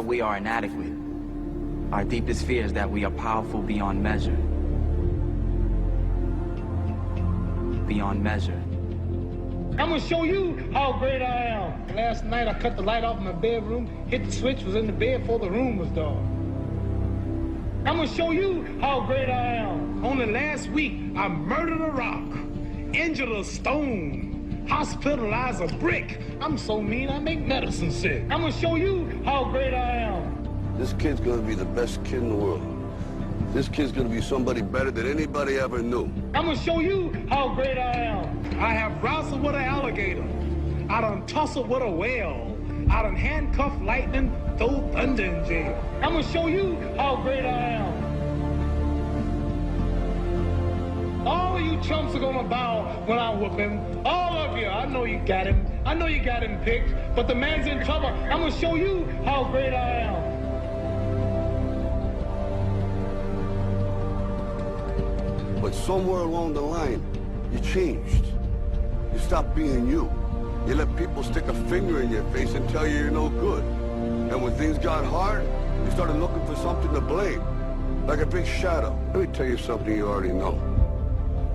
we are inadequate. Our deepest fear is that we are powerful beyond measure. Beyond measure. I'm gonna show you how great I am. Last night I cut the light off in my bedroom, hit the switch, was in the bed before the room was dark. I'm gonna show you how great I am. Only last week I murdered a rock, injured a stone, hospitalized a brick. I'm so mean I make medicine sick. I'm gonna show you how great I am. This kid's gonna be the best kid in the world. This kid's gonna be somebody better than anybody ever knew. I'm gonna show you how great I am. I have wrestled with an alligator. I done tussled with a whale. I done handcuffed lightning, throw thunder in jail. I'm gonna show you how great I am. All of you chumps are gonna bow when I whoop him. All of you. I know you got him. I know you got him picked, but the man's in trouble. I'm gonna show you how great I am. But somewhere along the line, you changed. You stopped being you. You let people stick a finger in your face and tell you you're no good. And when things got hard, you started looking for something to blame, like a big shadow. Let me tell you something you already know.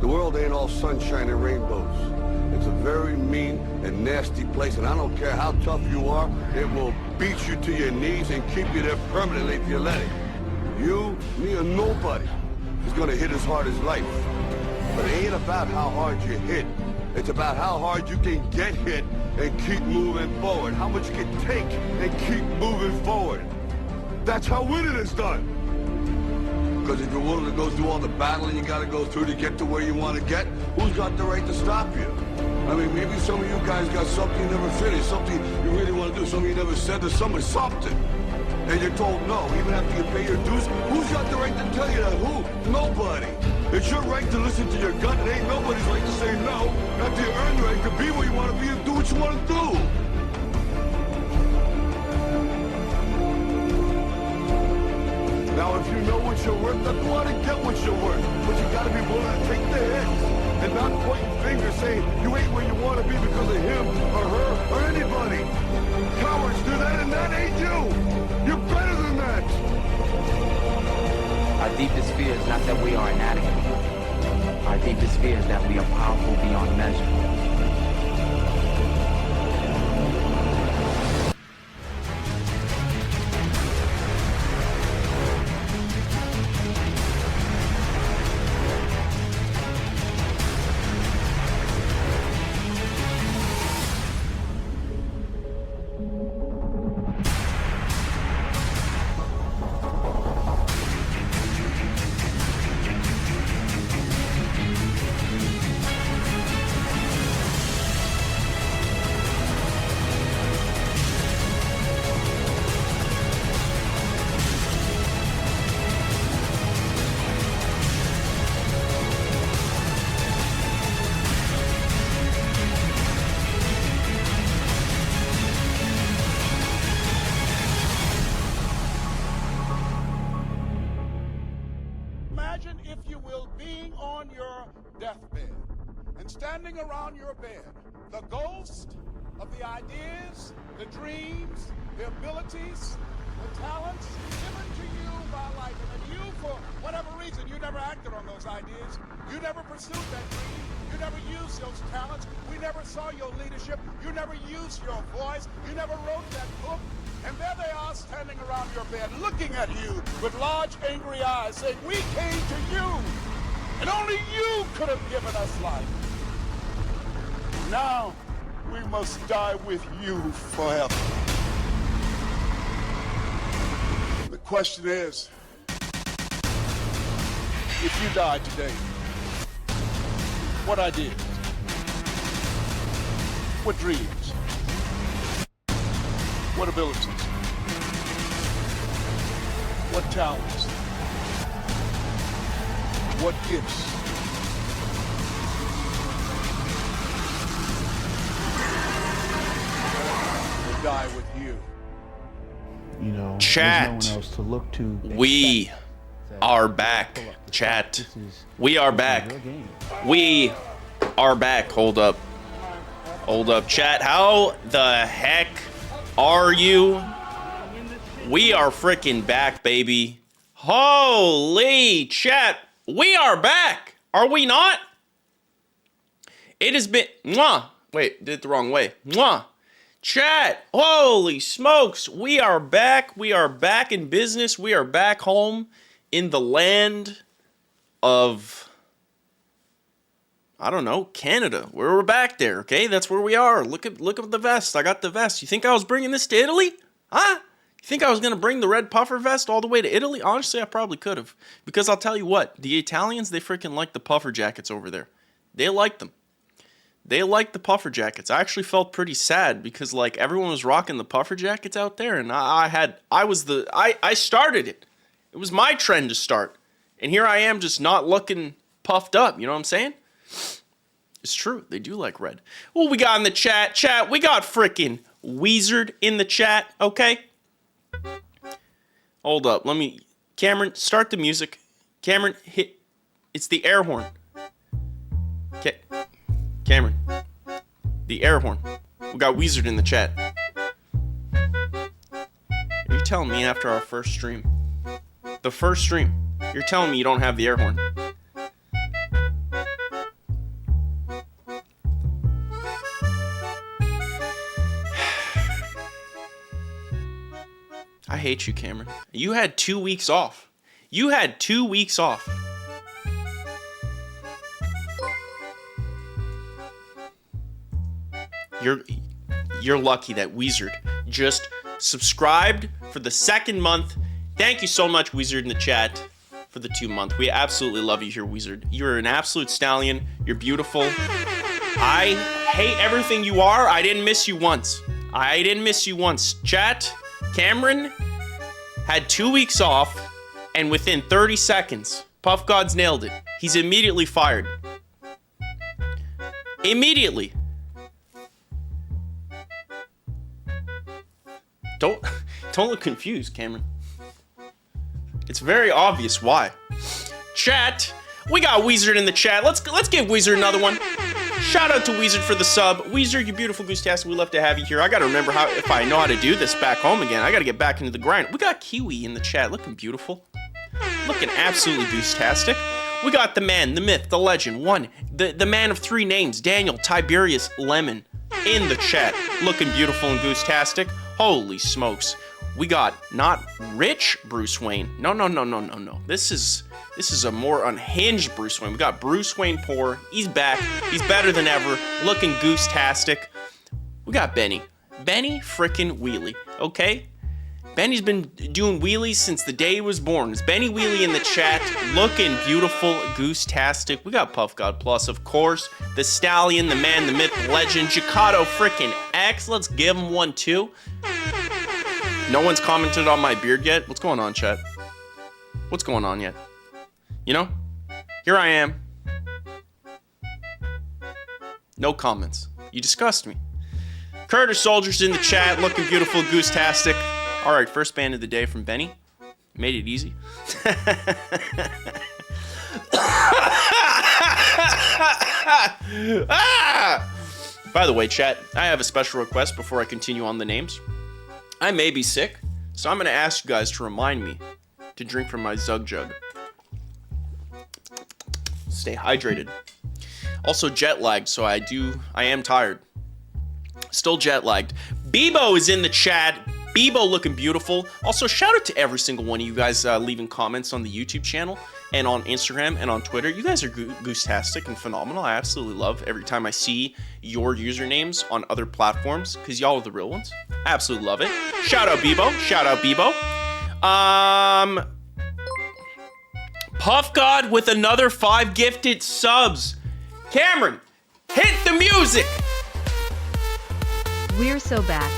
The world ain't all sunshine and rainbows. It's a very mean and nasty place, and I don't care how tough you are, it will beat you to your knees and keep you there permanently if you let it. You, me, or nobody is gonna hit as hard as life. But it ain't about how hard you hit. It's about how hard you can get hit and keep moving forward. How much you can take and keep moving forward. That's how winning is done. Because if you're willing to go through all the battling you gotta go through to get to where you want to get, who's got the right to stop you? I mean, maybe some of you guys got something you never finished, something you really want to do, something you never said to someone, something. And you're told no, even after you pay your dues. Who's got the right to tell you that? Who? Nobody. It's your right to listen to your gut. It ain't nobody's right to say no. After you earn the right to be where you want to be and do what you want to do. Now, if you know what you're worth, then go out and get what you're worth. But you gotta be willing to take the hits and not pointing fingers saying you ain't where you want to be because of him or her or anybody. Cowards do that, and that ain't you. You're better than that. Our deepest fear is not that we are inadequate. Our deepest fear is that we are powerful beyond measure. Imagine, if you will, being on your deathbed and standing around your bed, the ghost of the ideas, the dreams, the abilities, the talents given to you by life. And you, for whatever reason, you never acted on those ideas. You never pursued that dream. You never used those talents. We never saw your leadership. You never used your voice. You never wrote that book. And there they are standing around your bed looking at you with large angry eyes saying, we came to you and only you could have given us life. Now we must die with you forever. The question is, if you died today, what ideas? What dreams? What abilities? What talents? What gifts? Will die with you. You know, Chat. there's no one else to look to. We are back. Chat. We are back. We are back. Hold up. Hold up, chat. How the heck are you? We are freaking back, baby. Holy chat. We are back. Are we not? It has been... Mwah. Wait, did it the wrong way. Mwah. Chat. Holy smokes. We are back. We are back in business. We are back home in the land of... I don't know, Canada. We're back there, okay? That's where we are. Look at the vest. I got the vest. You think I was bringing this to Italy? Huh? You think I was going to bring the red puffer vest all the way to Italy? Honestly, I probably could have. Because I'll tell you what, the Italians, they freaking like the puffer jackets over there. They like them. They like the puffer jackets. I actually felt pretty sad because like everyone was rocking the puffer jackets out there, and I started it. It was my trend to start. And here I am just not looking puffed up, you know what I'm saying? It's true. They do like red. Well, we got in the chat. Chat, we got freaking Weezered in the chat, okay? Hold up. Cameron, start the music. Cameron, hit. It's the air horn. Okay. Cameron, the air horn. We got Weezered in the chat. Are you telling me after our first stream? The first stream. You're telling me you don't have the air horn? I hate you, Cameron. You had 2 weeks off. You had 2 weeks off. You're lucky that Weezered just subscribed for the second month. Thank you so much, Weezered, in the chat for the 2 month. We absolutely love you here, Weezered. You're an absolute stallion. You're beautiful. I hate everything you are. I didn't miss you once. I didn't miss you once. Chat, Cameron had 2 weeks off, and within 30 seconds, Puff God's nailed it. He's immediately fired. Immediately. Don't look confused, Cameron. It's very obvious why. Chat, we got Weezered in the chat. Let's give Weezered another one. Shout out to Weezered for the sub. Weezered, you beautiful goose-tastic. We love to have you here. I gotta remember if I know how to do this back home again. I gotta get back into the grind. We got Kiwi in the chat, looking beautiful. Looking absolutely goose-tastic. We got the man, the myth, the legend, the man of three names, Daniel Tiberius Lemon, in the chat. Looking beautiful and goose-tastic. Holy smokes. We got not rich Bruce Wayne. No. This is a more unhinged Bruce Wayne. We got Bruce Wayne poor. He's back. He's better than ever. Looking goose-tastic. We got Benny. Benny frickin' Wheelie. Okay? Benny's been doing wheelies since the day he was born. It's Benny Wheelie in the chat. Looking beautiful, goose-tastic. We got Puff God Plus, of course. The Stallion, the man, the myth, the legend. Jicado frickin' X. Let's give him one, too. No one's commented on my beard yet. What's going on, chat? What's going on yet? You know? Here I am. No comments. You disgust me. Curtis Soldier's in the chat. Looking beautiful, goose-tastic. All right, first band of the day from Benny. Made it easy. By the way, chat, I have a special request before I continue on the names. I may be sick, so I'm going to ask you guys to remind me to drink from my Zug Jug. Stay hydrated. Also jet lagged, so I am tired. Still jet lagged. Bebo is in the chat. Bebo looking beautiful. Also, shout out to every single one of you guys leaving comments on the YouTube channel and on Instagram and on Twitter. You guys are goose-tastic and phenomenal. I absolutely love every time I see your usernames on other platforms because y'all are the real ones. Absolutely love it. Shout out Bebo. Shout out Bebo. Puff God with another 5 gifted subs. Cameron, hit the music. We're so back.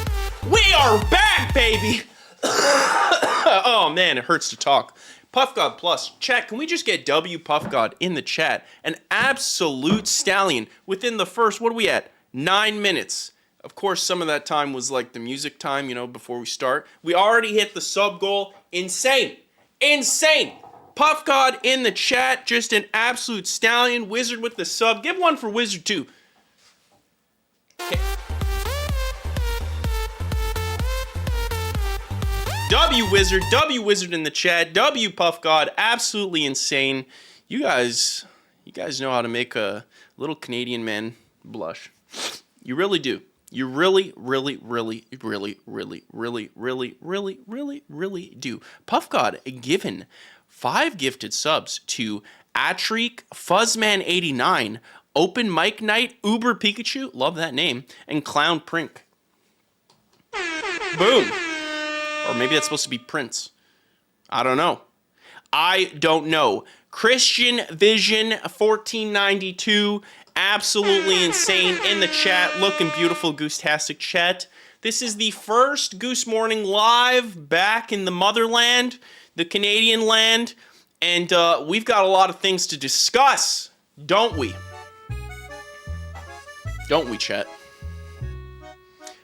We are back, baby! Oh man, it hurts to talk. Puff God Plus, chat, can we just get W Puff God in the chat? An absolute stallion within the first, what are we at? 9 minutes. Of course, some of that time was like the music time, you know, before we start. We already hit the sub goal. Insane. Insane. Puff God in the chat, just an absolute stallion. Wizard with the sub. Give one for Wizard too. Okay. W Wizard in the chat. W Puff God, absolutely insane. You guys know how to make a little Canadian man blush. You really do. You really do. Puff God given 5 gifted subs to Atreek, Fuzzman89, Open Mic Night, Uber Pikachu, love that name, and Clown Prink. Boom. Or maybe that's supposed to be Prince. I don't know. Christian Vision 1492, absolutely insane in the chat. Looking beautiful, Goose-tastic chat. This is the first Goose Morning live back in the motherland, the Canadian land, and we've got a lot of things to discuss, don't we? Don't we, chat?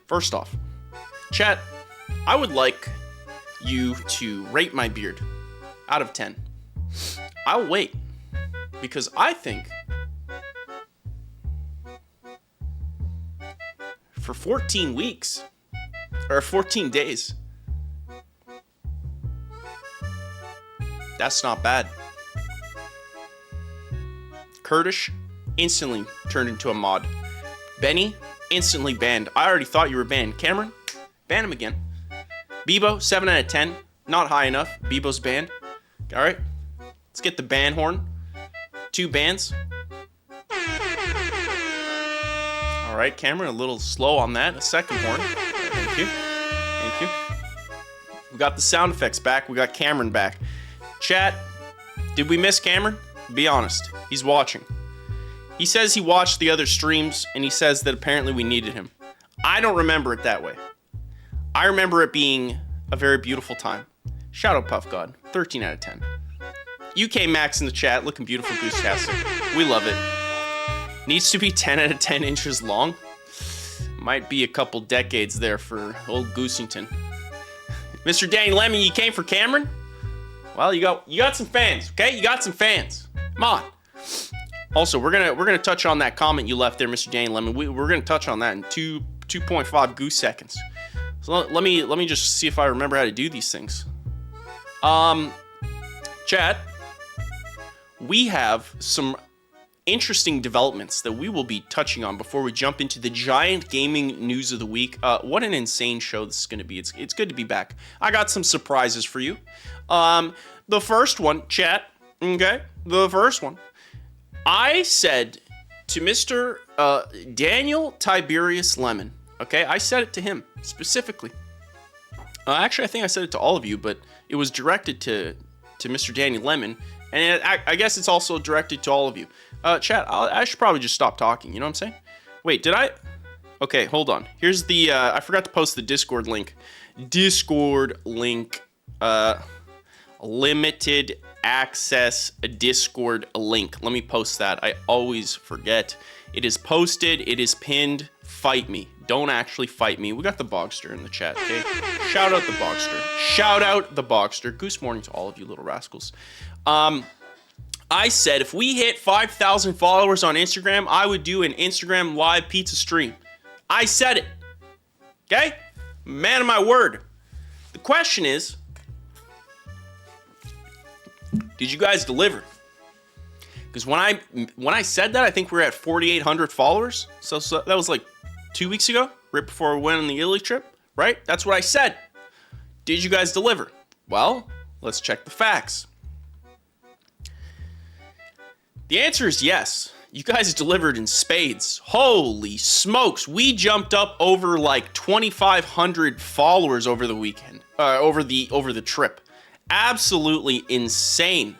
First off, chat, I would like you to rate my beard out of 10. I'll wait, because I think for 14 weeks, or 14 days, that's not bad. Kurdish instantly turned into a mod. Benny, instantly banned. I already thought you were banned. Cameron, ban him again. Bebo, 7 out of 10. Not high enough. Bebo's banned. All right. Let's get the ban horn. 2 bans. All right, Cameron, a little slow on that. A second horn. Thank you. Thank you. We got the sound effects back. We got Cameron back. Chat, did we miss Cameron? Be honest. He's watching. He says he watched the other streams, and he says that apparently we needed him. I don't remember it that way. I remember it being a very beautiful time. Shout out Puff God, 13 out of 10. UK Max in the chat, looking beautiful, Goose-tastic. We love it. Needs to be 10 out of 10 inches long. Might be a couple decades there for old Goosington. Mr. Danny Lemon, you came for Cameron? Well, you got some fans, okay? You got some fans. Come on. Also, we're gonna touch on that comment you left there, Mr. Danny Lemon. We're gonna touch on that in 2.5 goose seconds. So let me just see if I remember how to do these things. Chat, we have some interesting developments that we will be touching on before we jump into the giant gaming news of the week. What an insane show this is going to be. It's good to be back. I got some surprises for you. The first one, chat, okay? The first one. I said to Mr. Daniel Tiberius Lemon, okay? I said it to him specifically. Actually, I think I said it to all of you, but it was directed to Mr. Danny Lemon, and I guess it's also directed to all of you. Chat, I should probably just stop talking, you know what I'm saying? Wait, did I? Okay, hold on. Here's the, I forgot to post the Discord link. Discord link, limited access Discord link. Let me post that. I always forget. It is posted. It is pinned. Fight me. Don't actually fight me. We got the Bogster in the chat, okay? Shout out the Bogster. Shout out the Bogster. Goose Morning to all of you little rascals. I said if we hit 5,000 followers on Instagram, I would do an Instagram live pizza stream. I said it. Okay? Man of my word. The question is, did you guys deliver? Because when I said that, I think we were at 4,800 followers. So that was like 2 weeks ago, right before we went on the Italy trip, right? That's what I said. Did you guys deliver? Well, let's check the facts. The answer is yes. You guys delivered in spades. Holy smokes. We jumped up over like 2,500 followers over the weekend, over the trip. Absolutely insane.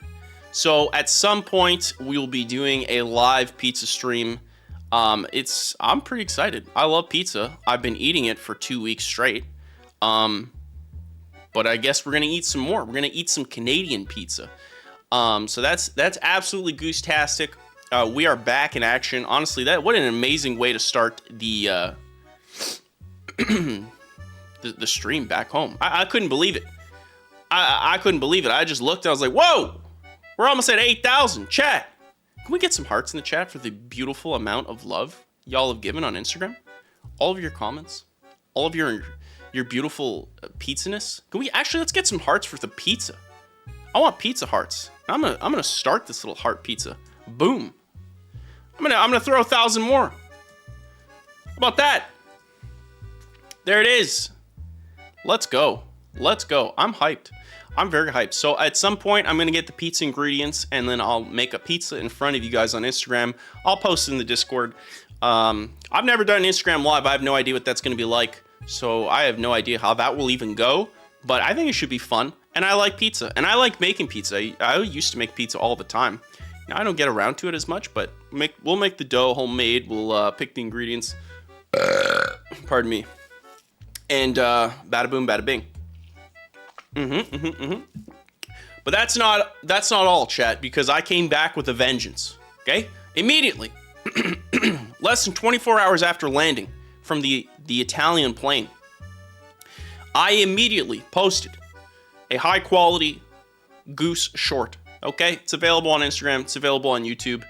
So at some point we will be doing a live pizza stream. I'm pretty excited. I love pizza. I've been eating it for 2 weeks straight. But I guess we're gonna eat some more. We're gonna eat some Canadian pizza. So that's absolutely goose-tastic. We are back in action. Honestly, what an amazing way to start the the stream back home. I couldn't believe it. I couldn't believe it. I just looked and I was like, whoa, we're almost at 8,000. Chat, can we get some hearts in the chat for the beautiful amount of love y'all have given on Instagram? All of your comments, all of your your beautiful pizza-ness. Can we actually, let's get some hearts for the pizza. I want pizza hearts. I'm gonna start this little heart pizza. Boom. I'm gonna throw 1,000 more. How about that? There it is. Let's go. Let's go. I'm hyped. I'm very hyped. So at some point, I'm going to get the pizza ingredients, and then I'll make a pizza in front of you guys on Instagram. I'll post it in the Discord. I've never done an Instagram Live. I have no idea what that's going to be like. So I have no idea how that will even go. But I think it should be fun. And I like pizza. And I like making pizza. I used to make pizza all the time. Now I don't get around to it as much, but we'll make the dough homemade. We'll pick the ingredients. Pardon me. And bada boom, bada bing. But that's not all, chat, because I came back with a vengeance. Okay? Immediately. Less than 24 hours after landing from the Italian plane, I immediately posted a high quality goose short. Okay? It's available on Instagram. It's available on YouTube.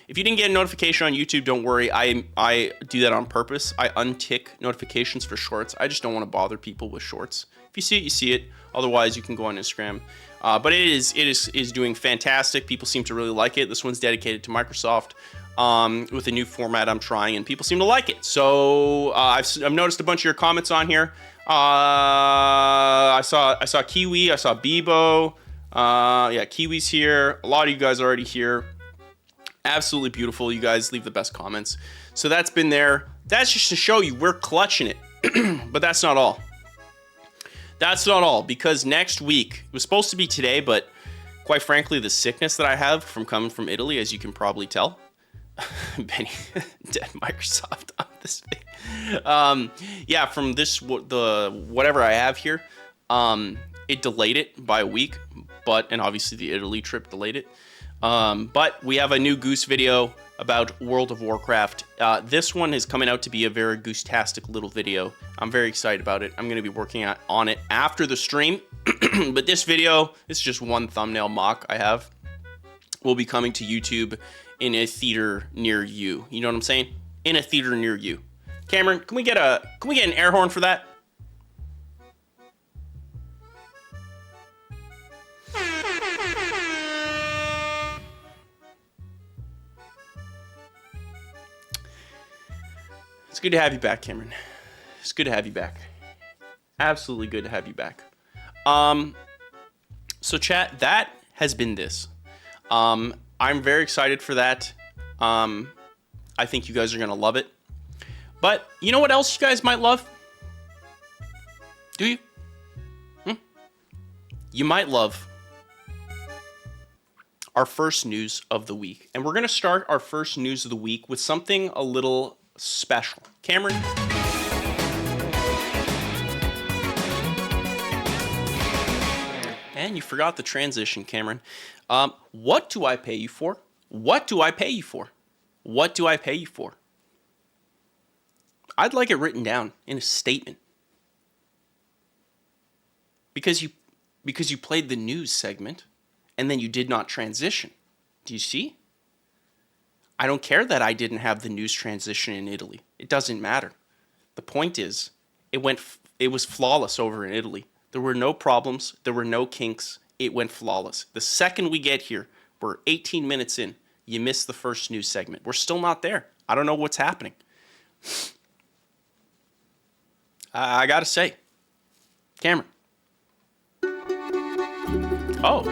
If you didn't get a notification on YouTube, don't worry. I do that on purpose. I untick notifications for shorts. I just don't want to bother people with shorts. If you see it, you see it. Otherwise, you can go on Instagram. But it is doing fantastic. People seem to really like it. This one's dedicated to Microsoft with a new format I'm trying, and people seem to like it. So I've noticed a bunch of your comments on here. I saw Kiwi. I saw Bebo. Yeah, Kiwi's here. A lot of you guys are already here. Absolutely beautiful. You guys leave the best comments. So that's been there. That's just to show you we're clutching it. But that's not all. That's not all, because next week, it was supposed to be today, but quite frankly, the sickness that I have from coming from Italy, as you can probably tell, Benny, dead Microsoft on this thing. Yeah, from whatever I have here, it delayed it by a week, and obviously the Italy trip delayed it. But we have a new Goose video about World of Warcraft. This one is coming out to be a very goose-tastic little video. I'm very excited about it. I'm going to be working on it after the stream. But this video, it's just one thumbnail mock I have, will be coming to YouTube in a theater near you. You know what I'm saying? In a theater near you. Cameron, can we get an air horn for that? It's good to have you back, Cameron. It's good to have you back. Absolutely good to have you back. So chat, that has been this. I'm very excited for that. I think you guys are gonna love it. But you know what else you guys might love? Do you? You might love our first news of the week. And we're gonna start our first news of the week with something a little special. Cameron? And you forgot the transition, Cameron. What do I pay you for? What do I pay you for? What do I pay you for? I'd like it written down in a statement. Because you played the news segment and then you did not transition. Do you see? I don't care that I didn't have the news transition in Italy. It doesn't matter. The point is, it was flawless over in Italy. There were no problems. There were no kinks. It went flawless. The second we get here, we're 18 minutes in. You missed the first news segment. We're still not there. I don't know what's happening. I gotta say, Cameron. Oh.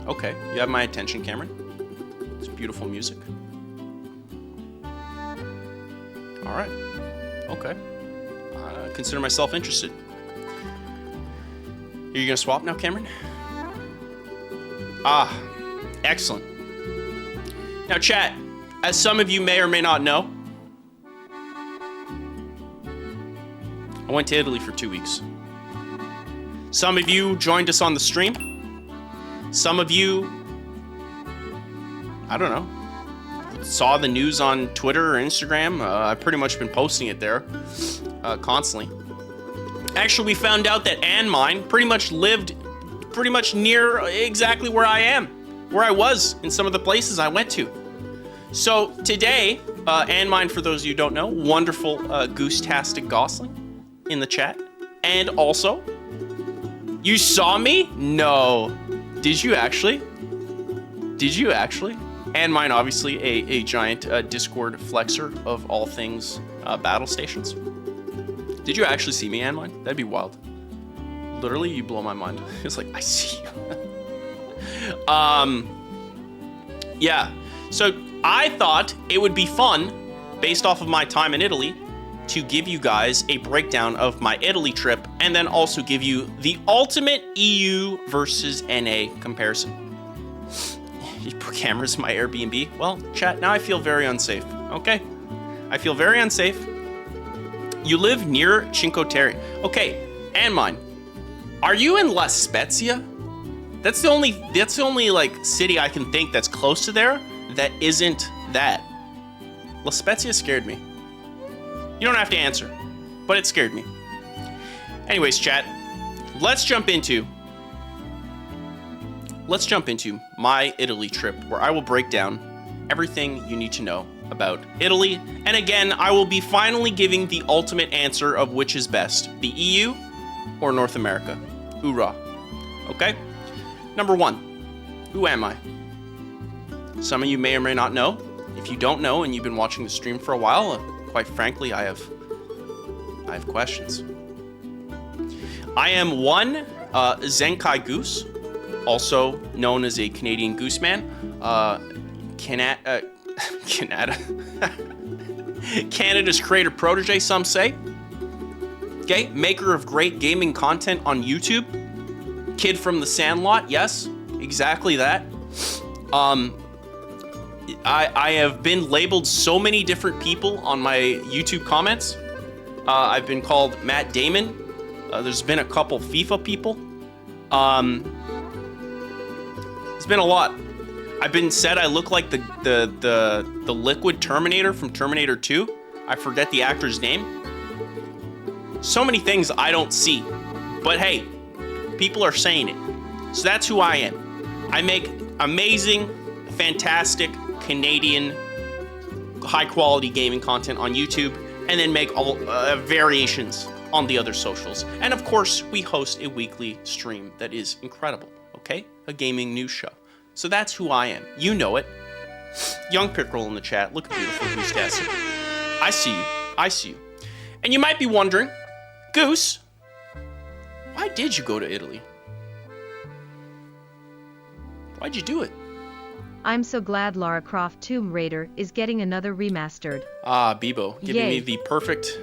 Okay, you have my attention, Cameron. It's beautiful music. All right. Okay. I consider myself interested. Are you gonna swap now, Cameron? Ah, excellent. Now, chat, as some of you may or may not know, I went to Italy for 2 weeks. Some of you joined us on the stream. Some of you, I don't know, saw the news on Twitter or Instagram. I've pretty much been posting it there constantly. Actually, we found out that Ann mine pretty much lived pretty much near exactly where I am, where I was in some of the places I went to. So today, And mine, for those of you who don't know, wonderful goose-tastic gosling in the chat. And also, you saw me? No. Did you actually? Did you actually? And mine, obviously, a giant Discord flexer of all things battle stations. Did you actually see me, and mine? That'd be wild. Literally, you blow my mind. It's like, I see you. Yeah. So I thought it would be fun, based off of my time in Italy, to give you guys a breakdown of my Italy trip, and then also give you the ultimate EU versus NA comparison. You put cameras in my Airbnb? Well, chat, now I feel very unsafe. Okay. I feel very unsafe. You live near Cinque Terre. Okay, and mine. Are you in La Spezia? That's the only like city I can think that's close to there that isn't that. La Spezia scared me. You don't have to answer, but it scared me. Anyways, chat, let's jump into my Italy trip, where I will break down everything you need to know about Italy. And again, I will be finally giving the ultimate answer of which is best, the EU or North America. Hoorah. Okay? Number 1, who am I? Some of you may or may not know. If you don't know and you've been watching the stream for a while, quite frankly, I have questions. I am one Zenkai goose, also known as a Canadian goose man. Canada's creator protege, some say. Okay, maker of great gaming content on YouTube. Kid from the Sandlot, yes, exactly that. I have been labeled so many different people on my YouTube comments. I've been called Matt Damon. There's been a couple FIFA people. It's been a lot. I've been said I look like the liquid Terminator from Terminator 2. I forget the actor's name. So many things I don't see. But hey, people are saying it. So that's who I am. I make amazing, fantastic, Canadian, high-quality gaming content on YouTube, and then make all variations on the other socials. And of course, we host a weekly stream that is incredible, okay? A gaming news show. So that's who I am. You know it. Young Pickerel in the chat. Look beautiful, Goose Tastic. I see you. I see you. And you might be wondering, Goose, why did you go to Italy? Why'd you do it? I'm so glad Lara Croft Tomb Raider is getting another remastered. Ah, Bebo, giving Yay. me the perfect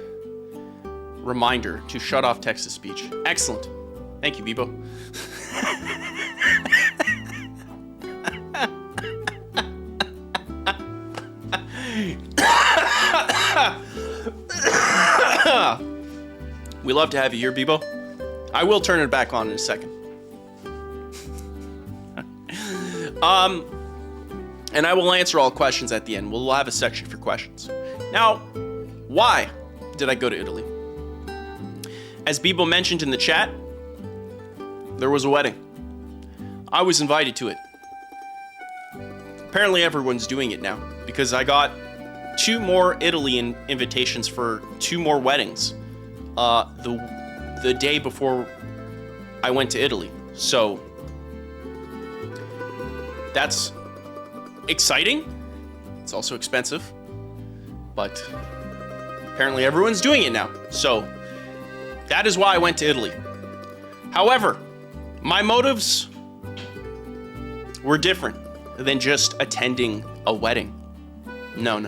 reminder to shut off text-to-speech. Excellent. Thank you, Bebo. We love to have you here, Bebo. I will turn it back on in a second. And I will answer all questions at the end. We'll have a section for questions. Now, why did I go to Italy? As Bebo mentioned in the chat, there was a wedding. I was invited to it. Apparently everyone's doing it now, because I got 2 more Italy invitations for 2 more weddings the day before I went to Italy. So that's exciting. It's also expensive, but apparently everyone's doing it now. So that is why I went to Italy. However, my motives were different than just attending a wedding. No.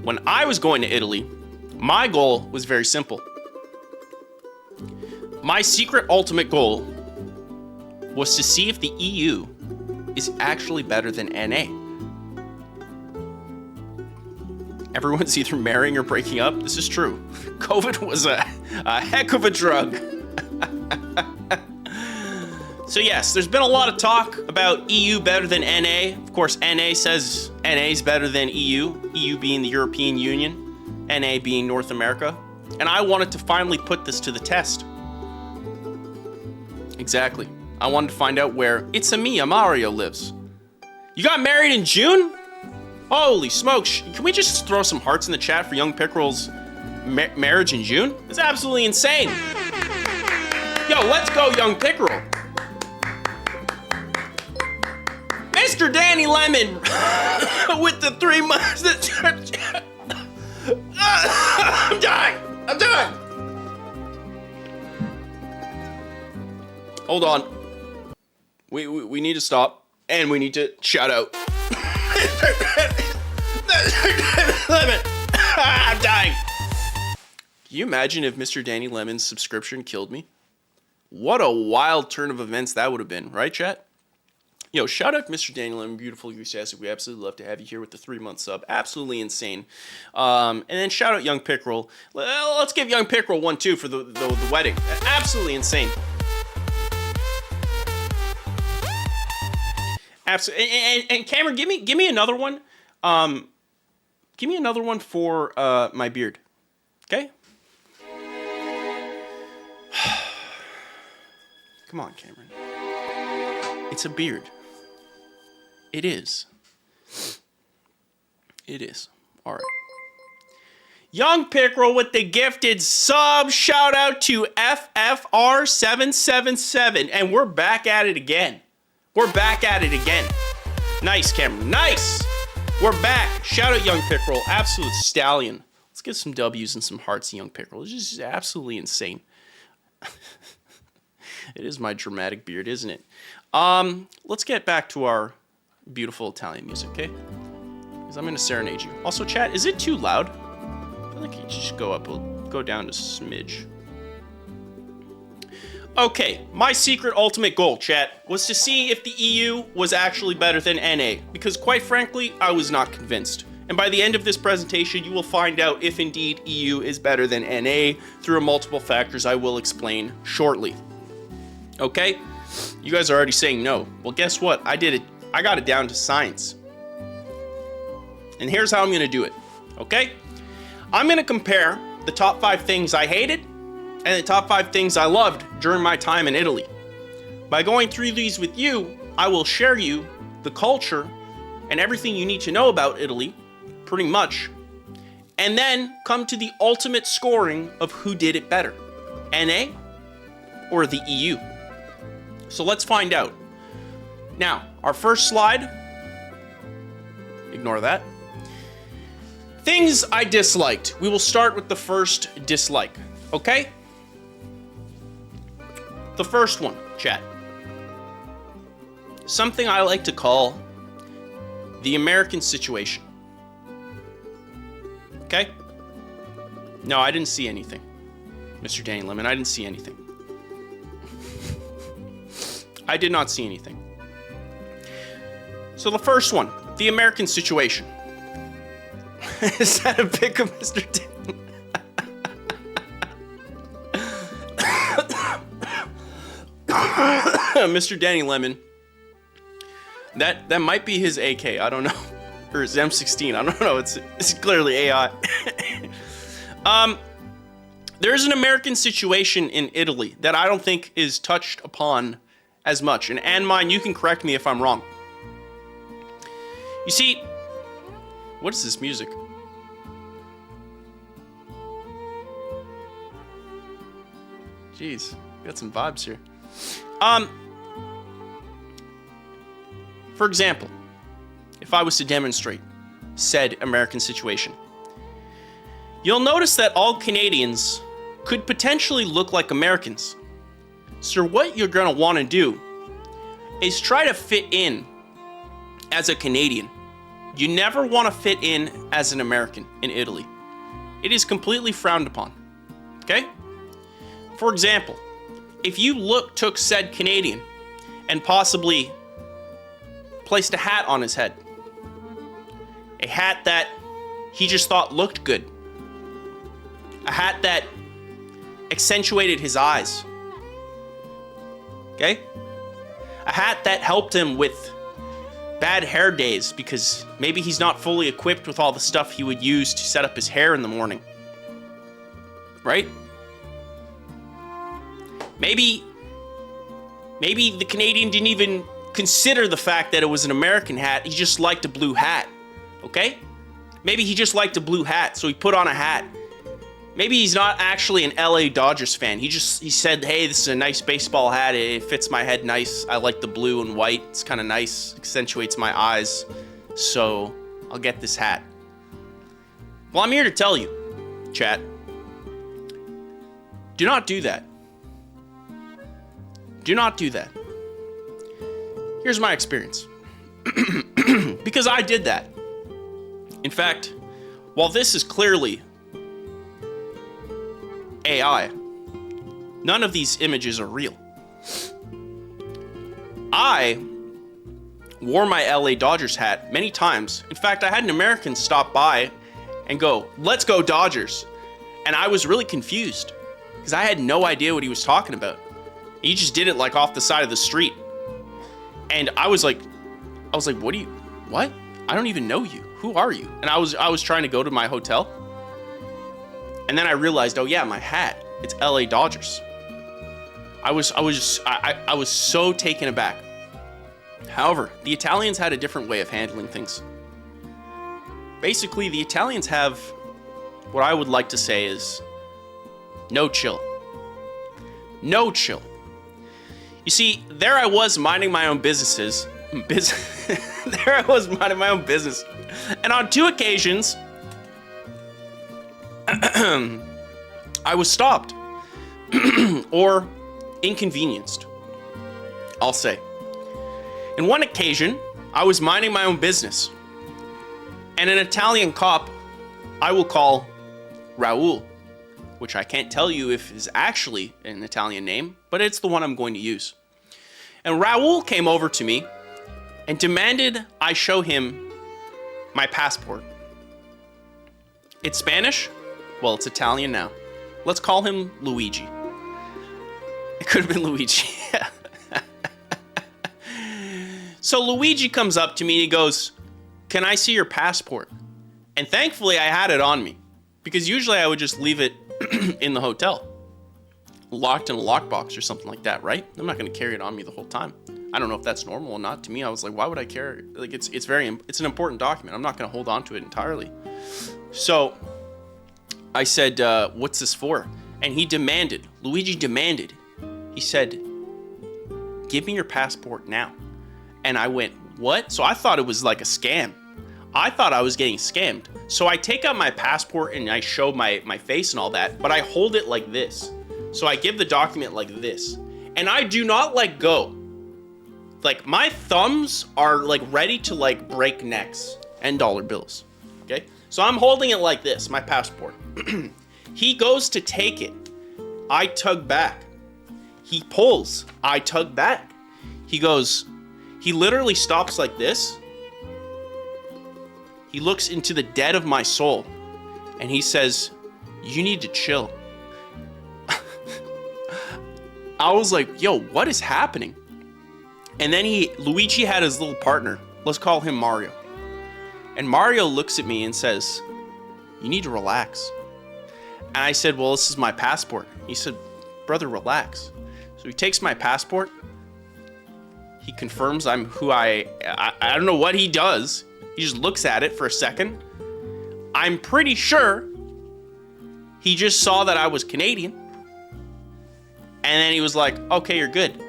When I was going to Italy, my goal was very simple. My secret ultimate goal was to see if the EU is actually better than NA. Everyone's either marrying or breaking up. This is true. COVID was a heck of a drug. So yes, there's been a lot of talk about EU better than NA. Of course, NA says NA is better than EU, EU being the European Union, NA being North America. And I wanted to finally put this to the test. Exactly. I wanted to find out where It's-a-me, Mario lives. You got married in June? Holy smokes. Can we just throw some hearts in the chat for young Pickerel's marriage in June? It's absolutely insane. Yo, let's go, young Pickerel. Mr. Danny Lemon with the 3 months. I'm dying. I'm dying. Hold on. We need to stop, and we need to shout out. Lemon. I'm dying. Can you imagine if Mr. Danny Lemon's subscription killed me? What a wild turn of events that would have been, right, chat? Yo, shout out Mr. Danny Lemon, beautiful Goose Acid. We absolutely love to have you here with the 3-month sub. Absolutely insane. And then shout out Young Pickerel. Let's give Young Pickerel one too for the wedding. Absolutely insane. Absolutely. And Cameron, give me another one. Give me another one for my beard. Okay? Come on, Cameron. It's a beard. It is. It is. All right. Young Pickerel with the gifted sub. Shout out to FFR777. And we're back at it again. We're back at it again. Nice, Cameron. Nice. We're back. Shout out Young Pickerel. Absolute stallion. Let's get some W's and some hearts, Young Pickerel. It's just absolutely insane. It is my dramatic beard, isn't it? Let's get back to our beautiful Italian music, okay? Because I'm going to serenade you. Also, chat, is it too loud? I feel like you just go down to smidge. Okay, my secret ultimate goal, chat, was to see if the EU was actually better than NA. Because quite frankly, I was not convinced. And by the end of this presentation, you will find out if indeed EU is better than NA through multiple factors I will explain shortly. Okay? You guys are already saying no. Well, guess what? I did it. I got it down to science. And here's how I'm going to do it. Okay? I'm going to compare the top 5 things I hated and the top 5 things I loved during my time in Italy. By going through these with you, I will share you the culture and everything you need to know about Italy, pretty much, and then come to the ultimate scoring of who did it better, NA or the EU. So let's find out. Now, our first slide, ignore that. Things I disliked. We will start with the first dislike, okay? The first one, chat. Something I like to call the American situation. Okay? No, I didn't see anything. Mr. Danny Lemon, I didn't see anything. I did not see anything. So the first one, the American situation. Is that a pic of Mr. Danny? Mr. Danny Lemon. That might be his AK, I don't know. Or his M16, I don't know. It's clearly AI. There's an American situation in Italy that I don't think is touched upon as much. And mine, you can correct me if I'm wrong. You see, what is this music? Jeez, got some vibes here. For example, if I was to demonstrate said American situation, you'll notice that all Canadians could potentially look like Americans. So what you're gonna wanna do is try to fit in as a Canadian. You never wanna fit in as an American in Italy. It is completely frowned upon, okay? For example, if you took said Canadian and possibly placed a hat on his head, a hat that he just thought looked good, a hat that accentuated his eyes, okay? A hat that helped him with bad hair days because maybe he's not fully equipped with all the stuff he would use to set up his hair in the morning, right? Maybe the Canadian didn't even consider the fact that it was an American hat. He just liked a blue hat. Okay? Maybe he just liked a blue hat, so he put on a hat. Maybe he's not actually an LA Dodgers fan. He said, hey, this is a nice baseball hat. It fits my head nice. I like the blue and white. It's kind of nice. Accentuates my eyes. So I'll get this hat. Well, I'm here to tell you, chat. Do not do that. Do not do that. Here's my experience. Because I did that. In fact, while this is clearly AI, none of these images are real. I wore my LA Dodgers hat many times. In fact, I had an American stop by and go, "Let's go Dodgers." And I was really confused because I had no idea what he was talking about. He just did it like off the side of the street. And I was like, what? I don't even know you. Who are you? And I was trying to go to my hotel. And then I realized, oh yeah, my hat. It's LA Dodgers. I was so taken aback. However, the Italians had a different way of handling things. Basically, the Italians have what I would like to say is no chill. No chill. You see, there I was minding my own businesses. There I was minding my own business. And on 2 occasions, I was stopped or inconvenienced, I'll say. In one occasion, I was minding my own business, and an Italian cop I will call Raul, which I can't tell you if is actually an Italian name, but it's the one I'm going to use. And Raul came over to me and demanded I show him my passport. It's Spanish? Well, it's Italian now. Let's call him Luigi. It could have been Luigi. So Luigi comes up to me and he goes, "Can I see your passport?" And thankfully I had it on me, because usually I would just leave it in the hotel, locked in a lockbox or something like that, right? I'm not going to carry it on me the whole time. I don't know if that's normal or not. To me, I was like, why would I carry it? Like, it's an important document. I'm not going to hold on to it entirely. So I said, what's this for? And Luigi demanded, he said, "Give me your passport now." And I went, what? So I thought it was like a scam. I thought I was getting scammed. So I take out my passport and I show my face and all that, but I hold it like this. So I give the document like this. And I do not let go. Like, my thumbs are like ready to like break necks and dollar bills. Okay? So I'm holding it like this, my passport. He goes to take it. I tug back. He pulls. I tug back. He literally stops like this. He looks into the dead of my soul and he says, "You need to chill." I was like, yo, what is happening? And then Luigi had his little partner. Let's call him Mario. And Mario looks at me and says, "You need to relax." And I said, "Well, this is my passport." He said, "Brother, relax." So he takes my passport. He confirms I'm who I don't know what he does. He just looks at it for a second. I'm pretty sure he just saw that I was Canadian. And then he was like, "Okay, you're good."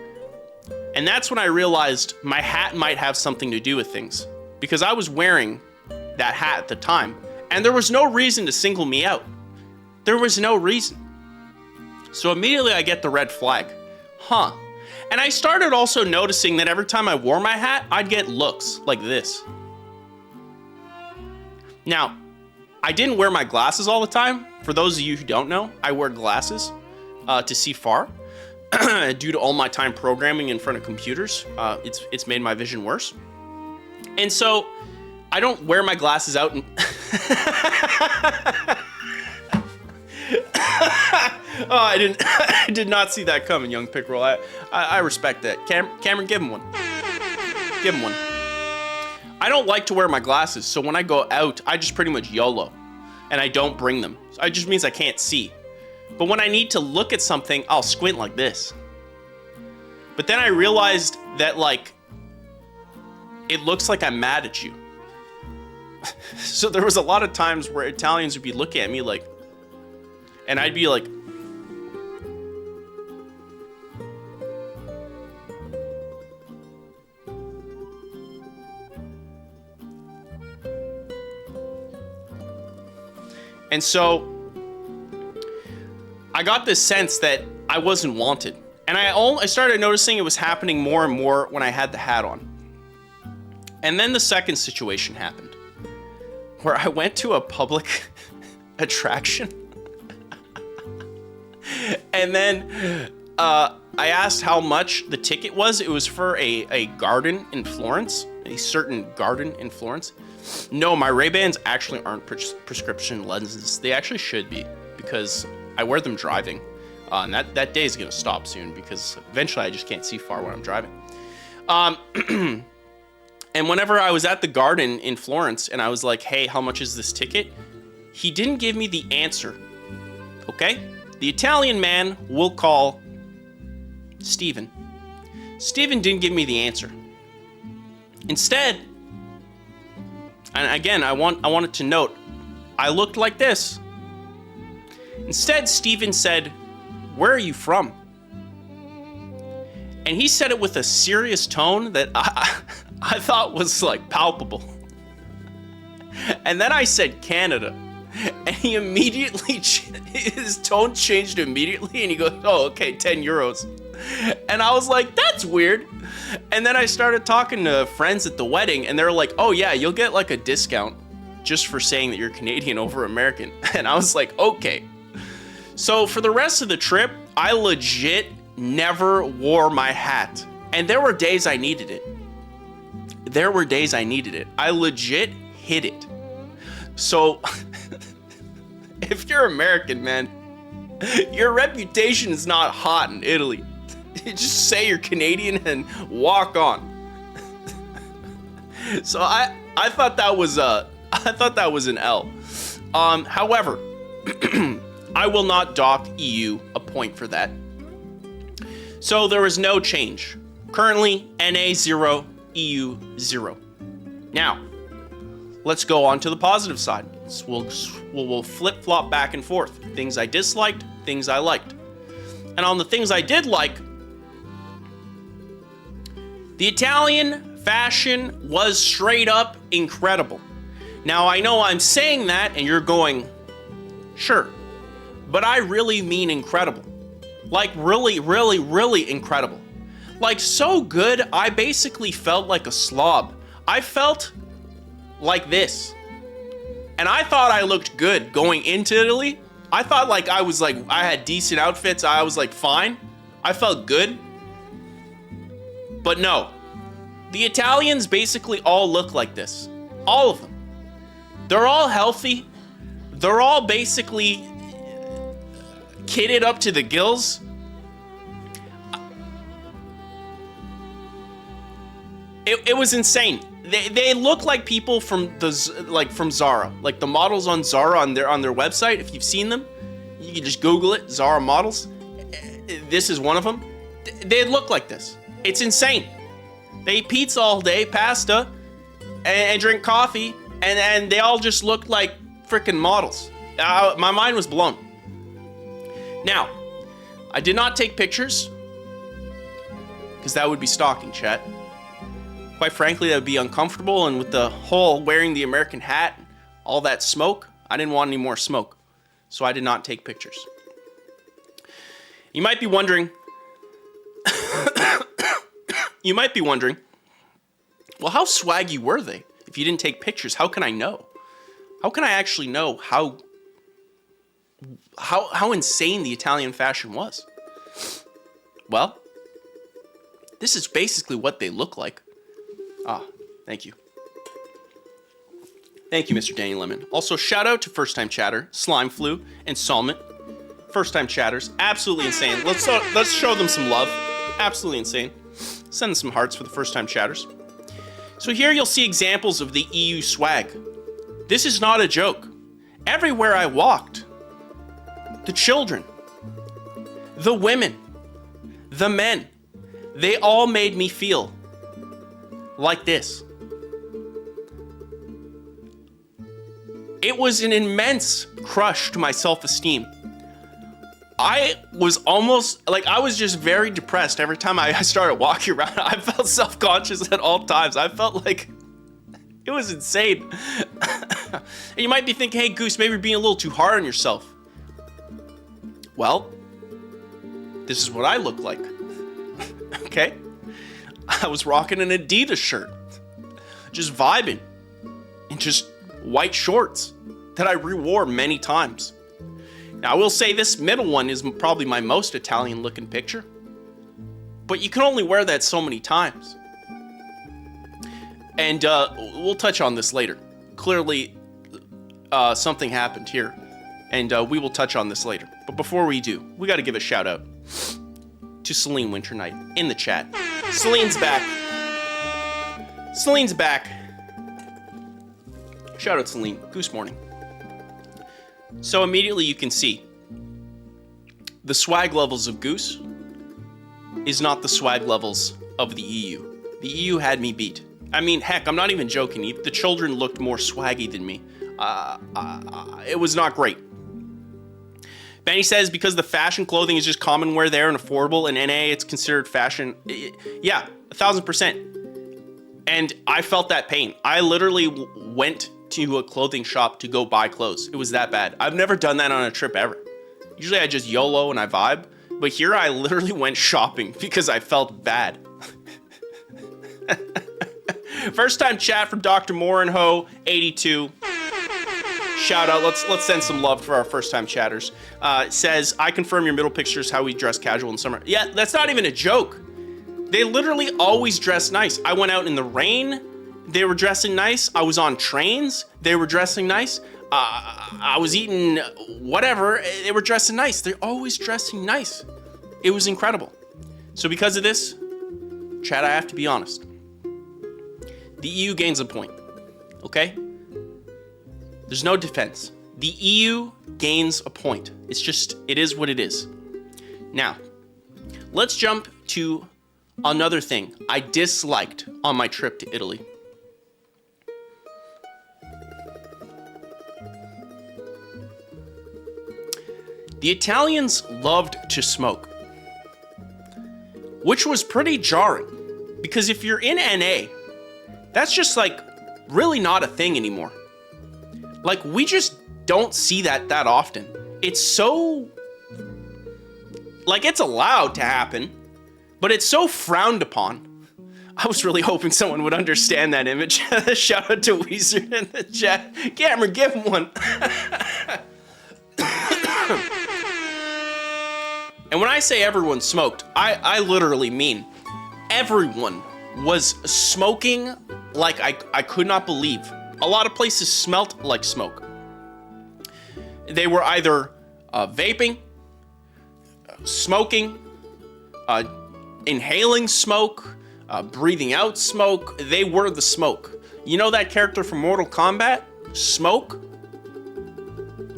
And that's when I realized my hat might have something to do with things, because I was wearing that hat at the time. And there was no reason to single me out. There was no reason. So immediately I get the red flag. Huh. And I started also noticing that every time I wore my hat, I'd get looks like this. Now, I didn't wear my glasses all the time. For those of you who don't know, I wear glasses to see far. Due to all my time programming in front of computers, it's made my vision worse. And so I don't wear my glasses out and oh, I did not see that coming, young Pickerel. I respect that. Cameron, give him one. Give him one. I don't like to wear my glasses, so when I go out, I just pretty much YOLO, and I don't bring them. So it just means I can't see. But when I need to look at something, I'll squint like this. But then I realized that, like, it looks like I'm mad at you. So there was a lot of times where Italians would be looking at me like, and I'd be like, and so I got this sense that I wasn't wanted. And I started noticing it was happening more and more when I had the hat on. And then the second situation happened, where I went to a public attraction. And then I asked how much the ticket was. It was for a garden in Florence, a certain garden in Florence. No, my Ray-Bans actually aren't prescription lenses. They actually should be, because I wear them driving. And that day is going to stop soon, because eventually I just can't see far when I'm driving. And whenever I was at the garden in Florence and I was like, hey, how much is this ticket? He didn't give me the answer. Okay? The Italian man we'll call Steven. Steven didn't give me the answer. Instead, and again, I wanted to note, I looked like this. Instead, Steven said, where are you from? And he said it with a serious tone that I thought was like palpable. And then I said Canada. And he immediately, his tone changed immediately, and he goes, oh, okay, 10 euros. And I was like, that's weird. And then I started talking to friends at the wedding, and they were like, oh yeah, you'll get like a discount just for saying that you're Canadian over American. And I was like, okay. So for the rest of the trip, I legit never wore my hat. And there were days I needed it. I legit hid it. So if you're American, man, your reputation is not hot in Italy. Just say you're Canadian and walk on. So I thought that was an L. However, I will not dock EU a point for that. So there is no change. Currently, NA 0, EU 0. Now, let's go on to the positive side. We'll flip-flop back and forth. Things I disliked, things I liked. And on the things I did like, the Italian fashion was straight up incredible. Now, I know I'm saying that and you're going, sure, but I really mean incredible. Like really, really, really incredible. Like so good, I basically felt like a slob. I felt like this. And I thought I looked good going into Italy. I thought like I had decent outfits. I was like fine. I felt good. But no. The Italians basically all look like this. All of them. They're all healthy. They're all basically kitted up to the gills. It was insane. They look like people from Zara, like the models on Zara on their website. If you've seen them, you can just Google it, Zara models. This is one of them. They look like this. It's insane. They eat pizza all day, pasta, and drink coffee, and they all just look like freaking models. My mind was blown. Now, I did not take pictures, because that would be stalking, chat. Quite frankly, that would be uncomfortable, and with the whole wearing the American hat, all that smoke, I didn't want any more smoke. So I did not take pictures. You might be wondering, well, how swaggy were they? If you didn't take pictures, how can I know? How can I actually know how insane the Italian fashion was? Well, this is basically what they look like. Ah, thank you. Thank you, Mr. Danny Lemon. Also, shout out to First Time Chatter, Slime Flu, and Salmon. First Time Chatters, absolutely insane. Let's show them some love. Absolutely insane. Send them some hearts for the First Time Chatters. So here you'll see examples of the EU swag. This is not a joke. Everywhere I walked, the children, the women, the men, they all made me feel like this. It was an immense crush to my self-esteem. I was almost, like, I was just very depressed every time I started walking around. I felt self-conscious at all times. I felt like it was insane. And you might be thinking, hey, Goose, maybe you're being a little too hard on yourself. Well, this is what I look like. Okay? I was rocking an Adidas shirt, just vibing, in just white shorts that I re-wore many times. Now, I will say this middle one is probably my most Italian-looking picture, but you can only wear that so many times. And we'll touch on this later. Clearly, something happened here, and we will touch on this later. But before we do, we got to give a shout-out to Celine Winter Knight in the chat. Celine's back. Celine's back. Shout out Celine. Goose Morning. So immediately you can see the swag levels of Goose is not the swag levels of the EU. The EU had me beat. I mean, heck, I'm not even joking. The children looked more swaggy than me. It was not great. Benny says because the fashion clothing is just common wear there and affordable, in NA it's considered fashion. Yeah, 1000%. And I felt that pain. I literally went to a clothing shop to go buy clothes. It was that bad. I've never done that on a trip ever. Usually I just YOLO and I vibe. But here I literally went shopping because I felt bad. First time chat from Dr. Morinho, 82. Shout out, let's send some love for our first time chatters. Says, I confirm your middle picture is how we dress casual in summer. Yeah, that's not even a joke. They literally always dress nice. I went out in the rain, they were dressing nice. I was on trains, they were dressing nice. I was eating whatever, they were dressing nice. They're always dressing nice. It was incredible. So because of this, chat, I have to be honest. The EU gains a point, okay? There's no defense. The EU gains a point. It's just, it is what it is. Now, let's jump to another thing I disliked on my trip to Italy. The Italians loved to smoke, which was pretty jarring because if you're in NA, that's just like really not a thing anymore. Like we just don't see that often. It's so, like it's allowed to happen, but it's so frowned upon. I was really hoping someone would understand that image. Shout out to Weezer in the chat. Cameron, give him one. And when I say everyone smoked, I literally mean everyone was smoking like I could not believe. A lot of places smelt like smoke. They were either vaping, smoking, inhaling smoke, breathing out smoke. They were the smoke. You know that character from Mortal Kombat? Smoke?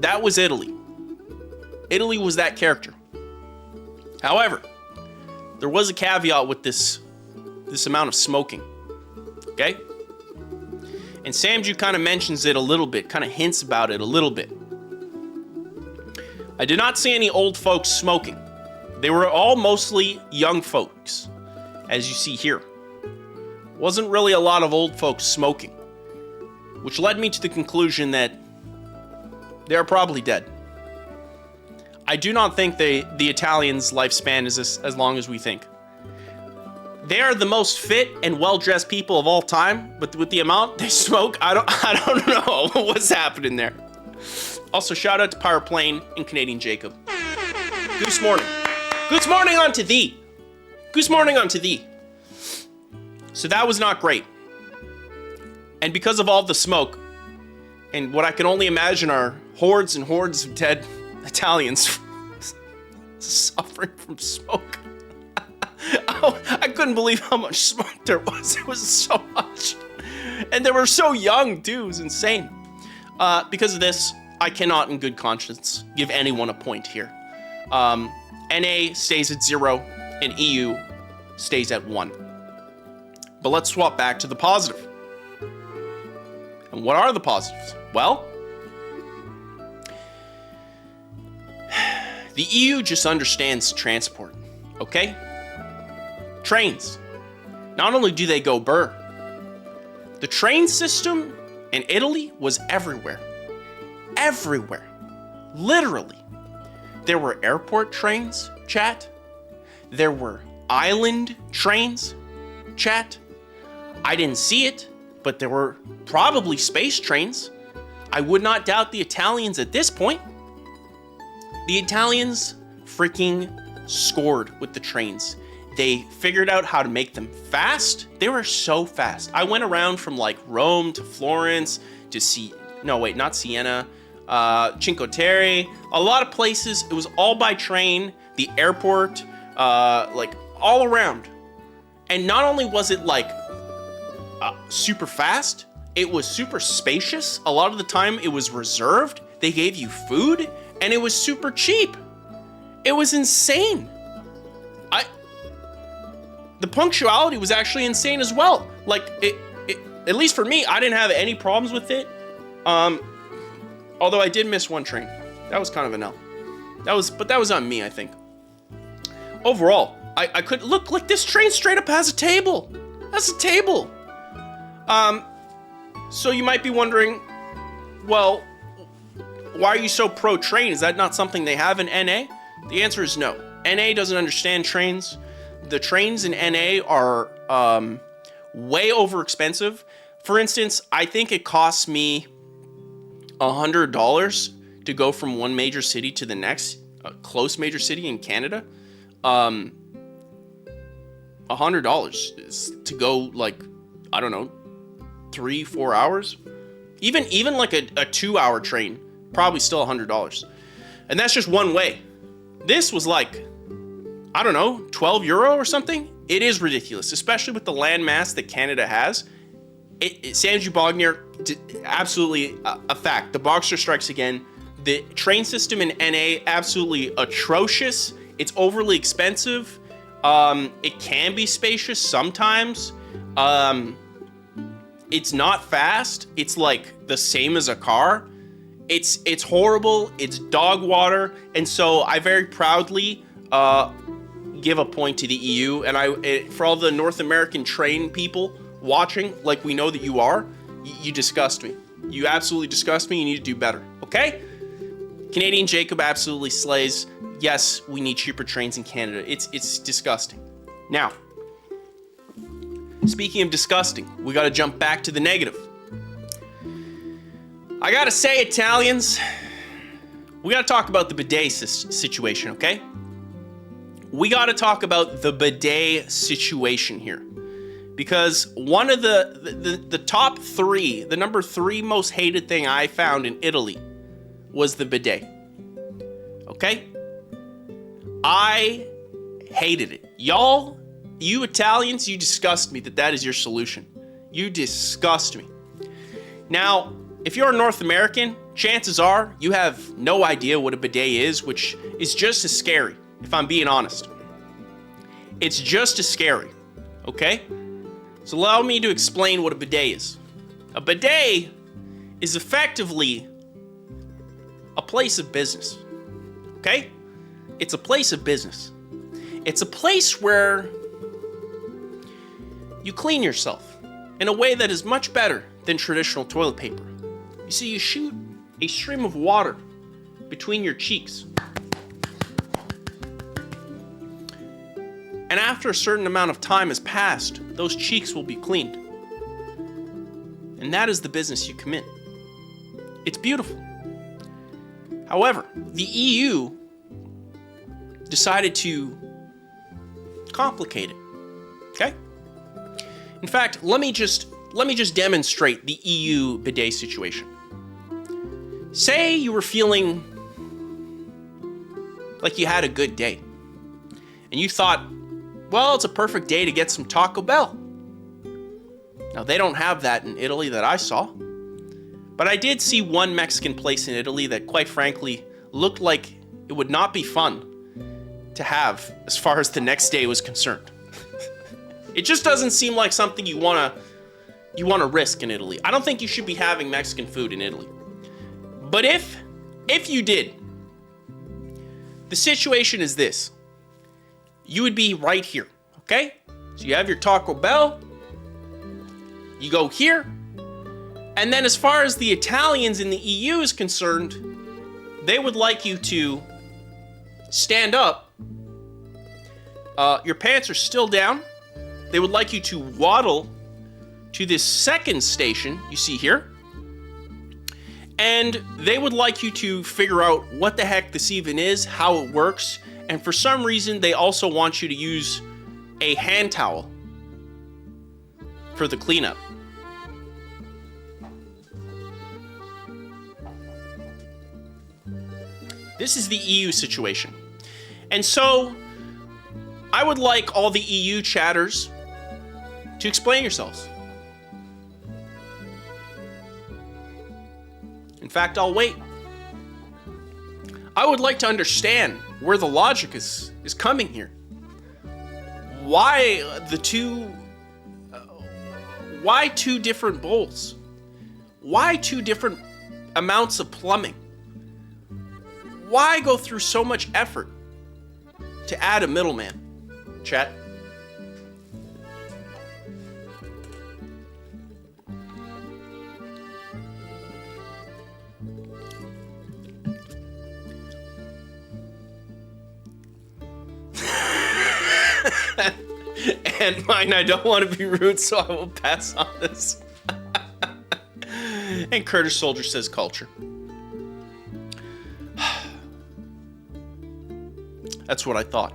That was Italy. Italy was that character. However, there was a caveat with this amount of smoking, okay? And Samju kind of mentions it a little bit, kind of hints about it a little bit. I did not see any old folks smoking. They were all mostly young folks, as you see here. Wasn't really a lot of old folks smoking, which led me to the conclusion that they're probably dead. I do not think the Italians' lifespan is as long as we think. They are the most fit and well-dressed people of all time, but with the amount they smoke, I don't know what's happening there. Also, shout out to Pirate Plane and Canadian Jacob. Goose Morning. Goose Morning unto thee. Goose Morning unto thee. So that was not great. And because of all the smoke, and what I can only imagine are hordes and hordes of dead Italians suffering from smoke. Oh, I couldn't believe how much smoke there was. It was so much. And they were so young, too. It was insane. Because of this, I cannot in good conscience give anyone a point here. NA stays at 0 and EU stays at 1. But let's swap back to the positive. And what are the positives? Well, The EU just understands transport, okay? Trains. Not only do they go burr, the train system in Italy was everywhere. Everywhere. Literally. There were airport trains, chat. There were island trains, chat. I didn't see it, but there were probably space trains. I would not doubt the Italians at this point. The Italians freaking scored with the trains. They figured out how to make them fast. They were so fast. I went around from like Rome to Florence to not Siena, Cinque Terre, a lot of places. It was all by train, the airport, like all around. And not only was it like super fast, it was super spacious. A lot of the time it was reserved. They gave you food and it was super cheap. It was insane. The punctuality was actually insane as well. Like at least for me, I didn't have any problems with it. Although I did miss one train. That was kind of an L. But that was on me, I think. Overall, I could look like this train straight up has a table. That's a table. So you might be wondering, well, why are you so pro train? Is that not something they have in NA? The answer is no. NA doesn't understand trains. The trains in NA are way over expensive. For instance, I think it costs me $100 to go from one major city to the next, a close major city in Canada. $100 is to go like, I don't know, 3-4 hours. Even like a 2-hour train, probably still $100. And that's just one way. This was like, I don't know, 12 euro or something. It is ridiculous, especially with the landmass that Canada has. Sanju Bognir, absolutely a fact. The Boxer strikes again. The train system in NA, absolutely atrocious. It's overly expensive. It can be spacious sometimes. It's not fast. It's like the same as a car. It's horrible. It's dog water. And so I very proudly give a point to the EU. And for all the North American train people watching, like we know that you are, you disgust me. You absolutely disgust me. You need to do better. Okay? Canadian Jacob absolutely slays. Yes, we need cheaper trains in Canada. It's disgusting. Now, speaking of disgusting, we got to jump back to the negative. I got to say, Italians, we got to talk about the bidet situation, okay? We got to talk about the bidet situation here. Because one of the top 3, the number 3 most hated thing I found in Italy was the bidet. Okay? I hated it. Y'all, you Italians, you disgust me that is your solution. You disgust me. Now, if you're a North American, chances are you have no idea what a bidet is, which is just as scary, if I'm being honest. It's just as scary, okay? So allow me to explain what a bidet is. A bidet is effectively a place of business, okay? It's a place of business. It's a place where you clean yourself in a way that is much better than traditional toilet paper. You see, you shoot a stream of water between your cheeks. And after a certain amount of time has passed, those cheeks will be cleaned. And that is the business you come in. It's beautiful. However, the EU decided to complicate it. Okay? In fact, let me just demonstrate the EU bidet situation. Say you were feeling like you had a good day, and you thought, well, it's a perfect day to get some Taco Bell. Now, they don't have that in Italy that I saw, but I did see one Mexican place in Italy that, quite frankly, looked like it would not be fun to have as far as the next day was concerned. It just doesn't seem like something you want to risk in Italy. I don't think you should be having Mexican food in Italy. But if you did, The situation is this. You would be right here, okay? So you have your Taco Bell. You go here. And then as far as the Italians in the EU is concerned, they would like you to stand up. Your pants are still down. They would like you to waddle to this second station you see here. And they would like you to figure out what the heck this even is, how it works. And for some reason, they also want you to use a hand towel for the cleanup. This is the EU situation. And so, I would like all the EU chatters to explain yourselves. In fact, I'll wait. I would like to understand where the logic is coming here. Why two different bowls? Why two different amounts of plumbing? Why go through so much effort to add a middleman? Chat. And mine, I don't want to be rude, so I will pass on this. And Curtis Soldier says culture. That's what I thought.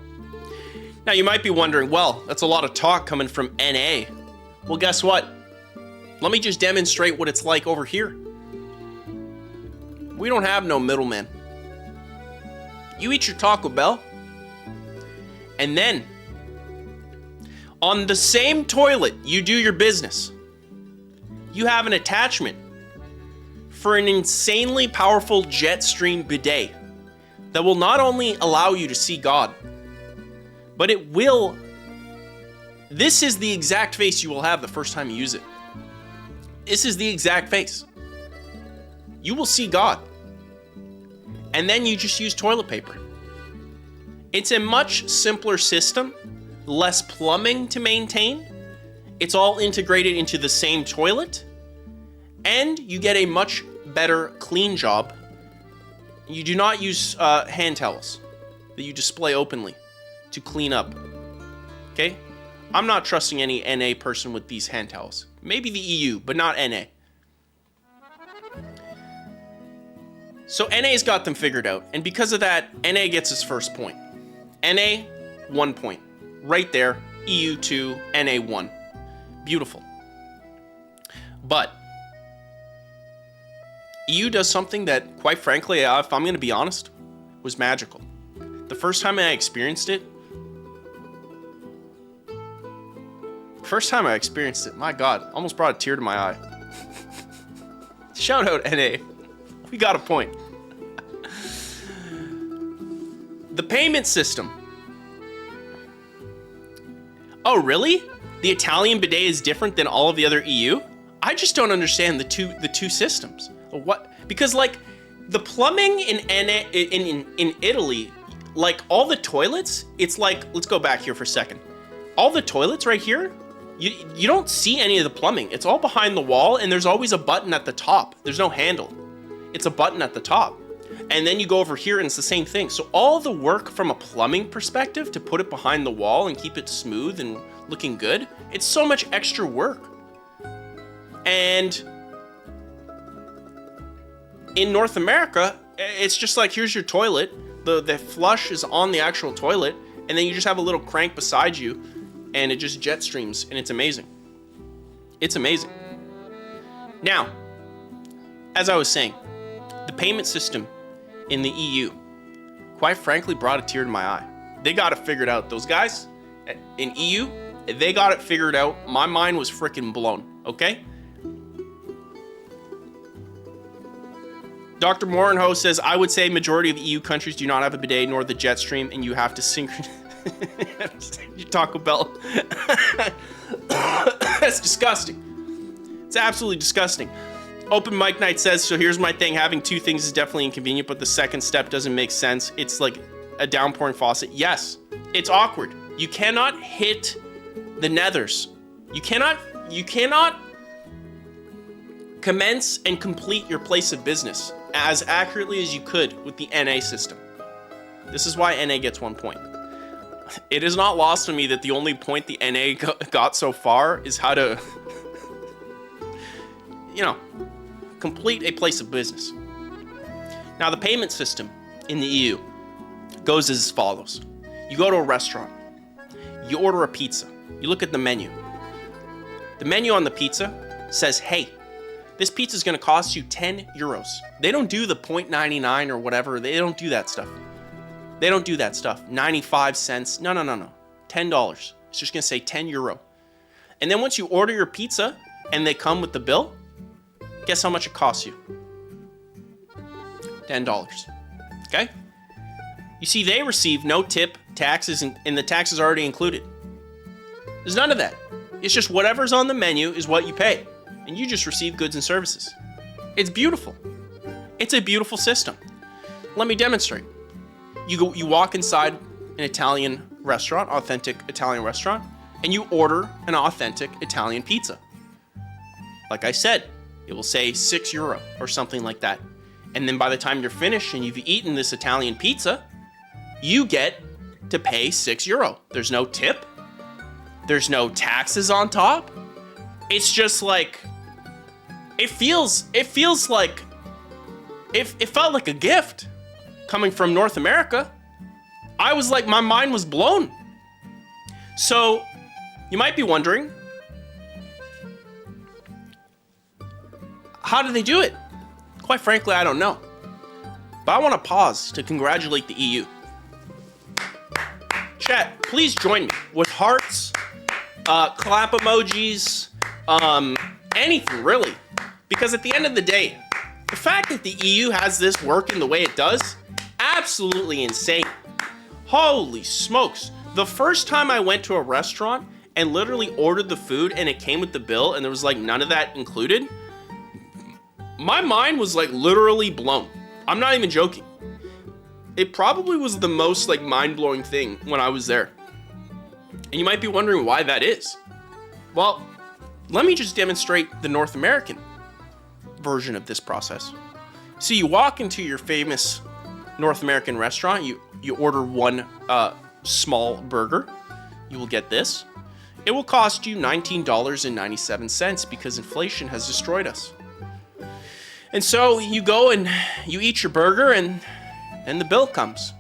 Now you might be wondering, well, that's a lot of talk coming from NA. Well, guess what? Let me just demonstrate what it's like over here. We don't have no middleman. You eat your Taco Bell, and then on the same toilet you do your business, you have an attachment for an insanely powerful jet stream bidet that will not only allow you to see God, but it will... This is the exact face you will have the first time you use it. This is the exact face. You will see God. And then you just use toilet paper. It's a much simpler system, less plumbing to maintain. It's all integrated into the same toilet. And you get a much better clean job. You do not use hand towels that you display openly to clean up. Okay? I'm not trusting any NA person with these hand towels. Maybe the EU, but not NA. So NA's got them figured out. And because of that, NA gets his first point. NA, 1 point. Right there. EU 2, NA 1. Beautiful. But EU does something that, quite frankly, if I'm going to be honest, was magical. The first time I experienced it, my God, almost brought a tear to my eye. Shout out, NA. We got a point. The payment system. Oh, really? The Italian bidet is different than all of the other EU? I just don't understand the two systems. What? Because like the plumbing in Italy, like all the toilets, it's like, let's go back here for a second. All the toilets right here, you don't see any of the plumbing. It's all behind the wall, and there's always a button at the top. There's no handle. It's a button at the top. And then you go over here and it's the same thing. So all the work from a plumbing perspective to put it behind the wall and keep it smooth and looking good, it's so much extra work. And in North America, it's just like, here's your toilet. The flush is on the actual toilet, and then you just have a little crank beside you, and it just jet streams, and it's amazing. It's amazing. Now, as I was saying, the payment system in the EU, quite frankly, brought a tear to my eye. They got it figured out. Those guys in EU, they got it figured out. My mind was freaking blown, okay? Dr. Morinho says, I would say majority of EU countries do not have a bidet nor the jet stream, and you have to synchronize your Taco Bell. That's disgusting. It's absolutely disgusting. Open Mic Night says, so here's my thing. Having two things is definitely inconvenient, but the second step doesn't make sense. It's like a downpouring faucet, yes, it's awkward. You cannot hit the nethers. You cannot commence and complete your place of business as accurately as you could with the NA system. This is why NA gets 1 point. It is not lost on me that the only point the NA got so far is how to, complete a place of business. Now, the payment system in the EU goes as follows. You go to a restaurant, you order a pizza, you look at the menu. The menu on the pizza says, hey, this pizza is going to cost you 10 euros. They don't do the 0.99 or whatever. They don't do that stuff. 95 cents. No. $10. It's just going to say 10 euro. And then once you order your pizza and they come with the bill, guess how much it costs you? $10. Okay? You see, they receive no tip, taxes, and the tax is already included. There's none of that. It's just whatever's on the menu is what you pay. And you just receive goods and services. It's beautiful. It's a beautiful system. Let me demonstrate. You walk inside an Italian restaurant, authentic Italian restaurant, and you order an authentic Italian pizza. Like I said, it will say 6 euro or something like that. And then by the time you're finished and you've eaten this Italian pizza, you get to pay 6 euro. There's no tip. There's no taxes on top. It's just like, it felt like a gift coming from North America. I was like, my mind was blown. So you might be wondering, how did they do it? Quite frankly, I don't know. But I want to pause to congratulate the EU. Chat, please join me with hearts, clap emojis, anything really. Because at the end of the day, the fact that the EU has this working the way it does, absolutely insane. Holy smokes. The first time I went to a restaurant and literally ordered the food and it came with the bill and there was like none of that included, my mind was like literally blown. I'm not even joking. It probably was the most like mind-blowing thing when I was there. And you might be wondering why that is. Well, let me just demonstrate the North American version of this process. So you walk into your famous North American restaurant, you order one small burger. You will get this. It will cost you $19.97 because inflation has destroyed us. And so you go and you eat your burger and then the bill comes.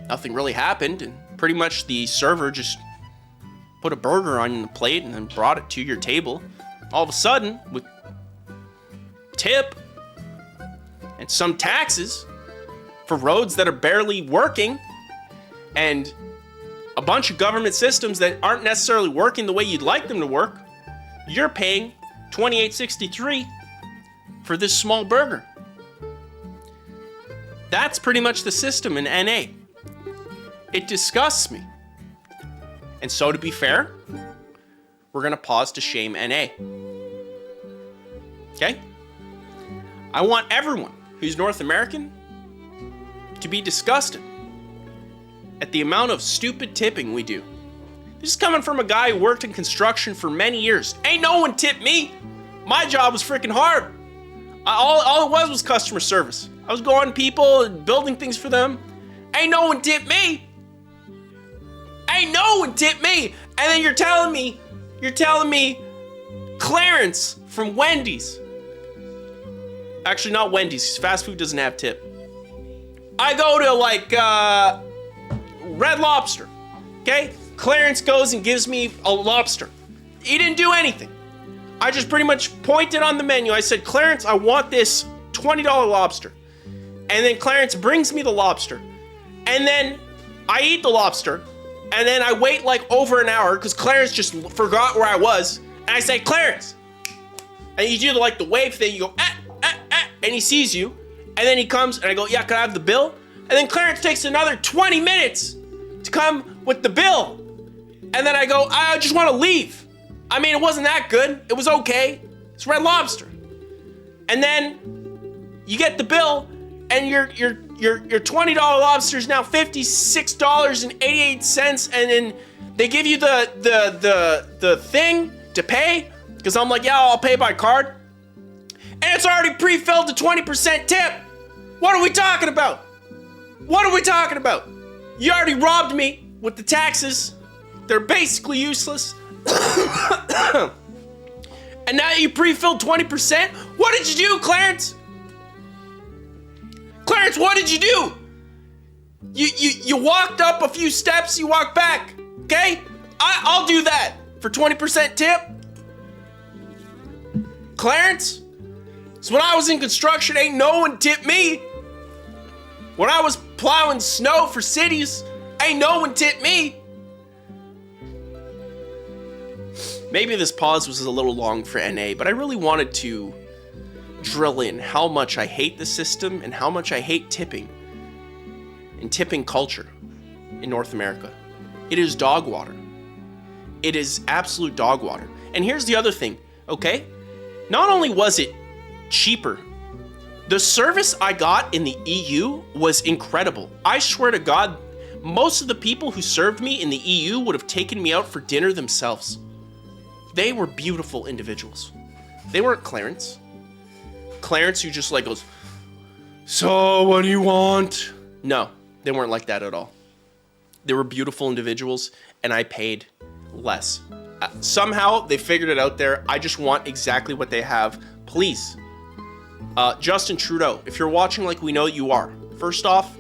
Nothing really happened, and pretty much the server just put a burger on the plate and then brought it to your table. All of a sudden, with tip and some taxes for roads that are barely working and a bunch of government systems that aren't necessarily working the way you'd like them to work, you're paying $28.63 for this small burger. That's pretty much the system in NA. It disgusts me. And so to be fair, we're gonna pause to shame NA. Okay? I want everyone who's North American to be disgusted at the amount of stupid tipping we do. This is coming from a guy who worked in construction for many years. Ain't no one tipped me. My job was freaking hard. All it was customer service. I was going to people and building things for them. Ain't no one tipped me. Ain't no one tipped me. And then you're telling me Clarence from Wendy's. Actually, not Wendy's. Fast food doesn't have tip. I go to like Red Lobster. Okay? Clarence goes and gives me a lobster. He didn't do anything. I just pretty much pointed on the menu. I said, Clarence, I want this $20 lobster. And then Clarence brings me the lobster. And then I eat the lobster. And then I wait like over an hour because Clarence just forgot where I was. And I say, Clarence. And you do like the wave thing. You go, and he sees you. And then he comes and I go, yeah, can I have the bill? And then Clarence takes another 20 minutes to come with the bill. And then I go, I just want to leave. I mean, it wasn't that good. It was okay. It's Red Lobster. And then you get the bill, and and your $20 lobster is now $56.88, and then they give you the thing to pay, because I'm like, yeah, I'll pay by card, and it's already pre-filled to 20% tip. What are we talking about? What are we talking about? You already robbed me with the taxes. They're basically useless. And now you pre-filled 20%? What did you do, Clarence? Clarence, what did you do? You walked up a few steps, you walked back, okay? I'll do that for 20% tip. Clarence? So when I was in construction, ain't no one tipped me. When I was plowing snow for cities, ain't no one tipped me. Maybe this pause was a little long for NA, but I really wanted to drill in how much I hate the system and how much I hate tipping and tipping culture in North America. It is dog water. It is absolute dog water. And here's the other thing, okay? Not only was it cheaper, the service I got in the EU was incredible. I swear to God, most of the people who served me in the EU would have taken me out for dinner themselves. They were beautiful individuals. They weren't Clarence. Clarence who just like goes, so what do you want? No, they weren't like that at all. They were beautiful individuals, and I paid less. Somehow they figured it out there. I just want exactly what they have. Please, Justin Trudeau, if you're watching like we know you are, first off,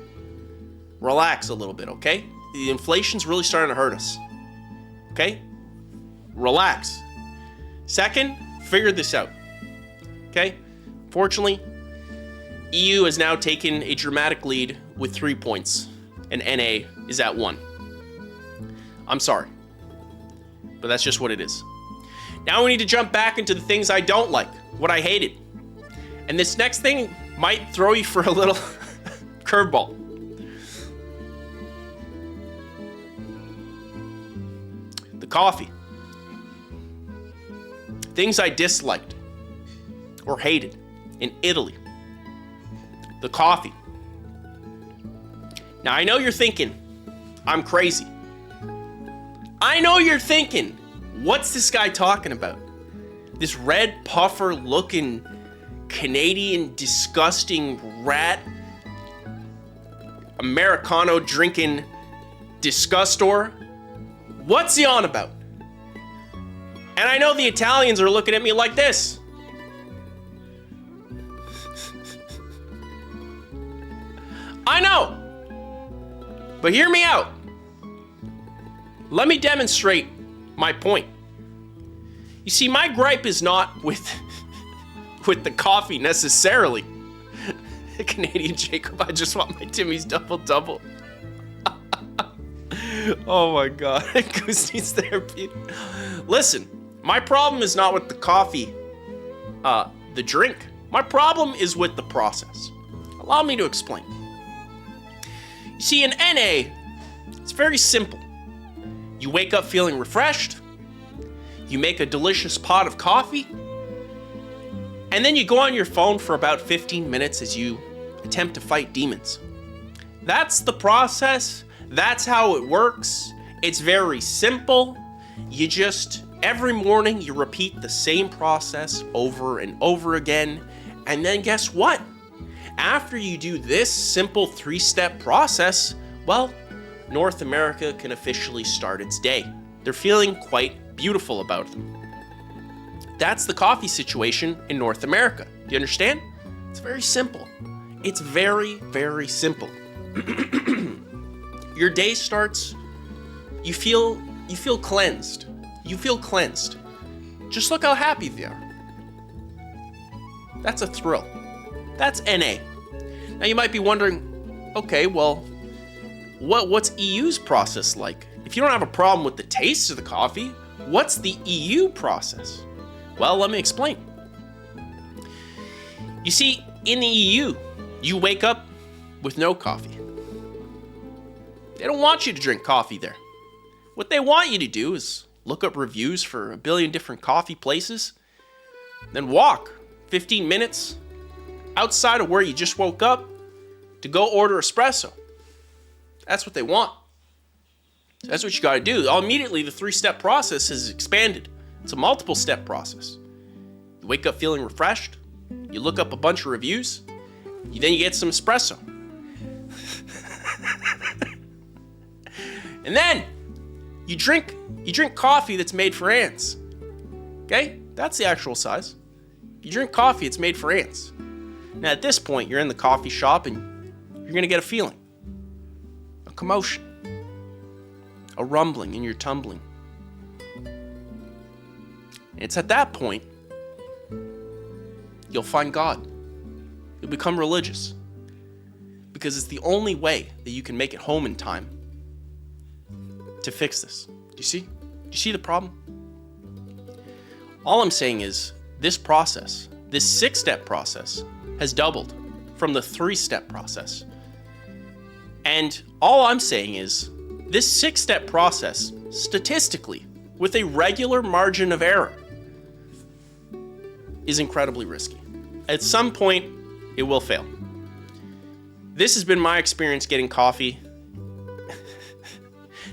relax a little bit, okay? The inflation's really starting to hurt us, okay? Relax. Second, figure this out, okay? Fortunately, EU has now taken a dramatic lead with 3 points, and NA is at 1. I'm sorry, but that's just what it is. Now we need to jump back into the things I don't like, what I hated. And this next thing might throw you for a little curveball. The coffee. Things I disliked or hated in Italy. The coffee. Now I know you're thinking, I'm crazy. I know you're thinking, what's this guy talking about? This red puffer looking Canadian disgusting rat Americano drinking disgustor? What's he on about? And I know the Italians are looking at me like this. I know. But hear me out. Let me demonstrate my point. You see, my gripe is not with the coffee necessarily. Canadian Jacob, I just want my Timmy's double-double. Oh my God, Goose needs therapy. Listen, my problem is not with the coffee, the drink. My problem is with the process. Allow me to explain. You see, in NA, it's very simple. You wake up feeling refreshed, you make a delicious pot of coffee, and then you go on your phone for about 15 minutes as you attempt to fight demons. That's the process. That's how it works. It's very simple. You just, every morning, you repeat the same process over and over again. And then guess what? After you do this simple 3-step process, well, North America can officially start its day. They're feeling quite beautiful about them. That's the coffee situation in North America. Do you understand? It's very simple. It's very, very simple. Your day starts, you feel cleansed. You feel cleansed. Just look how happy they are. That's a thrill. That's NA. Now you might be wondering, okay, well, what's EU's process like? If you don't have a problem with the taste of the coffee, what's the EU process? Well, let me explain. You see, in the EU, you wake up with no coffee. They don't want you to drink coffee there. What they want you to do is look up reviews for a billion different coffee places, then walk 15 minutes outside of where you just woke up to go order espresso. That's what they want. So that's what you got to do. Immediately, the 3-step process is expanded. It's a multiple step process. You wake up feeling refreshed. You look up a bunch of reviews. Then you get some espresso. And then you drink coffee that's made for ants. Okay? That's the actual size. You drink coffee, it's made for ants. Now at this point, you're in the coffee shop and you're going to get a feeling. A commotion. A rumbling in your tumbling. And it's at that point you'll find God. You'll become religious. Because it's the only way that you can make it home in time to fix this. Do you see? Do you see the problem? All I'm saying is this process, this 6-step process, has doubled from the 3-step process. And all I'm saying is this 6-step process, statistically, with a regular margin of error, is incredibly risky. At some point, it will fail. This has been my experience getting coffee.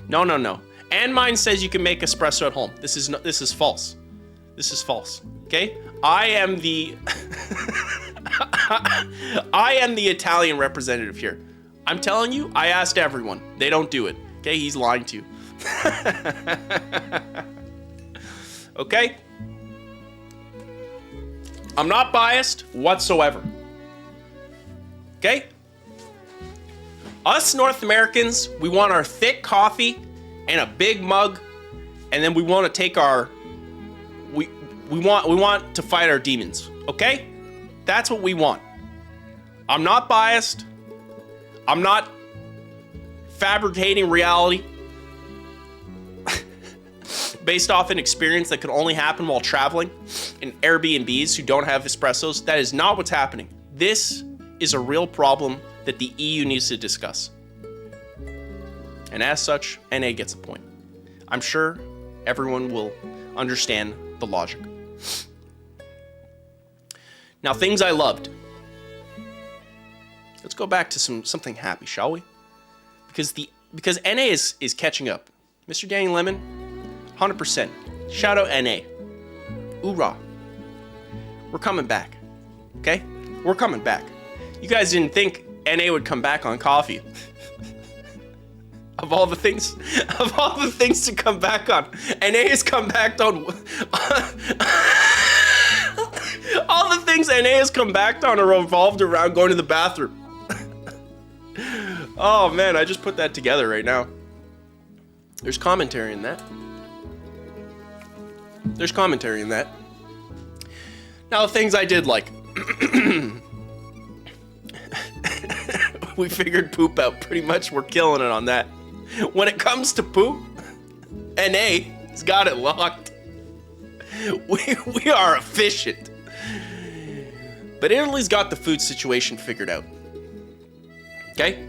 No. And mine says you can make espresso at home. This is false. This is false. Okay? I am the Italian representative here. I'm telling you, I asked everyone. They don't do it. Okay? He's lying to you. Okay? I'm not biased whatsoever. Okay? Us North Americans, we want our thick coffee and a big mug, and then we want to take our we want to fight our demons. Okay? That's what we want. I'm not biased. I'm not fabricating reality based off an experience that could only happen while traveling in Airbnbs who don't have espressos. That is not what's happening. This is a real problem that the EU needs to discuss. And as such, NA gets a point. I'm sure everyone will understand the logic. Now, things I loved. Let's go back to something happy, shall we? Because NA is catching up. Mr. Danny Lemon, 100%. Shout out NA. Hoorah. We're coming back. Okay? We're coming back. You guys didn't think NA would come back on coffee. Of all the things to come back on, NA has come back on. All the things NA has come back on are revolved around going to the bathroom. Oh man, I just put that together right now. There's commentary in that. Now, the things I did like. We figured poop out. Pretty much we're killing it on that. When it comes to poop, NA's got it locked. We are efficient. But Italy's got the food situation figured out. Okay?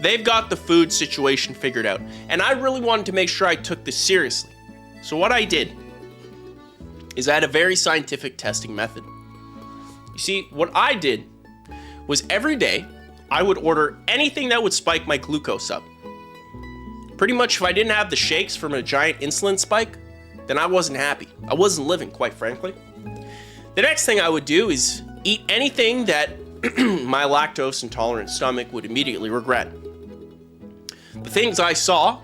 They've got the food situation figured out. And I really wanted to make sure I took this seriously. So what I did is I had a very scientific testing method. You see, what I did was every day I would order anything that would spike my glucose up. Pretty much if I didn't have the shakes from a giant insulin spike, then I wasn't happy. I wasn't living, quite frankly. The next thing I would do is eat anything that my lactose intolerant stomach would immediately regret. The things I saw,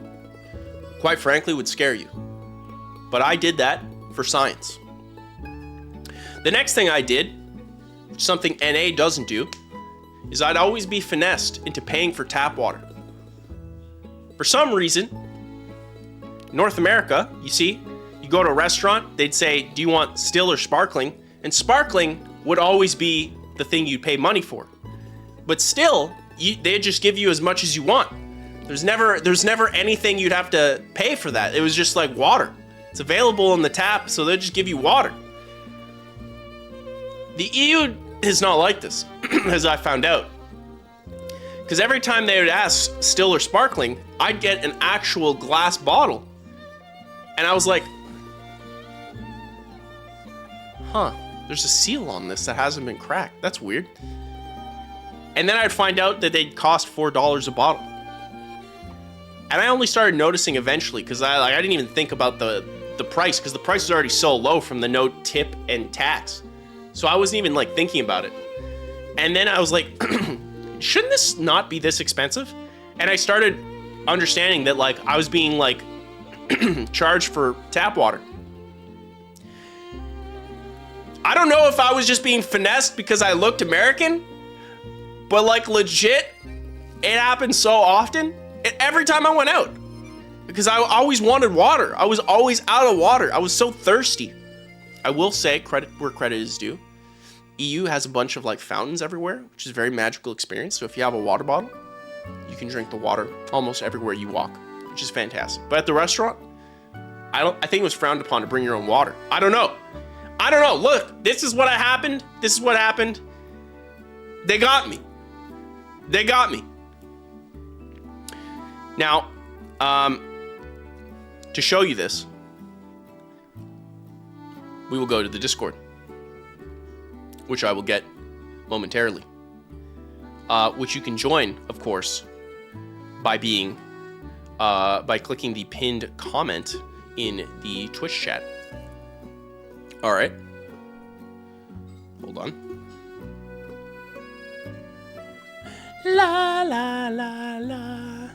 quite frankly, would scare you. But I did that for science. The next thing I did, something NA doesn't do, is I'd always be finessed into paying for tap water. For some reason, North America, you see, you go to a restaurant, they'd say, do you want still or sparkling? And sparkling would always be the thing you'd pay money for. But still, they'd just give you as much as you want. There's never anything you'd have to pay for that. It was just like water. It's available in the tap, so they'll just give you water. The EU is not like this, as I found out. Because every time they would ask still or sparkling, I'd get an actual glass bottle. And I was like, there's a seal on this that hasn't been cracked. That's weird. And then I'd find out that they'd cost $4 a bottle. And I only started noticing eventually because I didn't even think about the price because the price was already so low from the no tip and tax. So I wasn't even like thinking about it. And then I was like, shouldn't this not be this expensive? And I started understanding that like I was being like charged for tap water. I don't know if I was just being finessed because I looked American, but like legit, it happened so often. Every time I went out. Because I always wanted water. I was always out of water. I was so thirsty. I will say, credit where credit is due. EU has a bunch of like fountains everywhere, which is a very magical experience. So if you have a water bottle, you can drink the water almost everywhere you walk, which is fantastic. But at the restaurant, I think it was frowned upon to bring your own water. I don't know. Look, this is what happened. They got me. Now, to show you this, we will go to the Discord, which I will get momentarily, which you can join, of course, by clicking the pinned comment in the Twitch chat. All right. Hold on. La, la, la, la.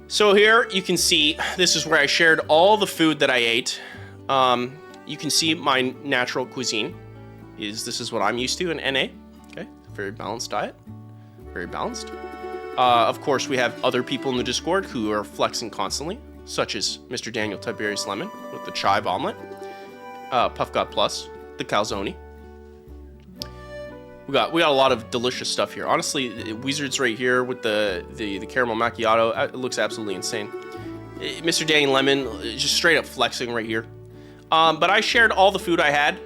So here you can see, this is where I shared all the food that I ate. You can see my natural cuisine this is what I'm used to in NA. Okay, very balanced diet, very balanced. Of course, we have other people in the Discord who are flexing constantly, such as Mr. Daniel Tiberius Lemon with the chive omelet, Puff God Plus, the calzone. We got a lot of delicious stuff here. Honestly, Wizard's right here with the caramel macchiato. It looks absolutely insane. Mr. Danny Lemon just straight up flexing right here. But I shared all the food I had.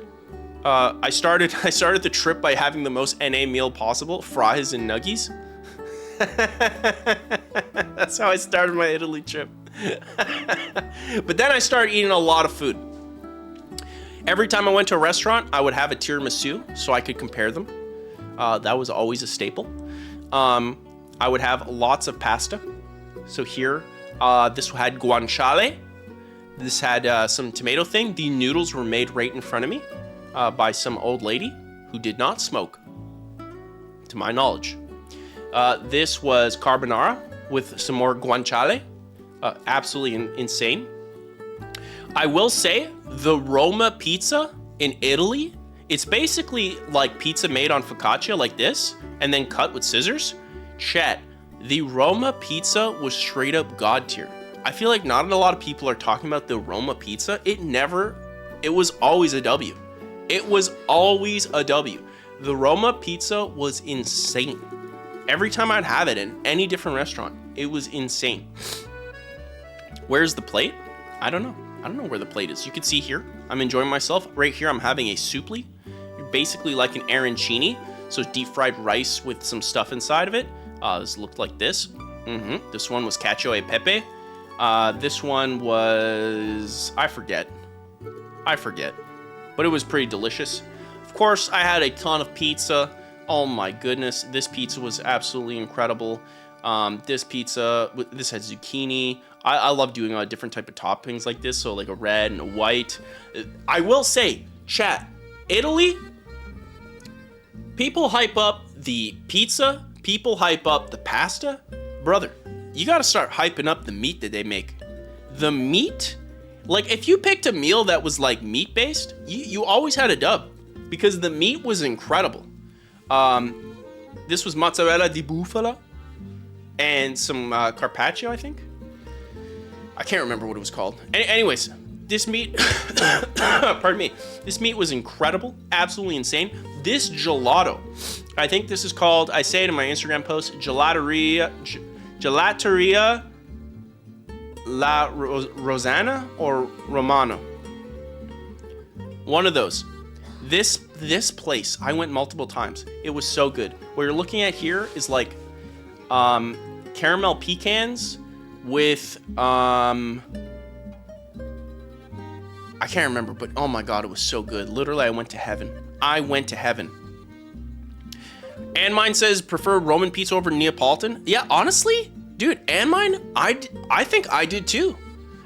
I started the trip by having the most NA meal possible, fries and nuggies. That's how I started my Italy trip. But then I started eating a lot of food. Every time I went to a restaurant, I would have a tiramisu so I could compare them. That was always a staple. I would have lots of pasta. So here, this had guanciale. This had some tomato thing. The noodles were made right in front of me by some old lady who did not smoke, to my knowledge. This was carbonara with some more guanciale. Absolutely insane. I will say, the Roma pizza in Italy, it's basically like pizza made on focaccia like this, and then cut with scissors. Chat, the Roma pizza was straight up god tier. I feel like not a lot of people are talking about the Roma pizza. It was always a W. It was always a W. The Roma pizza was insane. Every time I'd have it in any different restaurant, it was insane. Where's the plate? I don't know. I don't know where the plate is. You can see here, I'm enjoying myself. Right here, I'm having a soupli. Basically like an arancini. So deep fried rice with some stuff inside of it. This looked like this. This one was cacio e pepe. This one was, I forget. But it was pretty delicious. Of course, I had a ton of pizza. Oh my goodness, this pizza was absolutely incredible. This had zucchini. I love doing different type of toppings like this, so like a red and a white. I will say, chat, Italy, people hype up the pizza, people hype up the pasta. Brother, you gotta start hyping up the meat that they make. The meat, like if you picked a meal that was like meat-based, you always had a dub because the meat was incredible. This was mozzarella di bufala and some carpaccio, I think. I can't remember what it was called. Anyways, this meat, pardon me, this meat was incredible, absolutely insane. This gelato, I think this is called, I say it in my Instagram post, Gelateria La Rosana or Romano. One of those. This place, I went multiple times. It was so good. What you're looking at here is like caramel pecans with I can't remember, but oh my god, it was so good. Literally, I went to heaven. And mine says prefer Roman pizza over Neapolitan. Yeah, honestly, dude, and mine, I think I did too.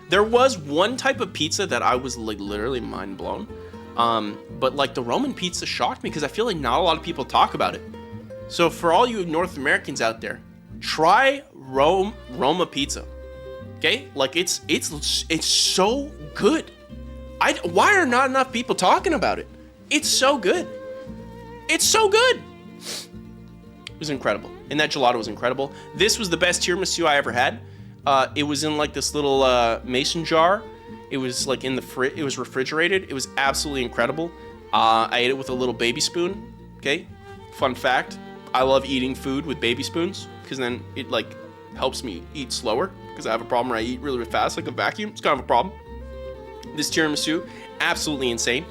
There was one type of pizza that I was like literally mind blown. But like the Roman pizza shocked me because I feel like not a lot of people talk about it. So for all you North Americans out there, try Roma pizza. Okay? Like it's so good. Why are not enough people talking about it? It's so good. It's so good. It was incredible. And that gelato was incredible. This was the best tiramisu I ever had. It was in like this little mason jar. It was like in the it was refrigerated. It was absolutely incredible. I ate it with a little baby spoon. Okay? Fun fact. I love eating food with baby spoons because then it like helps me eat slower because I have a problem where I eat really, really fast like a vacuum. It's kind of a problem. This tiramisu, absolutely insane.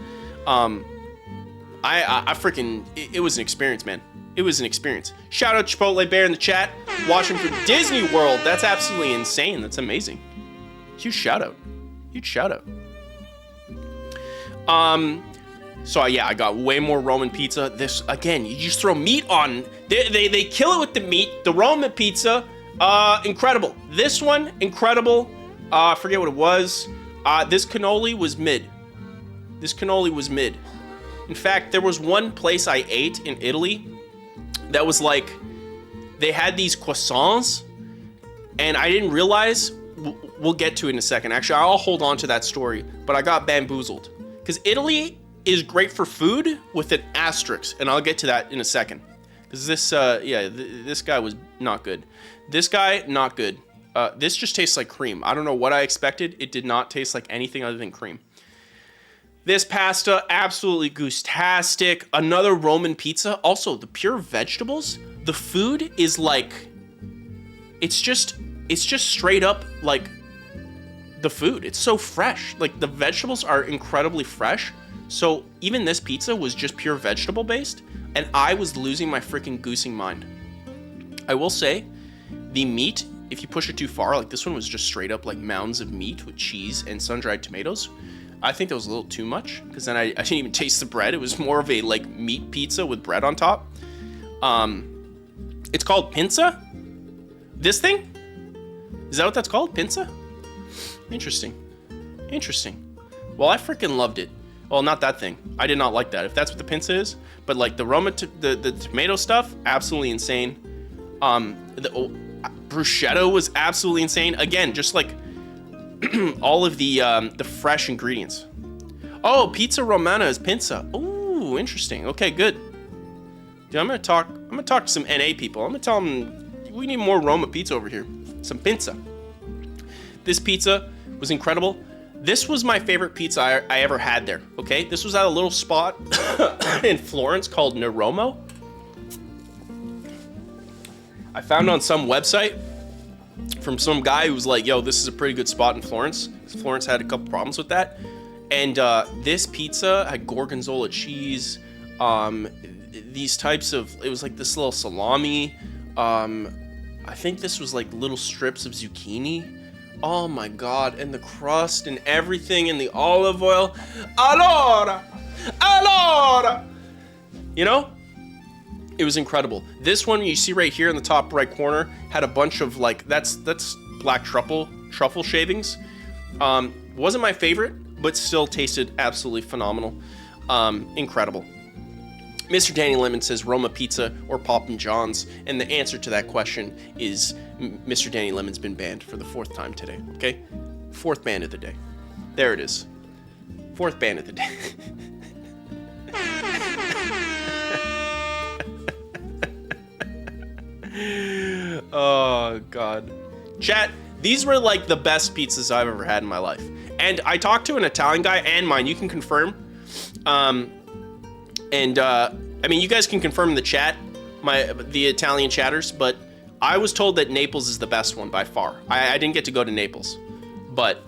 I freaking, it was an experience, man. It was an experience. Shout out Chipotle Bear in the chat, watching from Disney World. That's absolutely insane. That's amazing. Huge shout out. Huge shout out. So yeah, I got way more Roman pizza. This, again, you just throw meat on. They kill it with the meat. The Roman pizza, incredible. This one, incredible. I forget what it was. This cannoli was mid. This cannoli was mid. In fact, there was one place I ate in Italy that was like, they had these croissants, and I didn't realize, we'll get to it in a second. Actually, I'll hold on to that story, but I got bamboozled. Because Italy is great for food with an asterisk, and I'll get to that in a second. Because this, this guy was not good. This guy, not good. This just tastes like cream. I don't know what I expected. It did not taste like anything other than cream. This pasta, absolutely goose-tastic. Another Roman pizza. Also, the pure vegetables. The food is like, it's just straight up like the food. It's so fresh. Like the vegetables are incredibly fresh. So even this pizza was just pure vegetable based, and I was losing my freaking goosing mind. I will say, the meat, if you push it too far, like this one was just straight up like mounds of meat with cheese and sun-dried tomatoes. I think that was a little too much, because then I didn't even taste the bread. It was more of a like meat pizza with bread on top. It's called pinza? This thing? Is that what that's called? Pinza? Interesting. Interesting. Well, I freaking loved it. Well, not that thing. I did not like that, if that's what the pinza is. But like the the tomato stuff, absolutely insane. The bruschetta was absolutely insane. Again, just like all of the fresh ingredients. Oh, pizza romana is pinza. Ooh, interesting. Okay, good. Dude, I'm gonna talk to some NA people. I'm gonna tell them we need more Roma pizza over here. Some pinza. This pizza was incredible. This was my favorite pizza I ever had there. Okay, this was at a little spot in Florence called Neromo. I found it on some website from some guy who was like, yo, this is a pretty good spot in Florence. Florence had a couple problems with that. And this pizza had gorgonzola cheese, these types of, it was like this little salami. I think this was like little strips of zucchini. Oh my God, and the crust and everything and the olive oil. Allora! You know? It was incredible. This one you see right here in the top right corner had a bunch of like, that's black truffle shavings. Wasn't my favorite, but still tasted absolutely phenomenal. Incredible. Mr. Danny Lemon says Roma pizza or Poppin' John's, and the answer to that question is Mr. Danny Lemon's been banned for the 4th time today, okay? 4th ban of the day. There it is. 4th ban of the day. Oh, God. Chat, these were like the best pizzas I've ever had in my life. And I talked to an Italian guy, and mine, you can confirm. I mean, you guys can confirm in the chat, the Italian chatters, but I was told that Naples is the best one by far. I didn't get to go to Naples, but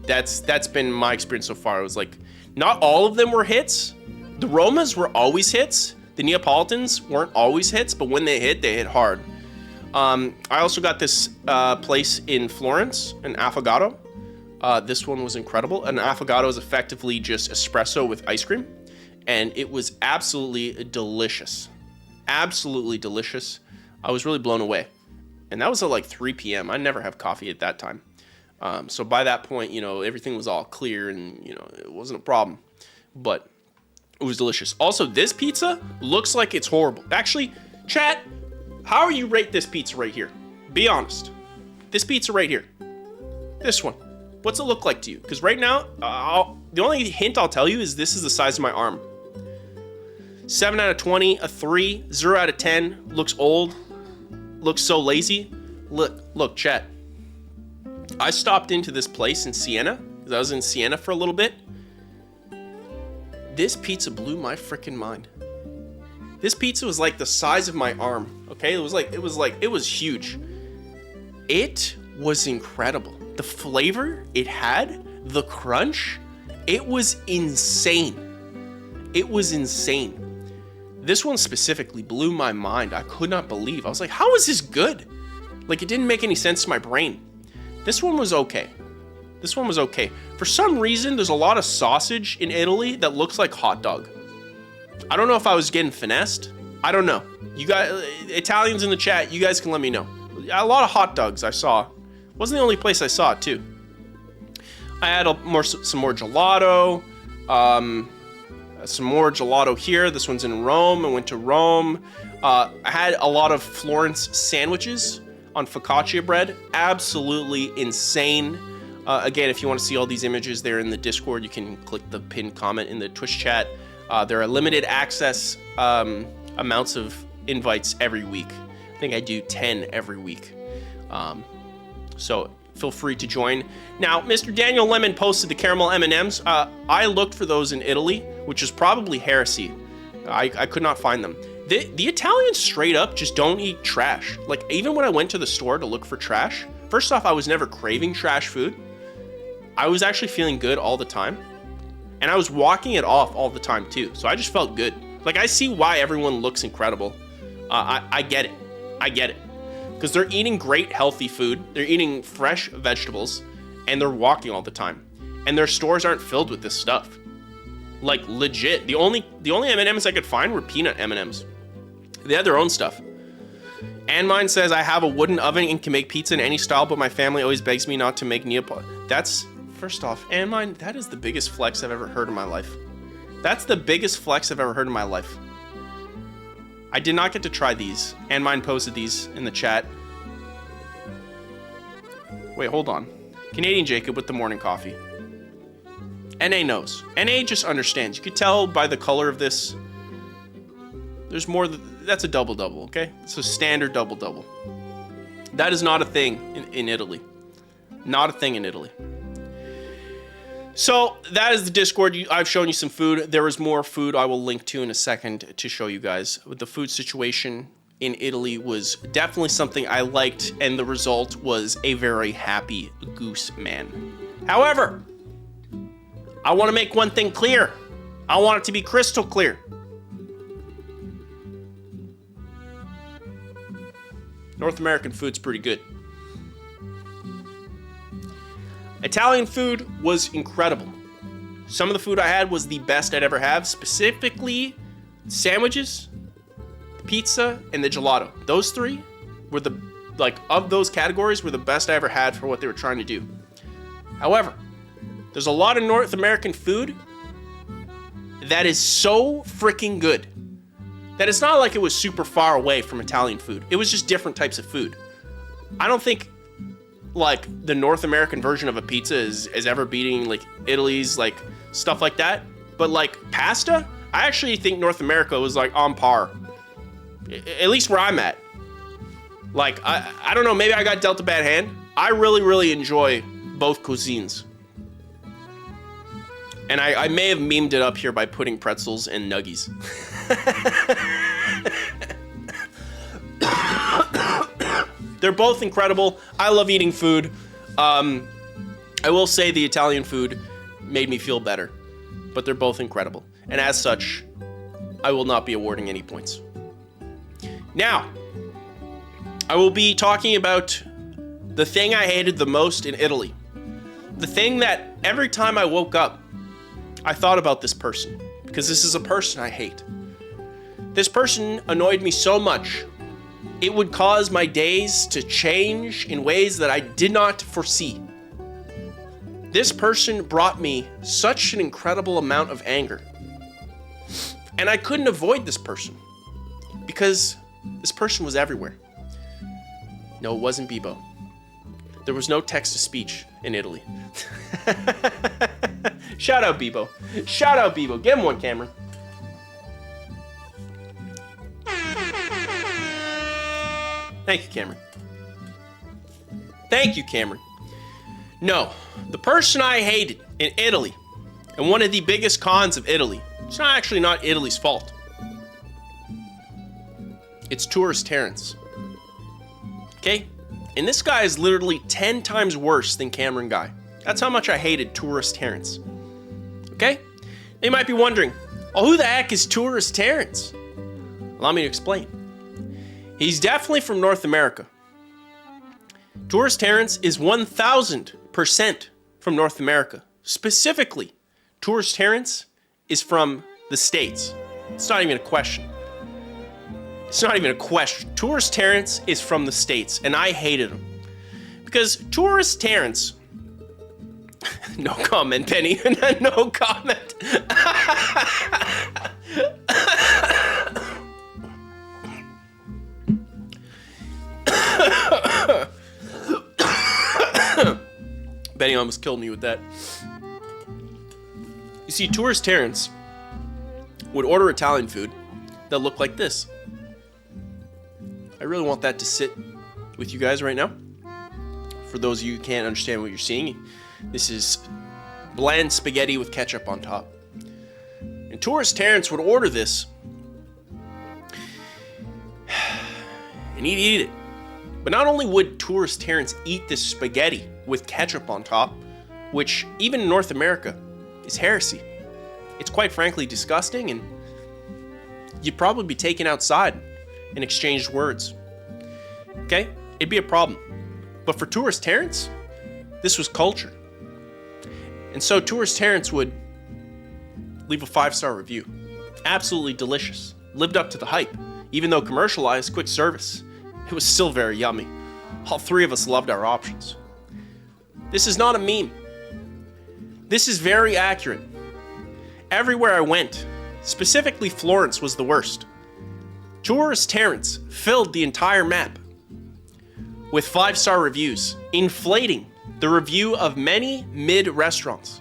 that's been my experience so far. It was like, not all of them were hits. The Romas were always hits. The Neapolitans weren't always hits, but when they hit hard. I also got this place in Florence, an affogato. This one was incredible. An affogato is effectively just espresso with ice cream, and it was absolutely delicious. Absolutely delicious. I was really blown away. And that was at like 3 p.m. I never have coffee at that time. So by that point, you know, everything was all clear and, you know, it wasn't a problem. But it was delicious. Also, this pizza looks like it's horrible. Actually, chat, how do you rate this pizza right here? Be honest. This pizza right here. This one. What's it look like to you? Because right now, the only hint I'll tell you is this is the size of my arm. 7 out of 20, a 3, 0 out of 10. Looks old. Looks so lazy. Look, chat. I stopped into this place in Siena, because I was in Siena for a little bit. This pizza blew my freaking mind. This pizza was like the size of my arm, okay? It was huge. It was incredible. The flavor it had, the crunch, it was insane. It was insane. This one specifically blew my mind. I could not believe. I was like, how is this good? Like, it didn't make any sense to my brain. This one was okay. This one was okay. For some reason, there's a lot of sausage in Italy that looks like hot dog. I don't know if I was getting finessed. I don't know. You guys, Italians in the chat, you guys can let me know. A lot of hot dogs I saw. Wasn't the only place I saw it too. I had some more gelato. Some more gelato here. This one's in Rome. I went to Rome. I had a lot of Florence sandwiches on focaccia bread. Absolutely insane. Again, if you want to see all these images, they're in the Discord. You can click the pinned comment in the Twitch chat. There are limited access amounts of invites every week. I think I do 10 every week. So feel free to join. Now, Mr. Daniel Lemon posted the caramel M&Ms. I looked for those in Italy, which is probably heresy. I could not find them. The Italians straight up just don't eat trash. Like, even when I went to the store to look for trash, first off, I was never craving trash food. I was actually feeling good all the time. And I was walking it off all the time too. So I just felt good. Like, I see why everyone looks incredible. I get it. I get it. Because they're eating great, healthy food. They're eating fresh vegetables. And they're walking all the time. And their stores aren't filled with this stuff. Like, legit. The only M&Ms I could find were peanut M&Ms. They had their own stuff. And mine says, I have a wooden oven and can make pizza in any style, but my family always begs me not to make Neapolitan. That's, first off, and mine, that is the biggest flex I've ever heard in my life. That's the biggest flex I've ever heard in my life. I did not get to try these. And mine posted these in the chat. Wait, hold on. Canadian Jacob with the morning coffee. NA knows. NA just understands. You could tell by the color of this. There's more. That's a double-double, okay? It's a standard double-double. That is not a thing in Italy. Not a thing in Italy. So that is the Discord. I've shown you some food. There is more food I will link to in a second to show you guys. The food situation in Italy was definitely something I liked, and the result was a very happy goose man. However, I want to make one thing clear. I want it to be crystal clear. North American food's pretty good. Italian food was incredible. Some of the food I had was the best I'd ever have, specifically sandwiches, pizza, and the gelato. Those three were of those categories were the best I ever had for what they were trying to do. However, there's a lot of North American food that is so freaking good that it's not like it was super far away from Italian food. It was just different types of food. I don't think like the North American version of a pizza is ever beating like Italy's like stuff like that. But like pasta, I actually think North America was like on par. At least where I'm at. Like, I don't know, maybe I got dealt a bad hand. I really, really enjoy both cuisines. And I may have memed it up here by putting pretzels and nuggies. They're both incredible. I love eating food. I will say the Italian food made me feel better. But they're both incredible. And as such, I will not be awarding any points. Now, I will be talking about the thing I hated the most in Italy. The thing that every time I woke up, I thought about this person. Because this is a person I hate. This person annoyed me so much, it would cause my days to change in ways that I did not foresee. This person brought me such an incredible amount of anger. And I couldn't avoid this person because this person was everywhere. No, it wasn't Bebo. There was no text-to-speech in Italy. Shout out Bebo. Shout out Bebo. Give him one, Cameron. Thank you, Cameron. Thank you, Cameron. No, the person I hated in Italy, and one of the biggest cons of Italy, it's actually not Italy's fault. It's Tourist Terrence. Okay? And this guy is literally 10 times worse than Cameron Guy. That's how much I hated Tourist Terrence. Okay? They might be wondering, oh, who the heck is Tourist Terrence? Allow me to explain. He's definitely from North America. Tourist Terrence is 1,000% from North America. Specifically, Tourist Terrence is from the States. It's not even a question. It's not even a question. Tourist Terrence is from the States, and I hated him. Because Tourist Terrence... No comment, Penny. No comment. Benny almost killed me with that. You see, Tourist Terrence would order Italian food that looked like this. I really want that to sit with you guys right now. For those of you who can't understand what you're seeing, this is bland spaghetti with ketchup on top. And Tourist Terrence would order this, and he'd eat it. But not only would Tourist Terrence eat this spaghetti with ketchup on top, which even in North America is heresy. It's quite frankly disgusting, and you'd probably be taken outside and exchanged words. Okay? It'd be a problem. But for Tourist Terrence, this was culture. And so Tourist Terrence would leave a 5-star review. Absolutely delicious. Lived up to the hype. Even though commercialized, quick service, it was still very yummy. All three of us loved our options. This is not a meme. This is very accurate. Everywhere I went, specifically Florence was the worst. Tourist Terrence filled the entire map with 5-star reviews, inflating the review of many mid-restaurants,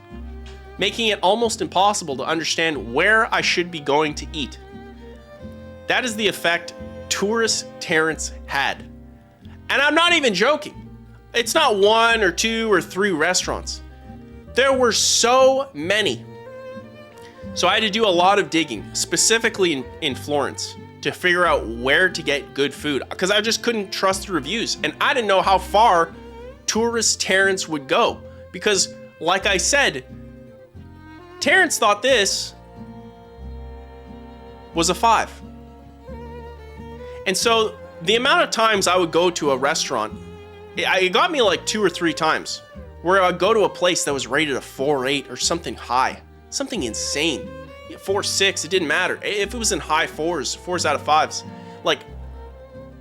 making it almost impossible to understand where I should be going to eat. That is the effect Tourist Terrence had. And I'm not even joking. It's not 1 or 2 or 3 restaurants. There were so many. So I had to do a lot of digging, specifically in Florence, to figure out where to get good food, because I just couldn't trust the reviews. And I didn't know how far Tourist Terrence would go, because like I said, Terrence thought this was a 5. And so the amount of times I would go to a restaurant, it got me like 2 or 3 times where I'd go to a place that was rated a 4.8 or something high, something insane. 4.6, it didn't matter. If it was in high 4s out of 5s, like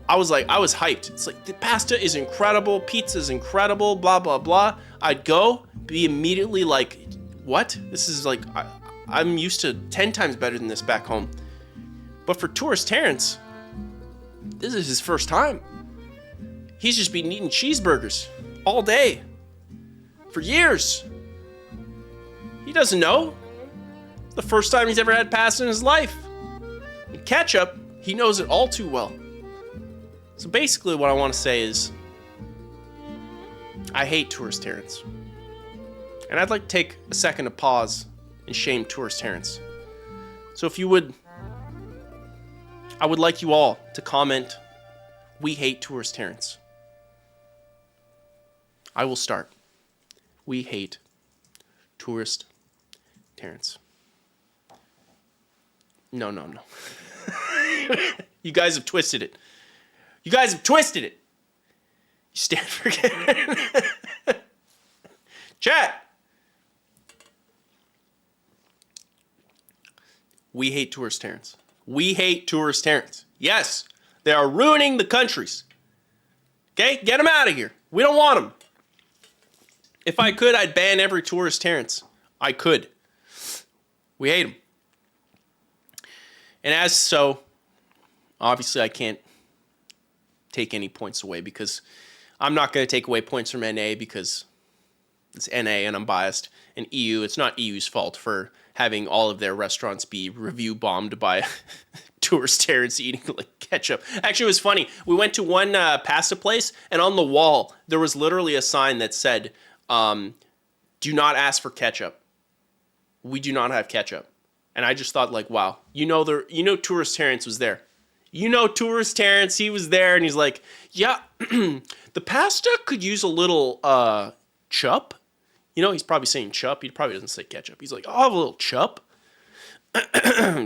I was hyped. It's like, the pasta is incredible, pizza is incredible, blah, blah, blah. I'd go, be immediately like, what? This is like, I'm used to 10 times better than this back home. But for Tourist Terrence, this is his first time. He's just been eating cheeseburgers all day for years. He doesn't know. The first time he's ever had pasta in his life. And ketchup, he knows it all too well. So basically what I want to say is, I hate Tourist Terrence. And I'd like to take a second to pause and shame Tourist Terrence. So if you would, I would like you all to comment, "We hate Tourist Terrence." I will start. We hate Tourist Terrence. No. You guys have twisted it. You guys have twisted it. You stand for it. Chat. We hate Tourist Terrence. We hate tourist terrans. Yes, they are ruining the countries. Okay, get them out of here. We don't want them. If I could, I'd ban every tourist terrans. I could. We hate them. And as so, obviously I can't take any points away because I'm not going to take away points from NA because it's NA and I'm biased. And EU, it's not EU's fault for having all of their restaurants be review bombed by tourist terrorists eating like ketchup. Actually, it was funny. We went to one pasta place, and on the wall there was literally a sign that said, "Do not ask for ketchup. We do not have ketchup." And I just thought, like, wow, tourist Terrence was there. Tourist Terrence, he was there, and he's like, yeah, the pasta could use a little chup. He's probably saying chup. He probably doesn't say ketchup. He's like, I'll have a little chup.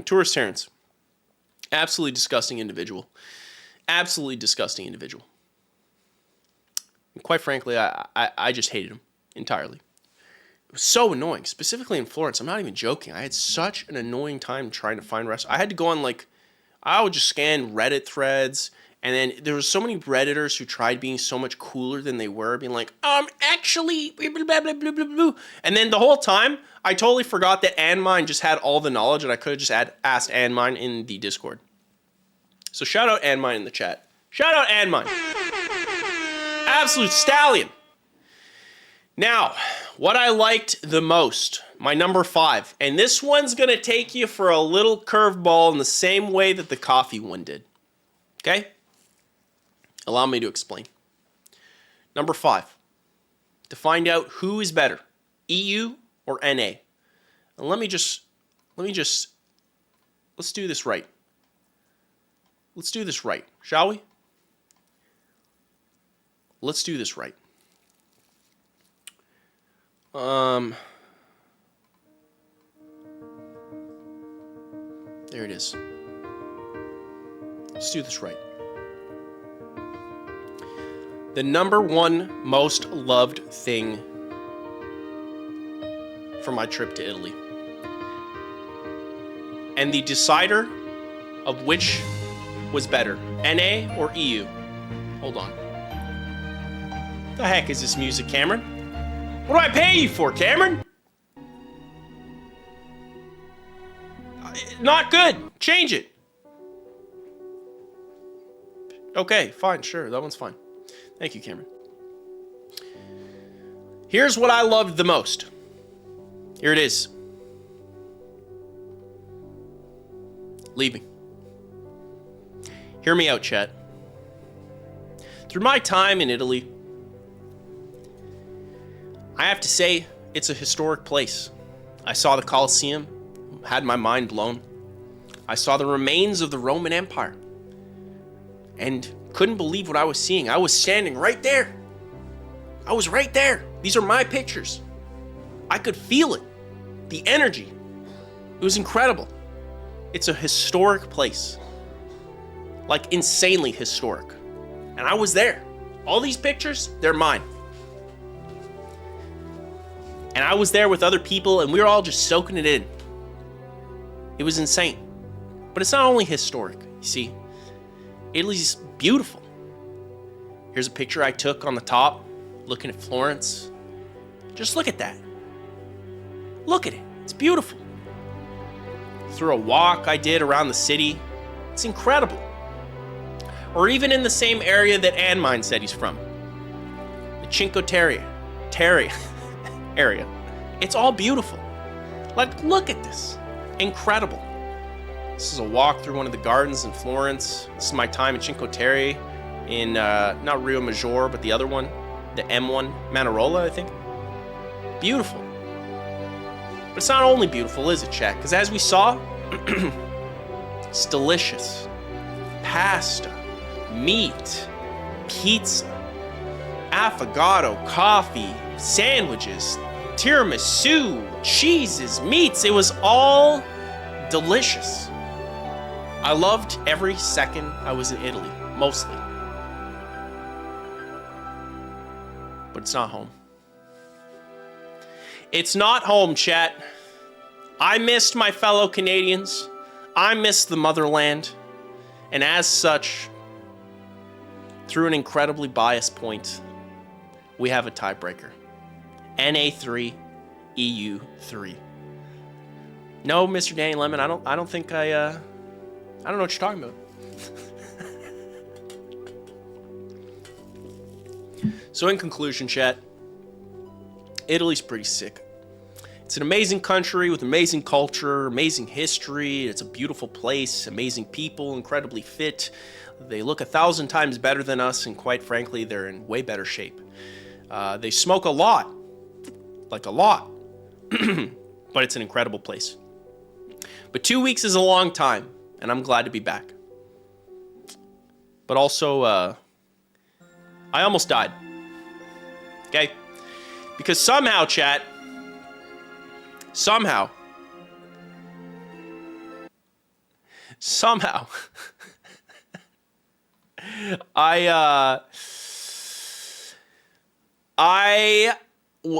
Tourist Terrence. Absolutely disgusting individual. Absolutely disgusting individual. And quite frankly, I just hated him entirely. It was so annoying, specifically in Florence. I'm not even joking. I had such an annoying time trying to find restaurants. I had to go on, I would just scan Reddit threads, and then there was so many Redditors who tried being so much cooler than they were, being like, actually, blah, blah, blah, blah, blah, blah. And then the whole time, I totally forgot that Anmine just had all the knowledge, and I could have just asked Anmine in the Discord. So shout out Anmine in the chat. Shout out Anmine. Absolute stallion. Now, what I liked the most, my number 5, and this one's going to take you for a little curveball in the same way that the coffee one did. Okay? Allow me to explain. Number 5, to find out who is better, EU or NA. And let's do this right. Let's do this right, shall we? Let's do this right. There it is. Let's do this right. The number 1 most loved thing for my trip to Italy. And the decider of which was better, NA or EU. Hold on. The heck is this music, Cameron? What do I pay you for, Cameron? Not good. Change it. Okay, fine, sure. That one's fine. Thank you, Cameron. Here's what I loved the most. Here it is. Leaving. Hear me out, chat. Through my time in Italy, I have to say, it's a historic place. I saw the Colosseum, had my mind blown. I saw the remains of the Roman Empire, and couldn't believe what I was seeing. I was standing right there. I was right there. These are my pictures. I could feel it. The energy. It was incredible. It's a historic place. Like, insanely historic. And I was there. All these pictures, they're mine. And I was there with other people, and we were all just soaking it in. It was insane. But it's not only historic, you see. Italy's beautiful. Here's a picture I took on the top, looking at Florence. Just look at that. Look at it. It's beautiful. Through a walk I did around the city. It's incredible. Or even in the same area that Anmine said he's from. The Cinque Terre area. It's all beautiful. Like, look at this. Incredible. This is a walk through one of the gardens in Florence. This is my time in Cinque Terre in, not Rio Maggiore, but the other one, the M1, Manarola, I think. Beautiful. But it's not only beautiful, is it, chat? Because as we saw, it's delicious. Pasta, meat, pizza, affogato, coffee, sandwiches, tiramisu, cheeses, meats. It was all delicious. I loved every second I was in Italy, mostly. But it's not home. It's not home, chat. I missed my fellow Canadians. I miss the motherland, and as such, through an incredibly biased point, we have a tiebreaker. NA3, EU3. No, Mr. Danny Lemon, I don't think I don't know what you're talking about. So in conclusion, chat, Italy's pretty sick. It's an amazing country with amazing culture, amazing history. It's a beautiful place, amazing people, incredibly fit. They look 1,000 times better than us, and quite frankly, they're in way better shape. They smoke a lot, like a lot, but it's an incredible place. But 2 weeks is a long time, and I'm glad to be back. But also, I almost died. Okay? Because somehow, chat, somehow, I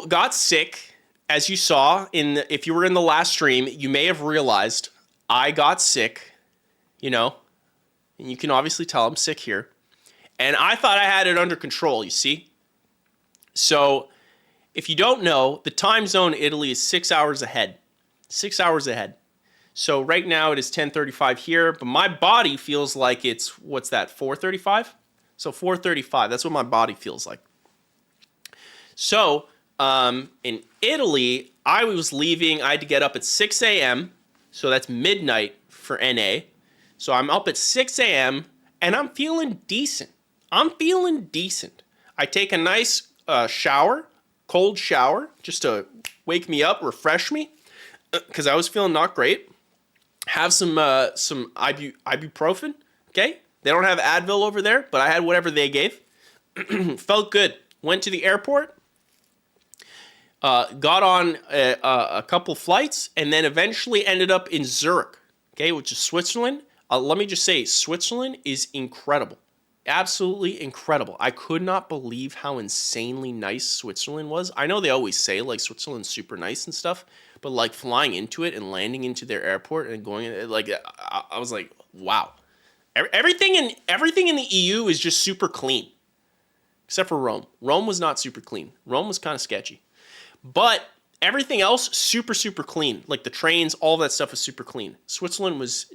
got sick, as you saw if you were in the last stream, you may have realized I got sick, you know, and you can obviously tell I'm sick here. And I thought I had it under control, you see? So, if you don't know, the time zone in Italy is 6 hours ahead. 6 hours ahead. So right now it is 10:35 here, but my body feels like it's, what's that, 4:35? So 4:35, that's what my body feels like. So, in Italy, I was leaving, I had to get up at 6 a.m., so that's midnight for NA. So I'm up at 6 a.m., and I'm feeling decent. I take a nice shower, cold shower, just to wake me up, refresh me, because I was feeling not great. Have some ibuprofen, okay? They don't have Advil over there, but I had whatever they gave. Felt good. Went to the airport, got on a couple flights, and then eventually ended up in Zurich, okay, which is Switzerland. Let me just say, Switzerland is incredible. Absolutely incredible. I could not believe how insanely nice Switzerland was. I know they always say, like, Switzerland's super nice and stuff, but, like, flying into it and landing into their airport and going, like, I was like, wow. Everything in the EU is just super clean, except for Rome. Rome was not super clean. Rome was kind of sketchy. But everything else, super, super clean. Like, the trains, all that stuff was super clean. Switzerland was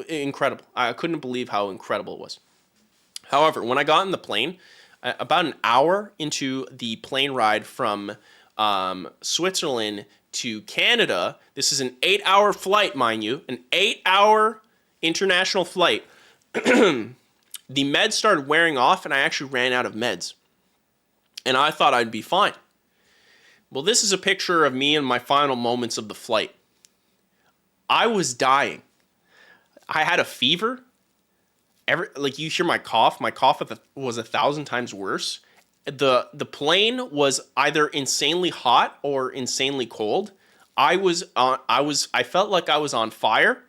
incredible. I couldn't believe how incredible it was. However, when I got in the plane, about an hour into the plane ride from Switzerland to Canada, this is an 8-hour flight, mind you, an 8-hour international flight. The meds started wearing off, and I actually ran out of meds. And I thought I'd be fine. Well, this is a picture of me in my final moments of the flight. I was dying. I had a fever. Like, you hear my cough was 1,000 times worse. The plane was either insanely hot or insanely cold. I felt like I was on fire.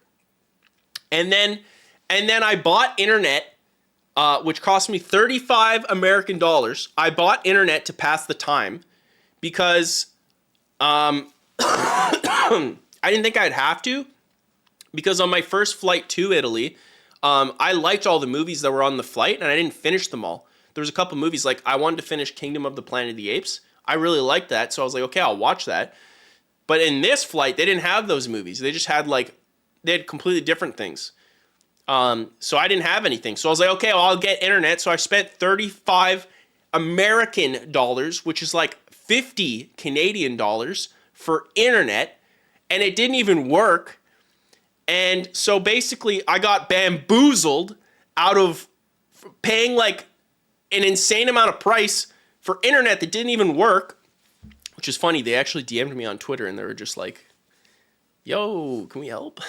And then I bought internet, which cost me 35 American dollars. I bought internet to pass the time because I didn't think I'd have to, because on my first flight to Italy, I liked all the movies that were on the flight, and I didn't finish them all. There was a couple movies, like I wanted to finish Kingdom of the Planet of the Apes. I really liked that, so I was like, okay, I'll watch that. But in this flight, they didn't have those movies. They just had they had completely different things. So I didn't have anything. So I was like, okay, well, I'll get internet. So I spent 35 American dollars, which is like 50 Canadian dollars for internet, and it didn't even work. And so basically, I got bamboozled out of paying like an insane amount of price for internet that didn't even work, which is funny. They actually DM'd me on Twitter, and they were just like, yo, can we help?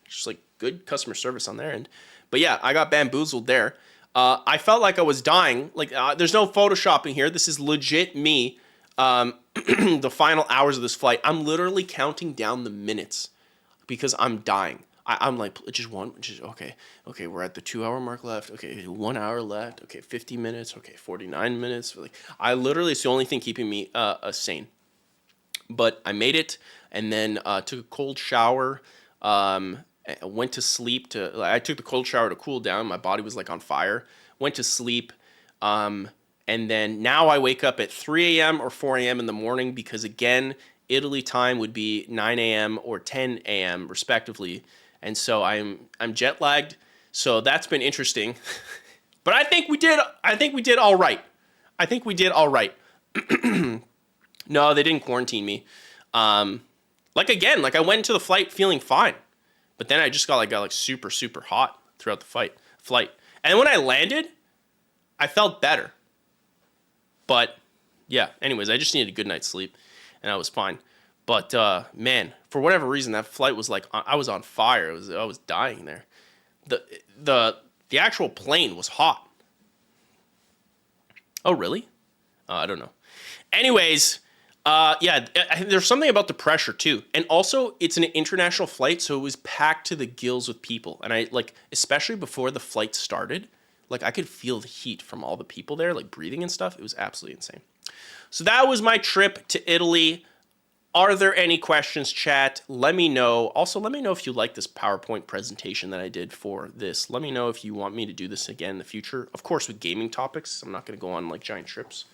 Just like good customer service on their end. But yeah, I got bamboozled there. I felt like I was dying. Like, there's no photoshopping here. This is legit me. The final hours of this flight, I'm literally counting down the minutes because I'm dying. I'm like, okay, we're at the 2-hour mark left. Okay, 1 hour left. Okay, 50 minutes. Okay, 49 minutes. Like, it's the only thing keeping me sane. But I made it, and then took a cold shower, and I went to sleep I took the cold shower to cool down. My body was like on fire. Went to sleep. And then now I wake up at 3 a.m. or 4 a.m. in the morning because, again, Italy time would be 9 a.m. or 10 a.m. respectively. And so I'm jet lagged. So that's been interesting. But I think we did all right. I think we did all right. No, they didn't quarantine me. Like I went into the flight feeling fine. But then I just got super, super hot throughout the flight. And when I landed, I felt better. But yeah, anyways, I just needed a good night's sleep and I was fine. But man, for whatever reason, that flight was like, I was on fire. I was dying there. The actual plane was hot. Oh, really? I don't know. Anyways, yeah, there's something about the pressure too. And also, it's an international flight, so it was packed to the gills with people. And I, especially before the flight started, I could feel the heat from all the people there, breathing and stuff. It was absolutely insane. So that was my trip to Italy. Are there any questions, chat? Let me know. Also, let me know if you like this PowerPoint presentation that I did for this. Let me know if you want me to do this again in the future. Of course, with gaming topics. I'm not going to go on giant trips.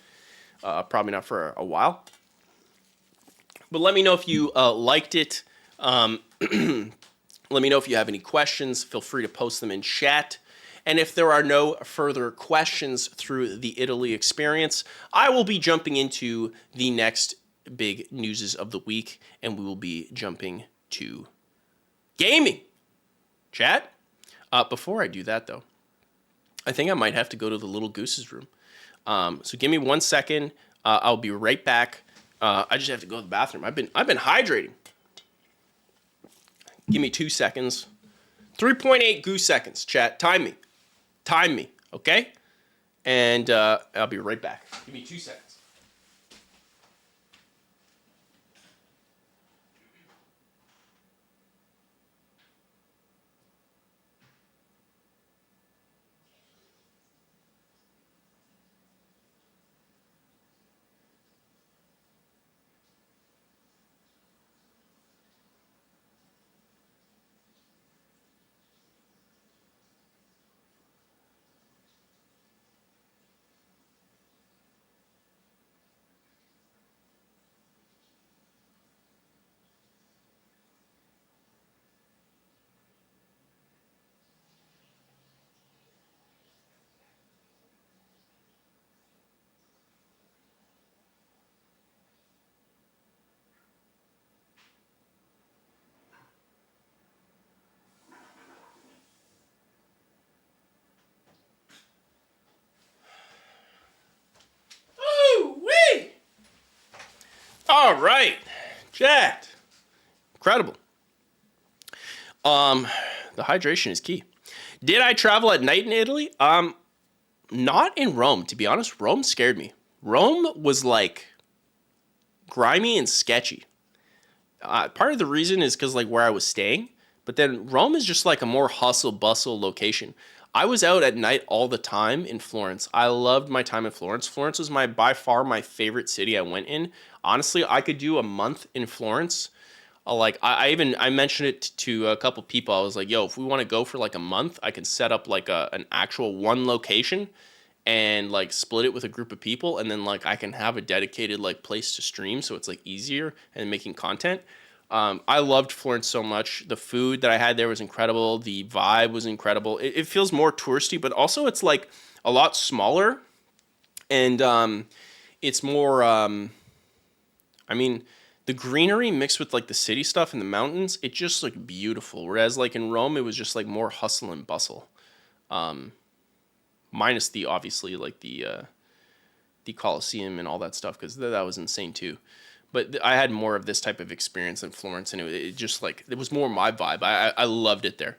Probably not for a while. But let me know if you liked it. Let me know if you have any questions. Feel free to post them in chat. And if there are no further questions through the Italy experience, I will be jumping into the next big newses of the week, and we will be jumping to gaming. Chat? Before I do that, though, I think I might have to go to the little goose's room. So give me 1 second. I'll be right back. I just have to go to the bathroom. I've been hydrating. Give me 2 seconds. 3.8 goose seconds, chat. Time me, okay? And I'll be right back. Give me 2 seconds. Ooh-wee! All right, chat. Incredible. The hydration is key. Did I travel at night in Italy? Not in Rome, to be honest. Rome scared me. Rome was grimy and sketchy. Part of the reason is because where I was staying, but then Rome is just a more hustle bustle location. I was out at night all the time in Florence. I loved my time in Florence. Florence was by far my favorite city I went in. Honestly, I could do a month in Florence. I mentioned it to a couple people. I was like, yo, if we want to go for a month, I can set up an actual one location and split it with a group of people, and then I can have a dedicated place to stream, so it's easier and making content. I loved Florence so much. The food that I had there was incredible. The vibe was incredible. It feels more touristy, but also it's a lot smaller, and it's more. The greenery mixed with the city stuff and the mountains, it just looked beautiful. Whereas in Rome, it was just more hustle and bustle, minus the obviously the Colosseum and all that stuff, because that was insane too. But I had more of this type of experience in Florence, and it just it was more my vibe. I loved it there.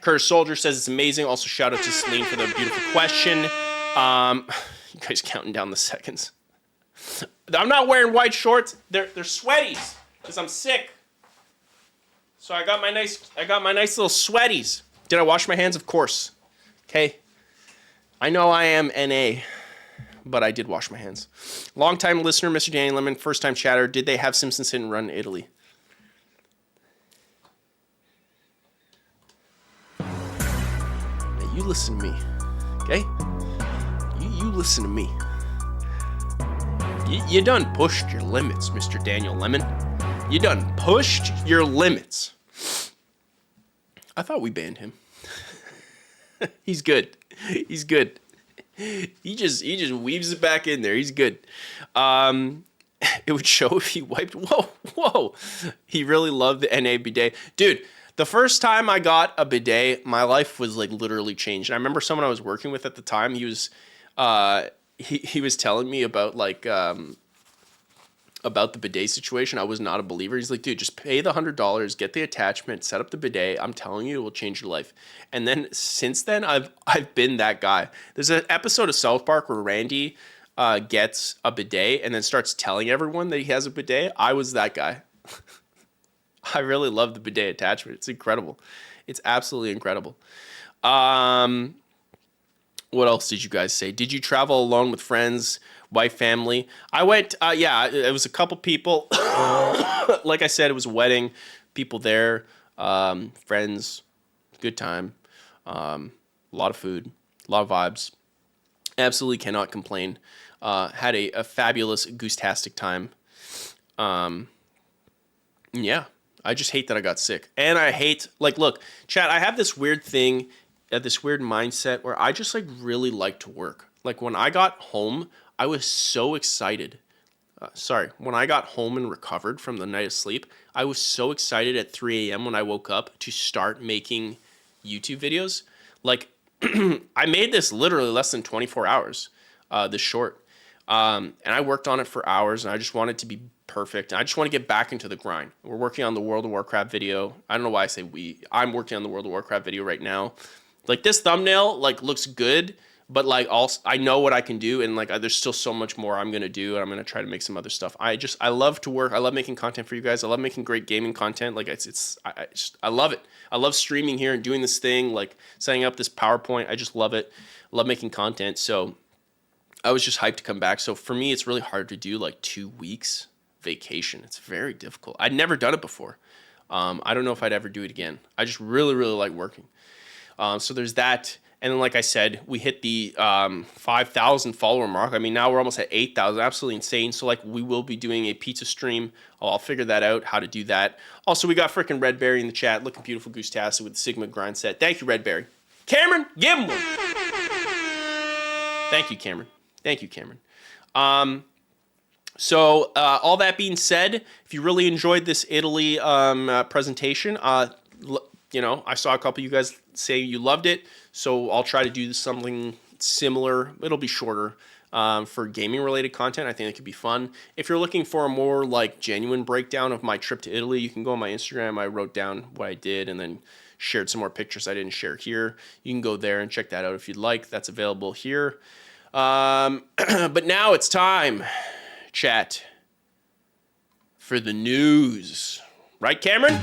Curtis Soldier says it's amazing. Also, shout out to Celine for the beautiful question. You guys counting down the seconds. I'm not wearing white shorts. They're sweaties because I'm sick. So I got my nice little sweaties. Did I wash my hands? Of course. Okay. I know I am NA, but I did wash my hands. Long-time listener, Mr. Danny Lemon. First-time chatter. Did they have Simpsons Hit and Run in Italy? You listen to me, okay? You listen to me. You done pushed your limits, Mr. Daniel Lemon. You done pushed your limits. I thought we banned him. He's good. He's good. He just weaves it back in there. He's good. It would show if he wiped. Whoa. He really loved the NA bidet. Dude, the first time I got a bidet, my life was like literally changed. And I remember someone I was working with at the time, he was telling me about like about the bidet situation. I was not a believer. He's like, dude, just pay the $100, get the attachment, set up the bidet. I'm telling you, it will change your life. And then since then, I've been that guy. There's an episode of South Park where Randy gets a bidet and then starts telling everyone that he has a bidet. I was that guy. I really love the bidet attachment. It's incredible. It's absolutely incredible. What else did you guys say? Did you travel alone with friends, wife, family? I went, it was a couple people. Like I said, it was a wedding, people there, friends, good time, a lot of food, a lot of vibes. Absolutely cannot complain. Had a fabulous goose-tastic time. Yeah, I just hate that I got sick. And I hate, like, look, chat, I have this weird thing, this weird mindset where I just, like, really like to work. Like, when I got home, I was so excited. When I got home and recovered from the night of sleep, I was so excited at 3 a.m. when I woke up to start making YouTube videos. Like, I made this literally less than 24 hours, this short. And I worked on it for hours, and I just wanted it to be perfect. I just want to get back into the grind. We're working on the World of Warcraft video. I don't know why I say we. I'm working on the World of Warcraft video right now. Like, this thumbnail, like, looks good, but, like, also, I know what I can do, and, like, there's still so much more I'm going to do, and I'm going to try to make some other stuff. I love to work. I love making content for you guys. I love making great gaming content. Like, I love it. I love streaming here and doing this thing, like, setting up this PowerPoint. I just love it. I love making content, so I was just hyped to come back. So for me, it's really hard to do, like, 2 weeks vacation. It's very difficult. I'd never done it before. I don't know if I'd ever do it again. I just really, really like working. So there's that. And then, like I said, we hit the 5,000 follower mark. I mean, now we're almost at 8,000. Absolutely insane. So, like, we will be doing a pizza stream. I'll figure that out, how to do that. Also, we got freaking Redberry in the chat. Looking beautiful, Goose Tastic with the Sigma grind set. Thank you, Redberry. Cameron, give him one. Thank you, Cameron. Thank you, Cameron. So, all that being said, if you really enjoyed this Italy presentation, you know, I saw a couple of you guys say you loved it, so I'll try to do something similar. It'll be shorter for gaming-related content. I think it could be fun. If you're looking for a more, like, genuine breakdown of my trip to Italy, you can go on my Instagram. I wrote down what I did and then shared some more pictures I didn't share here. You can go there and check that out if you'd like. That's available here. But now it's time, chat, for the news. Right, Cameron?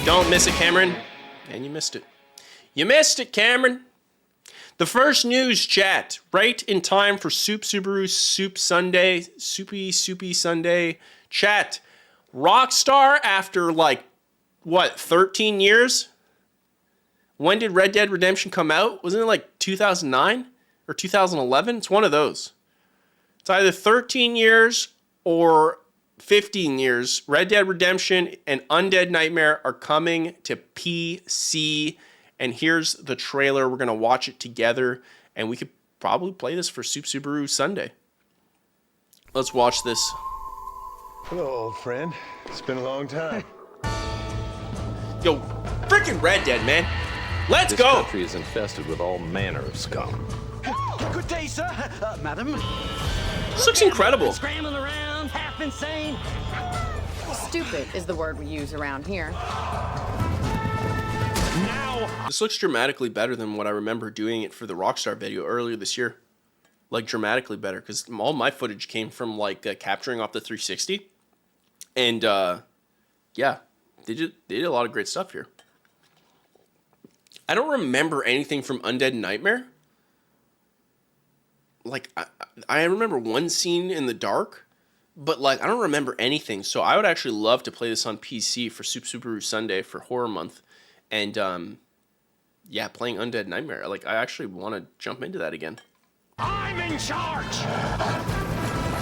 Don't miss it, Cameron. And you missed it. You missed it, Cameron. The first news, chat, right in time for Soup Subaru Soup Sunday. Soupy Sunday. Chat, Rockstar after, like, what, 13 years? When did Red Dead Redemption come out? Wasn't it like 2009 or 2011? It's one of those. It's either 13 years or 15 years. Red Dead Redemption and Undead Nightmare are coming to PC. And here's the trailer. We're going to watch it together. And we could probably play this for Soup Subaru Sunday. Let's watch this. Hello, old friend. It's been a long time. Yo, freaking Red Dead, man. Let's This go. country is infested with all manner of scum. Good day, sir. Madam. This looks incredible. Scrambling around, half insane. Stupid is the word we use around here. This looks dramatically better than what I remember doing it for the Rockstar video earlier this year. Like, dramatically better, because all my footage came from, like, capturing off the 360. And, yeah, they did a lot of great stuff here. I don't remember anything from Undead Nightmare. Like, I remember one scene in the dark, But like, I don't remember anything. So I would actually love to play this on PC for Subaru Sunday for Horror Month. And yeah, playing Undead Nightmare. Like, I actually want to jump into that again. I'm in charge!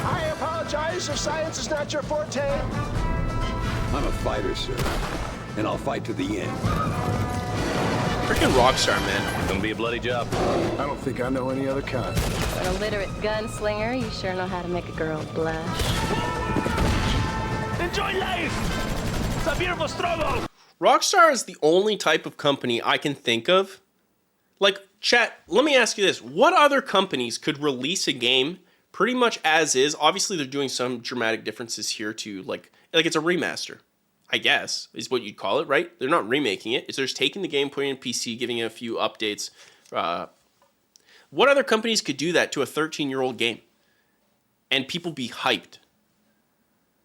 I apologize if science is not your forte. I'm a fighter, sir, and I'll fight to the end. Freaking Rockstar, man. Gonna be a bloody job. I don't think I know any other kind. For an illiterate gunslinger, you sure know how to make a girl blush. Enjoy life! It's a beautiful struggle! Rockstar is the only type of company I can think of. Like, chat, let me ask you this. What other companies could release a game pretty much as is? Obviously, they're doing some dramatic differences here to, like it's a remaster, I guess, is what you'd call it, right? They're not remaking it. It's just taking the game, putting it in PC, giving it a few updates. What other companies could do that to a 13-year-old game and people be hyped?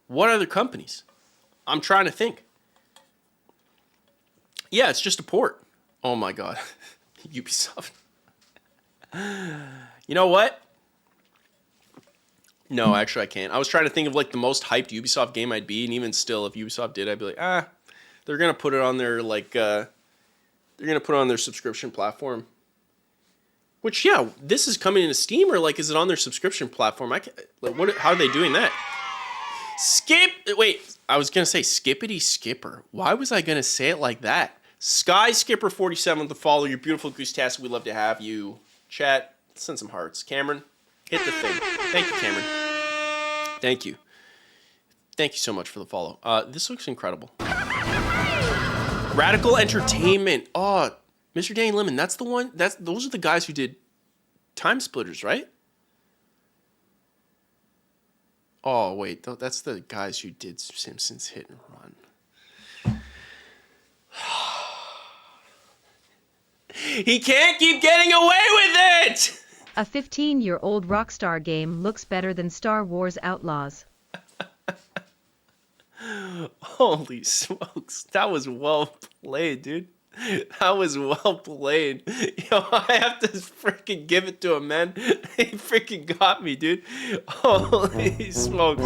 What other companies? I'm trying to think. Yeah, it's just a port. Oh my god. Ubisoft. You know what? No, actually I can't. I was trying to think of like the most hyped Ubisoft game I'd be, and even still, if Ubisoft did, I'd be like, they're gonna put it on their they're gonna put it on their subscription platform. Which, yeah, this is coming into Steam, or like, is it on their subscription platform? How are they doing that? Wait, I was gonna say Skippity Skipper. Why was I gonna say it like that? Sky Skipper 47 to follow your beautiful Goose Task. We'd love to have you. Chat, send some hearts. Cameron, hit the thing. Thank you, Cameron. Thank you. Thank you so much for the follow. This looks incredible. Radical Entertainment. Oh, Mr. Danny Lemon. That's the one. Those are the guys who did Time Splitters, right? Oh, wait. That's the guys who did Simpsons Hit and Run. He can't keep getting away with it! A 15-year-old Rockstar game looks better than Star Wars Outlaws. Holy smokes. That was well played, dude. That was well played. Yo, I have to freaking give it to him, man. He freaking got me, dude. Holy smokes.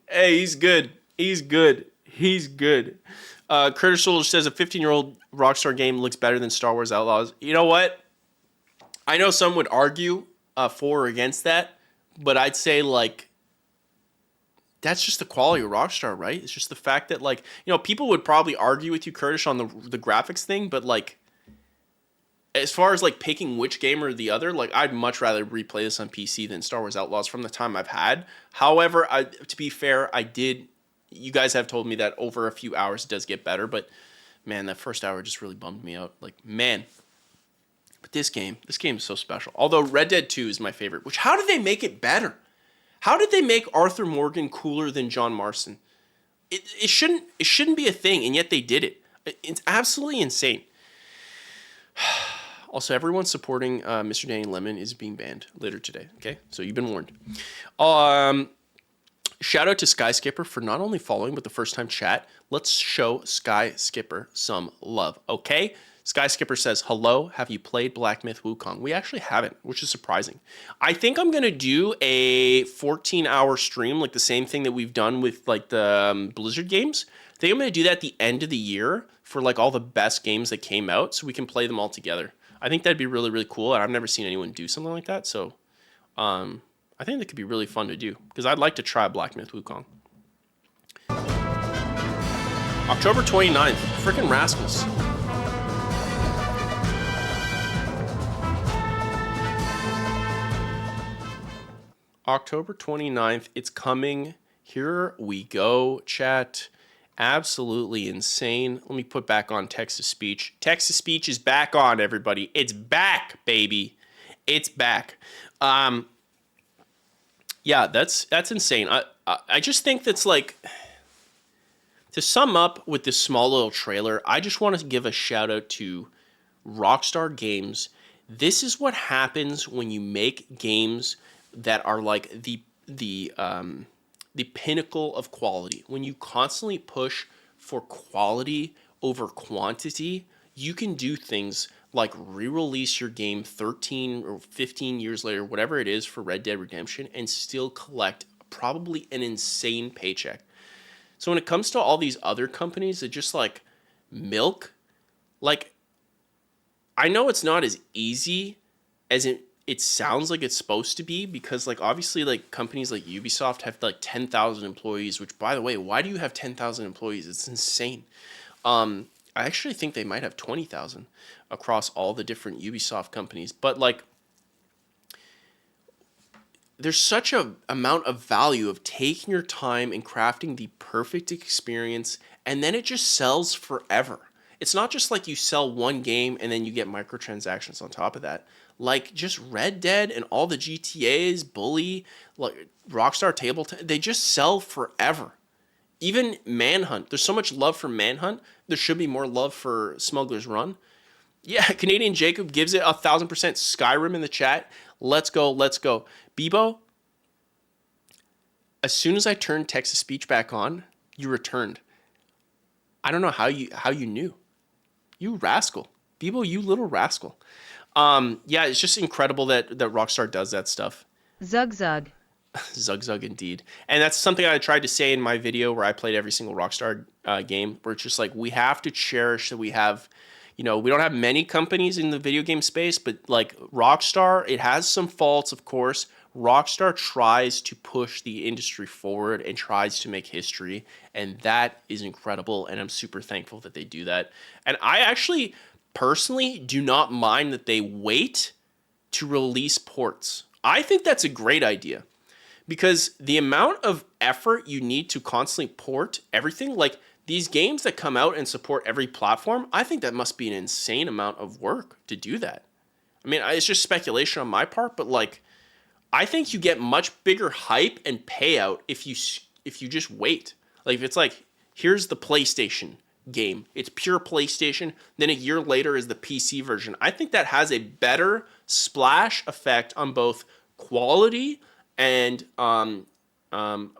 Hey, he's good. He's good. He's good. Curtis Soldier says a 15-year-old Rockstar game looks better than Star Wars Outlaws. You know what? I know some would argue for or against that, but I'd say, like, that's just the quality of Rockstar, right? It's just the fact that, like, you know, people would probably argue with you, Curtis, on the graphics thing, but, like, as far as, like, picking which game or the other, like, I'd much rather replay this on PC than Star Wars Outlaws from the time I've had. However, to be fair, you guys have told me that over a few hours it does get better, but man, that first hour just really bummed me out. Like, man. But this game is so special. Although Red Dead 2 is my favorite, which, how did they make it better? How did they make Arthur Morgan cooler than John Marston? It shouldn't be a thing, and yet they did it. It's absolutely insane. Also, everyone supporting Mr. Danny Lemon is being banned later today, okay? So you've been warned. Shout out to Sky Skipper for not only following, but the first time chat. Let's show Sky Skipper some love, okay? Sky Skipper says, hello, have you played Black Myth Wukong? We actually haven't, which is surprising. I think I'm going to do a 14-hour stream, like the same thing that we've done with like the Blizzard games. I think I'm going to do that at the end of the year for like all the best games that came out so we can play them all together. I think that'd be really, really cool, and I've never seen anyone do something like that, so I think that could be really fun to do, because I'd like to try Black Myth Wukong. October 29th, freaking rascals. October 29th, it's coming. Here we go, chat. Absolutely insane. Let me put back on text-to-speech. Text-to-speech is back on, everybody. It's back, baby. It's back. Yeah, that's insane. I just think that's like, to sum up with this small little trailer, I just want to give a shout out to Rockstar Games. This is what happens when you make games that are like the pinnacle of quality. When you constantly push for quality over quantity, you can do things like re-release your game 13 or 15 years later, whatever it is, for Red Dead Redemption, and still collect probably an insane paycheck. So when it comes to all these other companies that just like milk, like, I know it's not as easy as it sounds like it's supposed to be, because like obviously like companies like Ubisoft have like 10,000 employees, which, by the way, why do you have 10,000 employees? It's insane. I actually think they might have 20,000 across all the different Ubisoft companies. But like, there's such a amount of value of taking your time and crafting the perfect experience, and then it just sells forever. It's not just like you sell one game and then you get microtransactions on top of that. Like just Red Dead and all the GTAs, Bully, like Rockstar Tabletop, they just sell forever. Even Manhunt, there's so much love for Manhunt. There should be more love for Smuggler's Run. Yeah, Canadian Jacob gives it 1,000%. Skyrim in the chat. Let's go, let's go. Bebo, as soon as I turned text-to-speech back on, you returned. I don't know how you knew. You rascal. Bebo, you little rascal. Yeah, it's just incredible that Rockstar does that stuff. Zug zug. Zug zug indeed. And that's something I tried to say in my video where I played every single Rockstar game, where it's just like, we have to cherish that we have, we don't have many companies in the video game space, but like Rockstar, it has some faults, of course. Rockstar tries to push the industry forward and tries to make history, and that is incredible, and I'm super thankful that they do that. And I actually personally do not mind that they wait to release ports. I think that's a great idea, because the amount of effort you need to constantly port everything, like these games that come out and support every platform, I think that must be an insane amount of work to do that. I mean, it's just speculation on my part, but like, I think you get much bigger hype and payout if you just wait. Like if it's like, here's the PlayStation game, it's pure PlayStation, then a year later is the PC version. I think that has a better splash effect on both quality and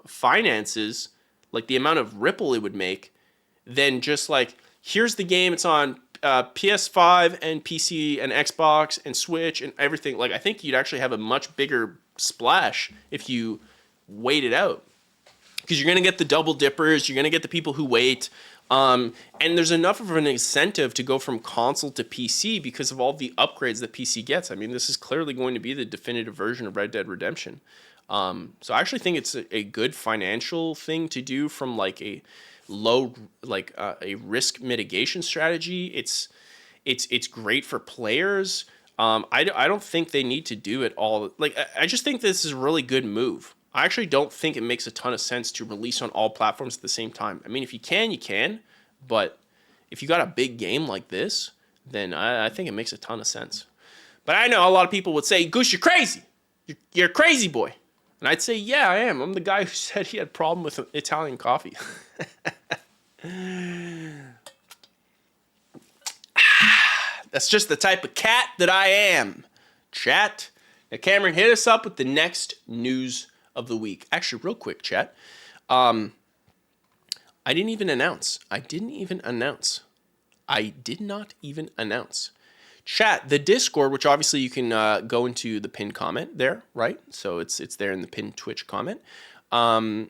finances, like the amount of ripple it would make, than just like, here's the game, it's on PS5 and PC and Xbox and Switch and everything. Like, I think you'd actually have a much bigger splash if you wait it out, because you're going to get the double dippers, you're going to get the people who wait, and there's enough of an incentive to go from console to PC because of all the upgrades that PC gets. I mean, this is clearly going to be the definitive version of Red Dead Redemption. So I actually think it's a good financial thing to do from like a low, like a risk mitigation strategy. It's great for players. I don't think they need to do it all. Like, I just think this is a really good move. I actually don't think it makes a ton of sense to release on all platforms at the same time. I mean, if you can, you can. But if you got a big game like this, then I think it makes a ton of sense. But I know a lot of people would say, Goose, you're crazy. You're a crazy boy. And I'd say, yeah, I am. I'm the guy who said he had a problem with Italian coffee. That's just the type of cat that I am. Chat. Now, Cameron, hit us up with the next news of the week. Actually, real quick, chat. I didn't even announce. I did not even announce. Chat, the Discord, which obviously you can go into the pinned comment there, right? So it's there in the pinned Twitch comment. The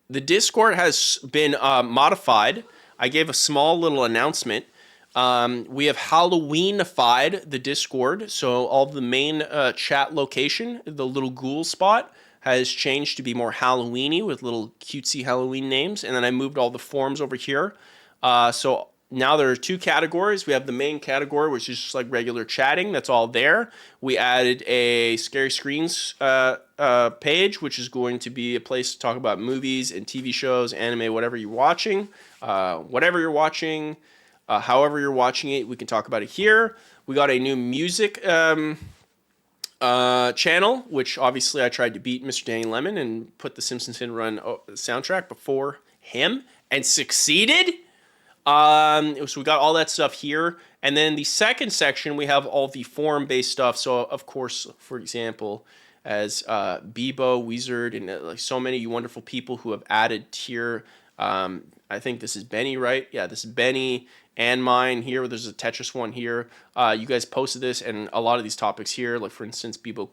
Discord has been modified. I gave a small little announcement. We have Halloweenified the Discord, so all the main chat location, the little ghoul spot, has changed to be more Halloweeny with little cutesy Halloween names, and then I moved all the forums over here. So now there are two categories. We have the main category, which is just like regular chatting. That's all there. We added a Scary Screens page, which is going to be a place to talk about movies and TV shows, anime, whatever you're watching. However you're watching it, we can talk about it here. We got a new music channel, which obviously I tried to beat Mr. Danny Lemon and put the Simpsons Hit and Run soundtrack before him and succeeded. So we got all that stuff here. And then the second section, we have all the forum-based stuff. So, of course, for example, as Bebo, Wizard, and like so many wonderful people who have added tier I think this is Benny, right? Yeah, this is Benny and mine here. There's a Tetris one here. You guys posted this, and a lot of these topics here, like for instance, Bebo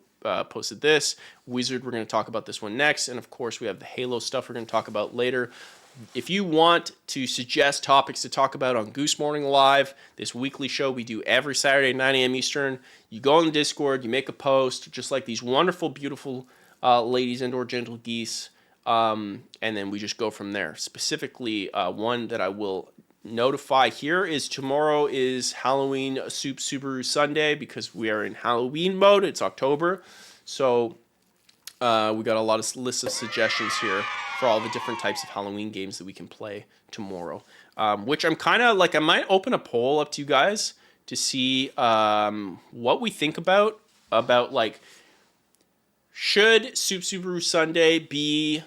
posted this. Wizard, we're going to talk about this one next. And of course, we have the Halo stuff we're going to talk about later. If you want to suggest topics to talk about on Goose Morning Live, this weekly show we do every Saturday at 9 a.m. Eastern, you go on the Discord, you make a post, just like these wonderful, beautiful ladies and or gentle geese, and then we just go from there. Specifically, one that I will notify here is tomorrow is Halloween Soup Subaru Sunday because we are in Halloween mode. It's October. So we got a lot of lists of suggestions here for all the different types of Halloween games that we can play tomorrow. Which I'm kind of like, I might open a poll up to you guys to see what we think about like, should Soup Subaru Sunday be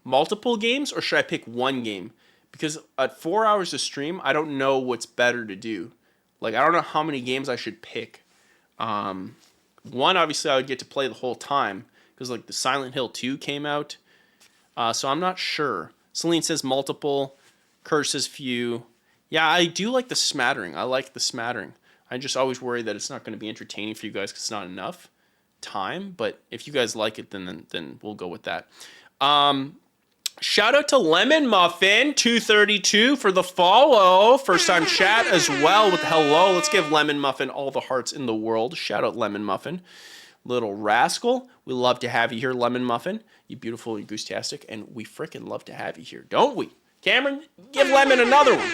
multiple games or should I pick one game? Because at 4 hours of stream, I don't know what's better to do. Like, I don't know how many games I should pick. One, obviously, I would get to play the whole time. Because, like, the Silent Hill 2 came out. So I'm not sure. Celine says multiple. Kurt says few. Yeah, I do like the smattering. I like the smattering. I just always worry that it's not going to be entertaining for you guys because it's not enough time. But if you guys like it, then we'll go with that. Shout out to Lemon Muffin 232 for the follow. First time chat as well with hello. Let's give Lemon Muffin all the hearts in the world. Shout out Lemon Muffin. Little rascal. We love to have you here, Lemon Muffin. You beautiful and goose-tastic. And we freaking love to have you here, don't we? Cameron, give Lemon another one.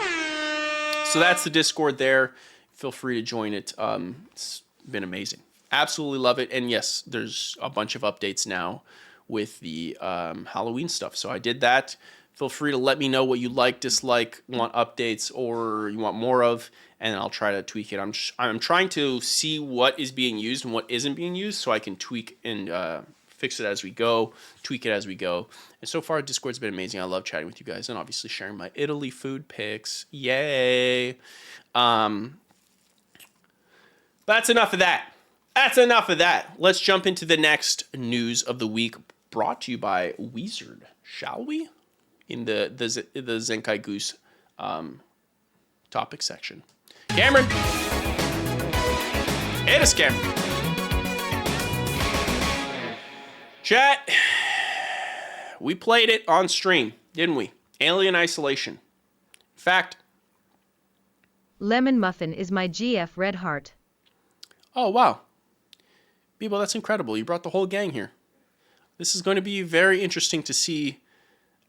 So that's the Discord there. Feel free to join it. It's been amazing. Absolutely love it. And yes, there's a bunch of updates now with the Halloween stuff. So I did that. Feel free to let me know what you like, dislike, want updates, or you want more of, and I'll try to tweak it. I'm trying to see what is being used and what isn't being used so I can tweak and fix it as we go, tweak it as we go. And so far, Discord's been amazing. I love chatting with you guys and obviously sharing my Italy food pics. Yay. That's enough of that. That's enough of that. Let's jump into the next news of the week, brought to you by Wizard, shall we? In the Zenkai Goose topic section. Cameron! Hit us, Cameron. Chat, we played it on stream, didn't we? Alien Isolation. In fact... Lemon Muffin is my GF Red Heart. Oh, wow. Bebo, that's incredible. You brought the whole gang here. This is going to be very interesting to see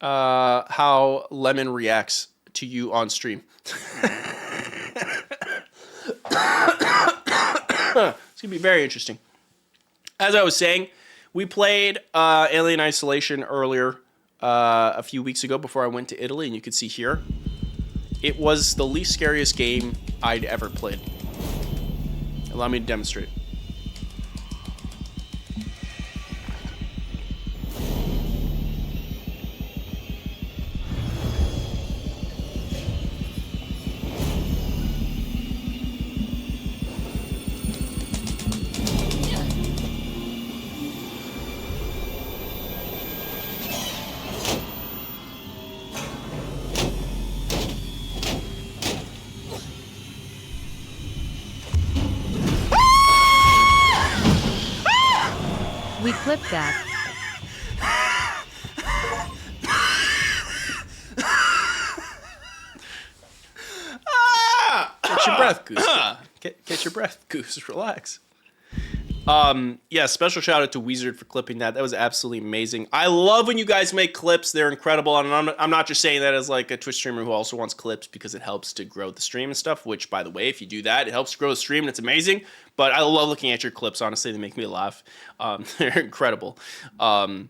how Lemon reacts to you on stream. It's going to be very interesting. As I was saying, we played Alien Isolation earlier a few weeks ago before I went to Italy, and you could see here. It was the least scariest game I'd ever played. Allow me to demonstrate. We clipped that. Catch your breath, Goose. Catch your breath, Goose. Relax. Yeah, special shout out to Wizard for clipping that. That was absolutely amazing. I love when you guys make clips. They're incredible. And I'm not just saying that as like a Twitch streamer who also wants clips because it helps to grow the stream and stuff, which, by the way, if you do that, it helps grow the stream and it's amazing. But I love looking at your clips. Honestly, they make me laugh. They're incredible. And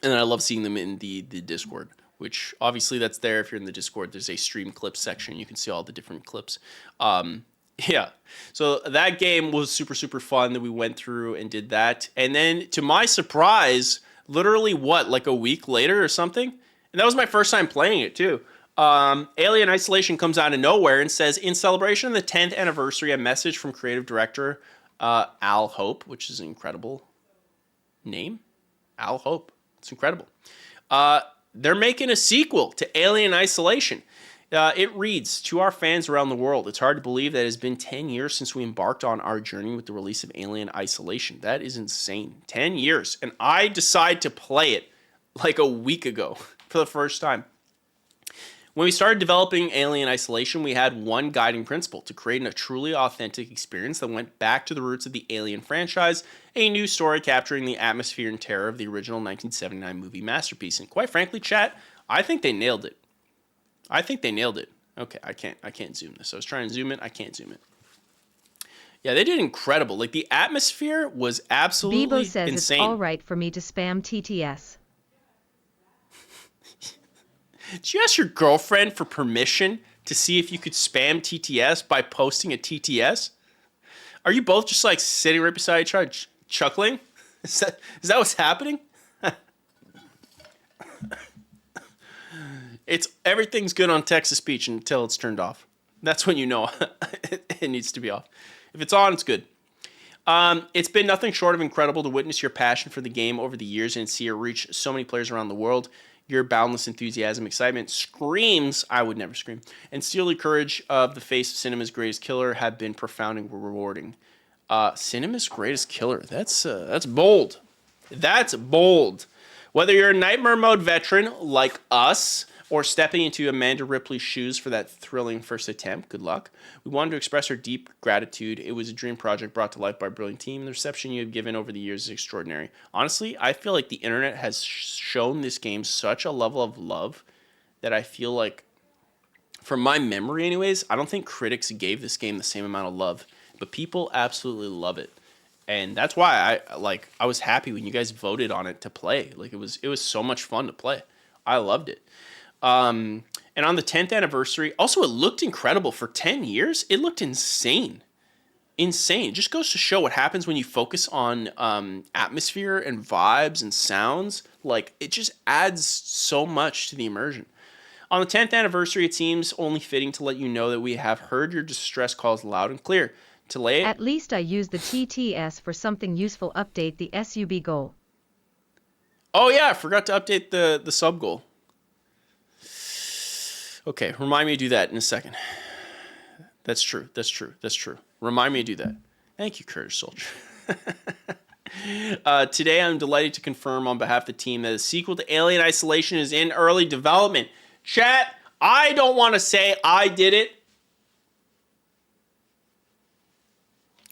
I love seeing them in the Discord, which obviously that's there. If you're in the Discord, there's a stream clips section. You can see all the different clips. Yeah, so that game was super, super fun that we went through and did that. And then to my surprise, literally like a week later or something, and that was my first time playing it too. Alien Isolation comes out of nowhere and says, in celebration of the 10th anniversary, a message from creative director Al Hope, which is an incredible name. Al Hope. It's incredible. they're making a sequel to Alien Isolation. It reads, to our fans around the world, it's hard to believe that it has been 10 years since we embarked on our journey with the release of Alien Isolation. That is insane. 10 years. And I decided to play it like a week ago for the first time. When we started developing Alien Isolation, we had one guiding principle: to create a truly authentic experience that went back to the roots of the Alien franchise, a new story capturing the atmosphere and terror of the original 1979 movie masterpiece. And quite frankly, chat, I think they nailed it. Okay, I can't zoom this. I was trying to zoom it. I can't zoom it. Yeah, they did incredible. Like, the atmosphere was absolutely Bebo says insane. it's all right for me to spam TTS. Did you ask your girlfriend for permission to see if you could spam TTS by posting a TTS? Are you both just like sitting right beside each other chuckling? Is that what's happening? Everything's good on text-to-speech until it's turned off. That's when you know it needs to be off. If it's on, it's good. It's been nothing short of incredible to witness your passion for the game over the years and see it reach so many players around the world. Your boundless enthusiasm, excitement, screams, I would never scream, and steely courage of the face of cinema's greatest killer have been profound and rewarding. Cinema's greatest killer. That's bold. That's bold. Whether you're a Nightmare Mode veteran like us, or stepping into Amanda Ripley's shoes for that thrilling first attempt, good luck. We wanted to express our deep gratitude. It was a dream project brought to life by a brilliant team. The reception you have given over the years is extraordinary. Honestly, I feel like the internet has shown this game such a level of love that I feel like, from my memory anyways, I don't think critics gave this game the same amount of love, but people absolutely love it. And that's why I was happy when you guys voted on it to play. Like, it was so much fun to play. I loved it. And on the 10th anniversary, also, it looked incredible for 10 years. It looked insane. It just goes to show what happens when you focus on atmosphere and vibes and sounds. Like, it just adds so much to the immersion. On the 10th anniversary, it seems only fitting to let you know that we have heard your distress calls loud and clear. To lay it, At least I used the TTS for something useful. Update the SUB goal. Oh yeah, I forgot to update the sub goal. Okay, remind me to do that in a second. That's true. Remind me to do that. Thank you, Courage Soldier. Today, I'm delighted to confirm on behalf of the team that the sequel to Alien Isolation is in early development. Chat, I don't want to say I did it,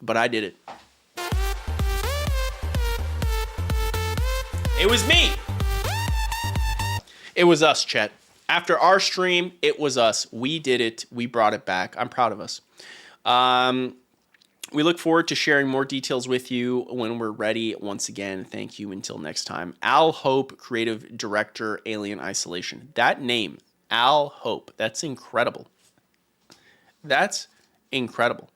but I did it. It was me. It was us, chat. After our stream, it was us. We did it. We brought it back. I'm proud of us. We look forward to sharing more details with you when we're ready. Once again, thank you until next time. Al Hope, creative director, Alien Isolation. That name, Al Hope, that's incredible. That's incredible.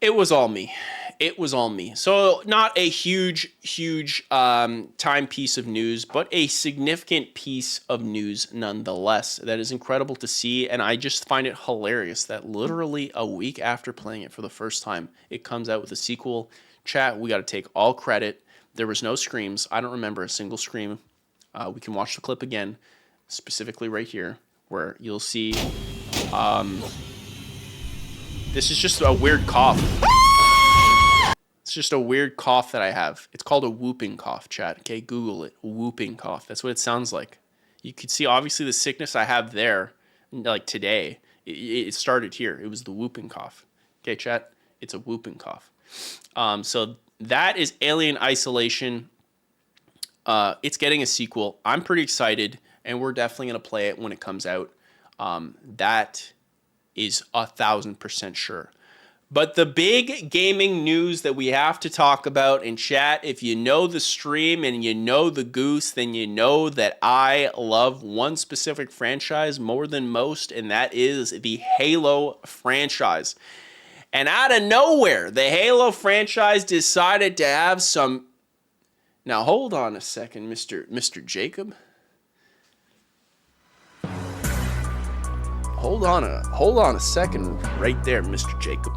It was all me. So not a huge timepiece of news, but a significant piece of news nonetheless. That is incredible to see, and I just find it hilarious that literally a week after playing it for the first time, it comes out with a sequel. Chat, we got to take all credit. There was no screams. I don't remember a single scream. We can watch the clip again, specifically right here, where you'll see... this is just a weird cough. It's just a weird cough that I have. It's called a whooping cough, chat. Okay, Google it. Whooping cough. That's what it sounds like. You could see, obviously, the sickness I have there, like today. It started here. It was the whooping cough. Okay, chat. It's a whooping cough. So that is Alien Isolation. It's getting a sequel. I'm pretty excited, and we're definitely going to play it when it comes out. That is 1,000% sure. But the big gaming news that we have to talk about in chat, if you know the stream and you know the Goose, then you know that I love one specific franchise more than most, and that is the Halo franchise. And out of nowhere, the Halo franchise decided to have some... Now, hold on a second, Mr. Jacob. Hold on a second right there, Mr. Jacob.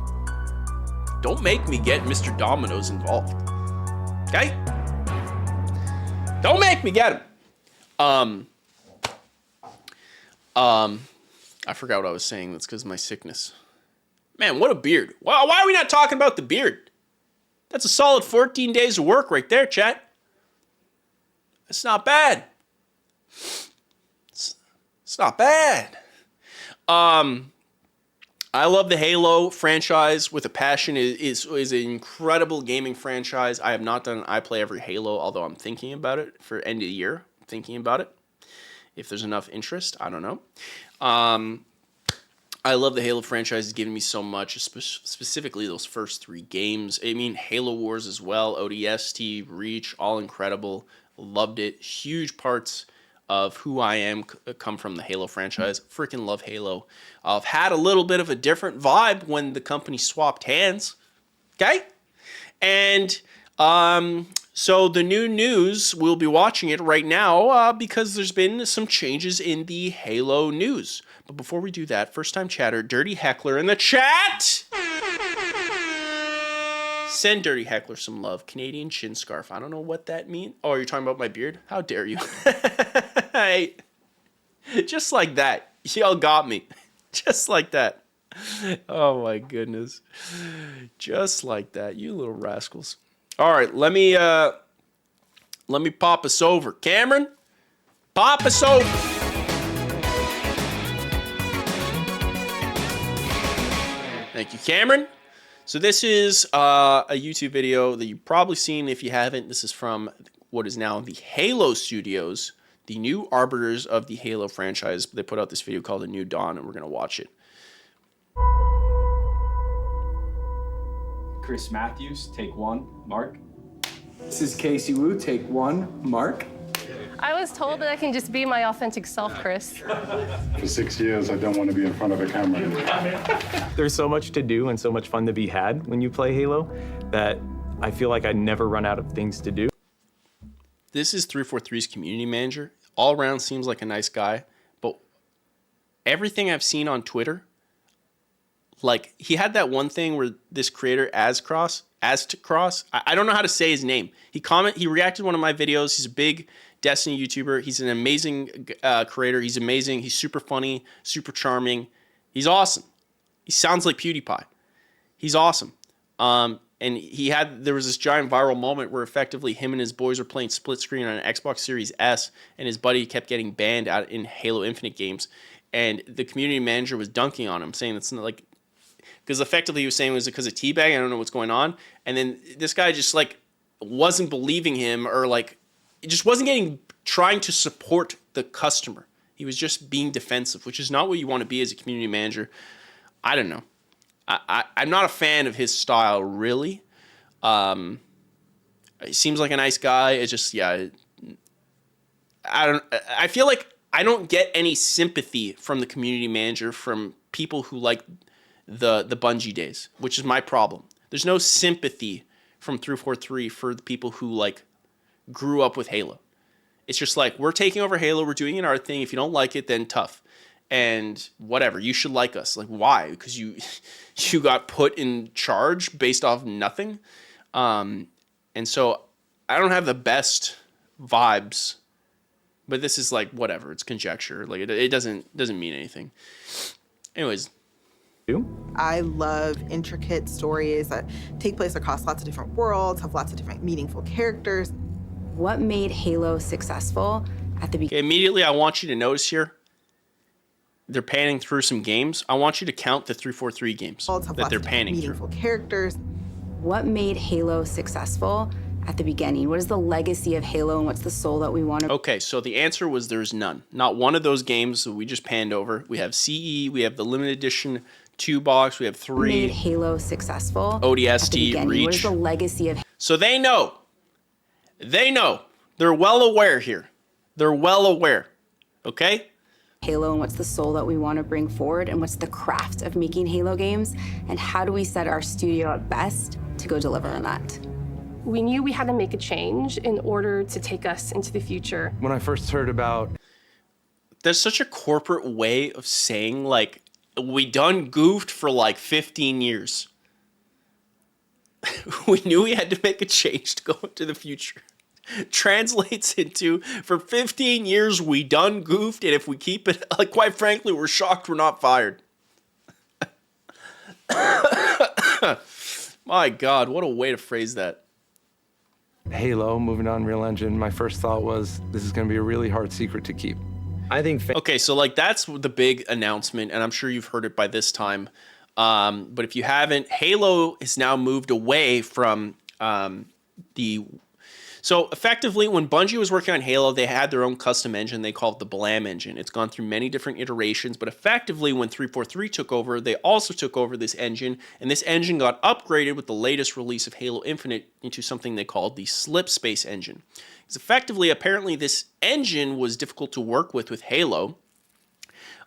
Don't make me get Mr. Domino's involved. Okay? Don't make me get him. I forgot what I was saying. That's because of my sickness. Man, what a beard. Why are we not talking about the beard? That's a solid 14 days of work right there, chat. It's not bad. It's not bad. I love the Halo franchise with a passion. It is an incredible gaming franchise. I have not done I play every Halo, although I'm thinking about it for end of the year. I'm thinking about it. If there's enough interest, I don't know. I love the Halo franchise. It's given me so much, specifically those first 3 games. I mean, Halo Wars as well, ODST, Reach, all incredible. Loved it. Huge parts of who I am come from the Halo franchise. Freaking love Halo. I've had a little bit of a different vibe when the company swapped hands. Okay? And so the new news, we'll be watching it right now because there's been some changes in the Halo news. But before we do that, first time chatter, Dirty Heckler in the chat. Send Dirty Heckler some love. Canadian chin scarf. I don't know what that means. Oh, you're talking about my beard? How dare you? Hey, just like that. Y'all got me. Just like that. Oh my goodness. Just like that. You little rascals. All right, let me pop us over. Cameron, pop us over. Thank you, Cameron. So this is a YouTube video that you've probably seen. If you haven't, this is from what is now the Halo Studios, the new arbiters of the Halo franchise. They put out this video called A New Dawn, and we're going to watch it. Chris Matthews, take 1. Mark. This is Casey Wu, take 1. Mark. I was told that I can just be my authentic self, Chris. For 6 years, I don't want to be in front of a camera. There's so much to do and so much fun to be had when you play Halo that I feel like I never run out of things to do. This is 343's community manager. All around seems like a nice guy, but everything I've seen on Twitter, like he had that one thing where this creator Aztecross, I don't know how to say his name. He reacted to one of my videos. He's a big Destiny YouTuber. He's an amazing creator. He's amazing. He's super funny, super charming. He's awesome. He sounds like PewDiePie. He's awesome. And there was this giant viral moment where effectively him and his boys were playing split screen on an Xbox Series S, and his buddy kept getting banned out in Halo Infinite games. And the community manager was dunking on him, saying it's not like, because effectively he was saying it was because of teabag. I don't know what's going on. And then this guy just like wasn't believing him, or like it just wasn't trying to support the customer. He was just being defensive, which is not what you want to be as a community manager. I don't know. I'm not a fan of his style, really. He seems like a nice guy. It's just, yeah. I feel like I don't get any sympathy from the community manager from people who like the Bungie days, which is my problem. There's no sympathy from 343 for the people who like grew up with Halo. It's just like, we're taking over Halo, we're doing an art thing. If you don't like it, then tough. And whatever, you should like us. Like, why? Because you got put in charge based off nothing. And so I don't have the best vibes, but this is like, whatever, it's conjecture. Like it doesn't mean anything. Anyways. I love intricate stories that take place across lots of different worlds, have lots of different meaningful characters. What made Halo successful at the beginning? Okay, immediately I want you to notice here, they're panning through some games. I want you to count the 343 games that they're panning meaningful characters. What made Halo successful at the beginning? What is the legacy of Halo, and what's the soul that we want to... Okay, so the answer was there's none. Not one of those games that we just panned over. We have CE, we have the limited edition 2-box, we have 3. Made Halo successful ODST, Reach. What is the legacy of... So they know. They know. They're well aware here. They're well aware. Okay? Halo, and what's the soul that we want to bring forward, and what's the craft of making Halo games, and how do we set our studio at best to go deliver on that? We knew we had to make a change in order to take us into the future. When I first heard about... There's such a corporate way of saying, like, we done goofed for like 15 years. We knew we had to make a change to go into the future. translates into, for 15 years we done goofed, and if we keep it, like, quite frankly, we're shocked we're not fired. My God, what a way to phrase that. Halo, moving on Unreal Engine, my first thought was this is going to be a really hard secret to keep. I think... Okay, so like that's the big announcement, and I'm sure you've heard it by this time. But if you haven't, Halo has now moved away from the... So effectively, when Bungie was working on Halo, they had their own custom engine. They called it the Blam engine. It's gone through many different iterations, but effectively, when 343 took over, they also took over this engine, and this engine got upgraded with the latest release of Halo Infinite into something they called the Slip Space engine. Because effectively, apparently, this engine was difficult to work with Halo,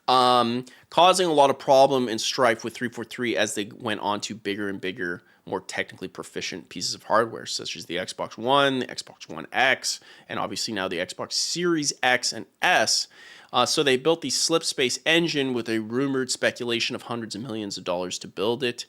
causing a lot of problem and strife with 343 as they went on to bigger and bigger, more technically proficient pieces of hardware, such as the Xbox One, the Xbox One X, and obviously now the Xbox Series X and S. So they built the Slip Space engine with a rumored speculation of hundreds of millions of dollars to build it,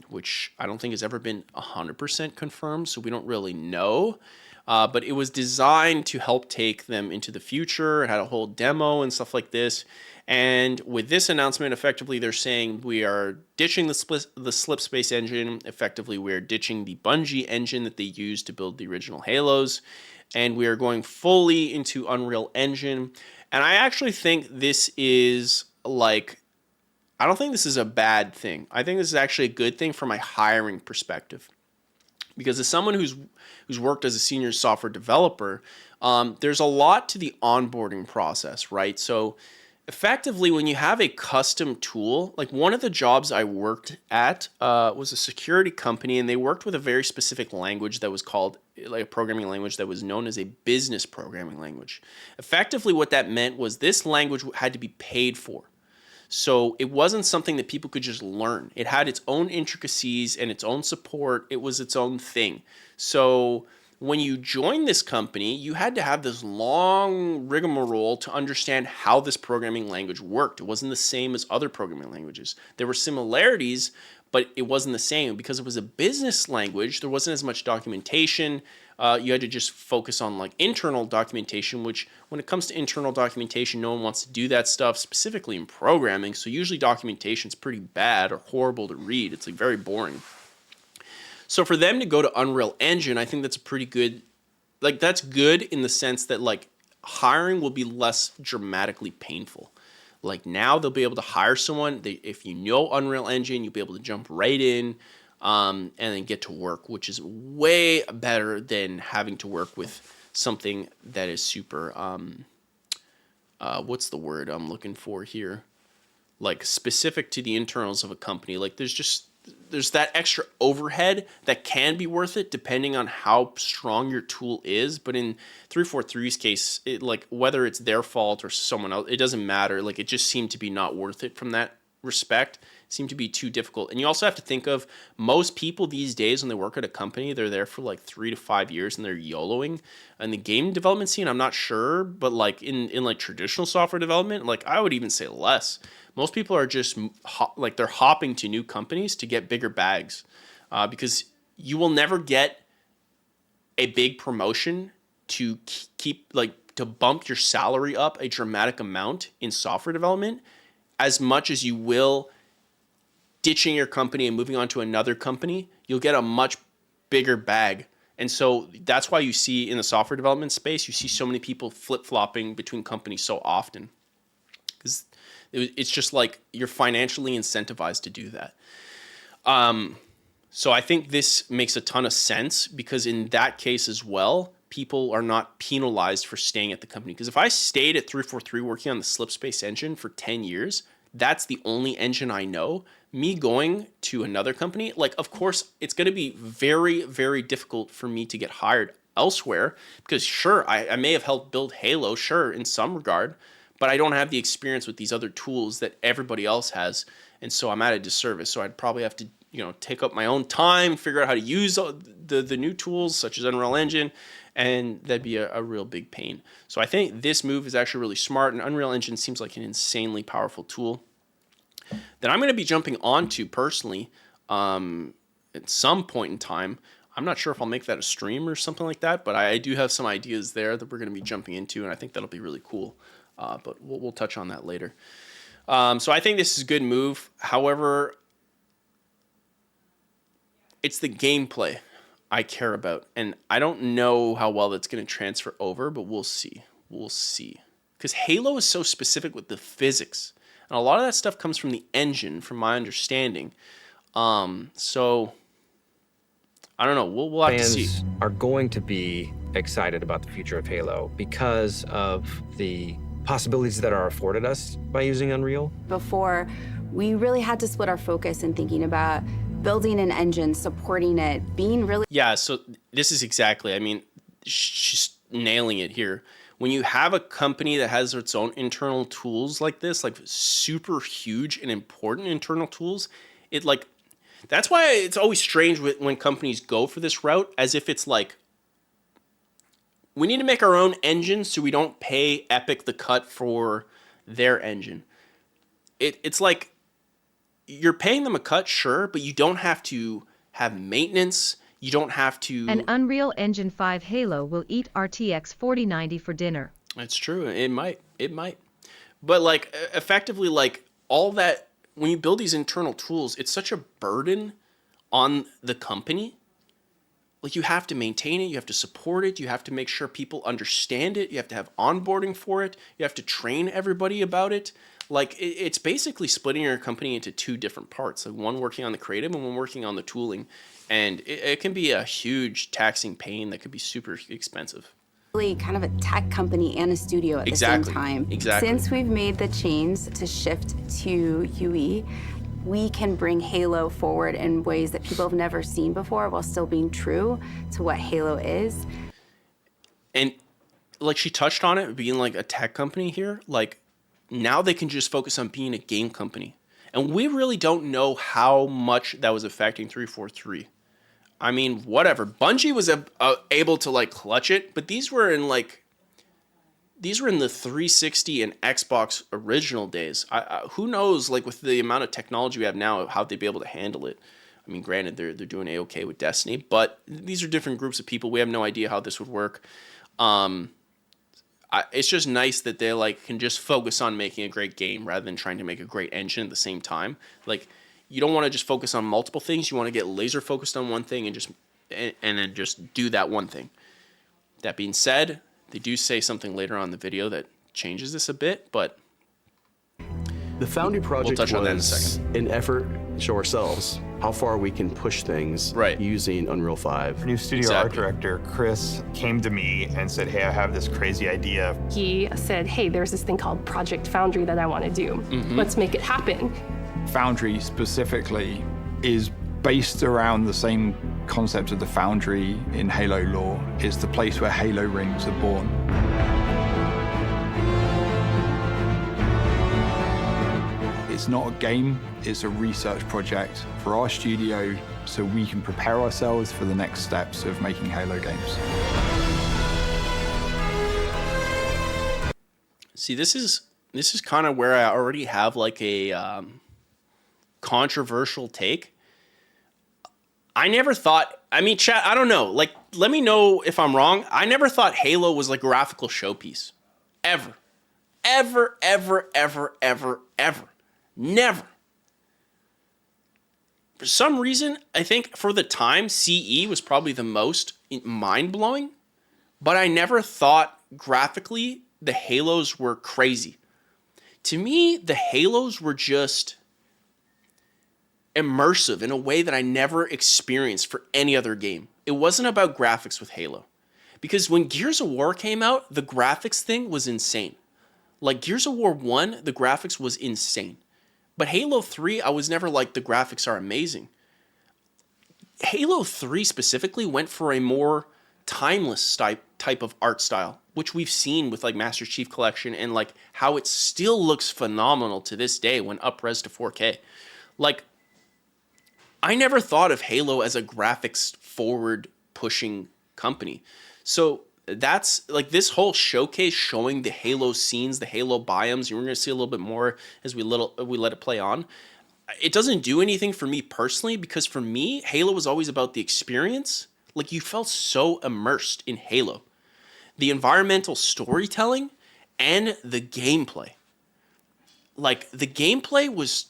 which I don't think has ever been 100% confirmed, so we don't really know. But it was designed to help take them into the future. It had a whole demo and stuff like this. And with this announcement, effectively, they're saying we are ditching the Slip Space engine. Effectively, we're ditching the Bungie engine that they used to build the original Halos. And we are going fully into Unreal Engine. And I actually think this is like... I don't think this is a bad thing. I think this is actually a good thing from a hiring perspective. Because as someone who's worked as a senior software developer, there's a lot to the onboarding process, right? So effectively, when you have a custom tool, like one of the jobs I worked at was a security company, and they worked with a very specific language that was called, like a programming language that was known as a business programming language. Effectively, what that meant was this language had to be paid for. So it wasn't something that people could just learn. It had its own intricacies and its own support. It was its own thing. So when you joined this company, you had to have this long rigmarole to understand how this programming language worked. It wasn't the same as other programming languages. There were similarities, but it wasn't the same. Because it was a business language, there wasn't as much documentation. You had to just focus on like internal documentation, which when it comes to internal documentation, no one wants to do that stuff, specifically in programming. So usually documentation is pretty bad or horrible to read. It's like very boring. So for them to go to Unreal Engine, I think that's a pretty good, like that's good in the sense that like hiring will be less dramatically painful. Like now they'll be able to hire someone. If you know Unreal Engine, you'll be able to jump right in. And then get to work, which is way better than having to work with something that is super, what's the word I'm looking for here? Like specific to the internals of a company. Like there's that extra overhead that can be worth it depending on how strong your tool is. But in 343's case, like whether it's their fault or someone else, it doesn't matter. Like it just seemed to be not worth it from that respect. Seem to be too difficult. And you also have to think of most people these days when they work at a company, they're there for like 3 to 5 years and they're YOLOing. And the game development scene, I'm not sure, but like in like traditional software development, like I would even say less. Most people are just like they're hopping to new companies to get bigger bags because you will never get a big promotion to keep like to bump your salary up a dramatic amount in software development as much as you will ditching your company and moving on to another company. You'll get a much bigger bag. And so that's why you see in the software development space, you see so many people flip-flopping between companies so often. Because it's just like you're financially incentivized to do that. So I think this makes a ton of sense because in that case as well, people are not penalized for staying at the company. Because if I stayed at 343 working on the Slip Space engine for 10 years, that's the only engine I know. Me going to another company, like, of course, it's going to be very, very difficult for me to get hired elsewhere because, sure, I may have helped build Halo, sure, in some regard, but I don't have the experience with these other tools that everybody else has, and so I'm at a disservice. So I'd probably have to, take up my own time, figure out how to use the new tools such as Unreal Engine, and that'd be a real big pain. So I think this move is actually really smart, and Unreal Engine seems like an insanely powerful tool that I'm going to be jumping onto personally at some point in time. I'm not sure if I'll make that a stream or something like that, but I do have some ideas there that we're going to be jumping into, and I think that'll be really cool. But we'll touch on that later. So I think this is a good move. However, it's the gameplay I care about, and I don't know how well that's going to transfer over, but we'll see. We'll see. Because Halo is so specific with the physics, and a lot of that stuff comes from the engine, from my understanding. So I don't know. We'll have to see. Fans are going to be excited about the future of Halo because of the possibilities that are afforded us by using Unreal. Before, we really had to split our focus in thinking about building an engine, supporting it, being really... Yeah, so this is exactly, I mean, she's nailing it here. When you have a company that has its own internal tools like this, like super huge and important internal tools, it like, that's why it's always strange when companies go for this route, as if it's like, we need to make our own engine so we don't pay Epic the cut for their engine. It's like, you're paying them a cut, sure, but you don't have to have maintenance. You don't have to... An Unreal Engine 5 Halo will eat RTX 4090 for dinner. That's true. It might. It might. But, like, effectively, like, all that... When you build these internal tools, it's such a burden on the company. Like, you have to maintain it. You have to support it. You have to make sure people understand it. You have to have onboarding for it. You have to train everybody about it. Like, it's basically splitting your company into two different parts. Like, one working on the creative and one working on the tooling. And it can be a huge taxing pain that could be super expensive. Really kind of a tech company and a studio at the same time. Exactly. Since we've made the change to shift to UE, we can bring Halo forward in ways that people have never seen before while still being true to what Halo is. And like she touched on it, being like a tech company here, like now they can just focus on being a game company. And we really don't know how much that was affecting 343. I mean, whatever. Bungie was able to like clutch it, but these were in the 360 and Xbox original days. Who knows, like with the amount of technology we have now, how they'd be able to handle it. I mean, granted, they're doing A-okay with Destiny, but these are different groups of people. We have no idea how this would work. It's just nice that they like can just focus on making a great game rather than trying to make a great engine at the same time. Like, you don't want to just focus on multiple things. You want to get laser focused on one thing and then just do that one thing. That being said, they do say something later on in the video that changes this a bit, but the Foundry project we'll touch on that in a second. An effort to show ourselves how far we can push things using Unreal 5. Our new studio art director, Chris, came to me and said, hey, I have this crazy idea. He said, hey, there's this thing called Project Foundry that I want to do. Let's make it happen. Foundry specifically is based around the same concept of the Foundry in Halo lore. It's the place where Halo rings are born. It's not a game, it's a research project for our studio so we can prepare ourselves for the next steps of making Halo games. See, this is kind of where I already have like a controversial take. I never thought, I mean, chat, I don't know. Like, let me know if I'm wrong. I never thought Halo was like a graphical showpiece. Ever. Ever, ever, ever, ever, ever. Never. For some reason, I think for the time, CE was probably the most mind-blowing. But I never thought graphically the Halos were crazy. To me, the Halos were just immersive in a way that I never experienced for any other game. It wasn't about graphics with Halo. Because when Gears of War came out, the graphics thing was insane. Like Gears of War 1, the graphics was insane. But Halo 3, I was never like, the graphics are amazing. Halo 3 specifically went for a more timeless type of art style, which we've seen with like Master Chief Collection and like how it still looks phenomenal to this day when up-res to 4K. Like, I never thought of Halo as a graphics forward pushing company. So that's like this whole showcase showing the Halo scenes, the Halo biomes. You're going to see a little bit more as we let it play on. It doesn't do anything for me personally because for me, Halo was always about the experience. Like, you felt so immersed in Halo. The environmental storytelling and the gameplay. Like, the gameplay was...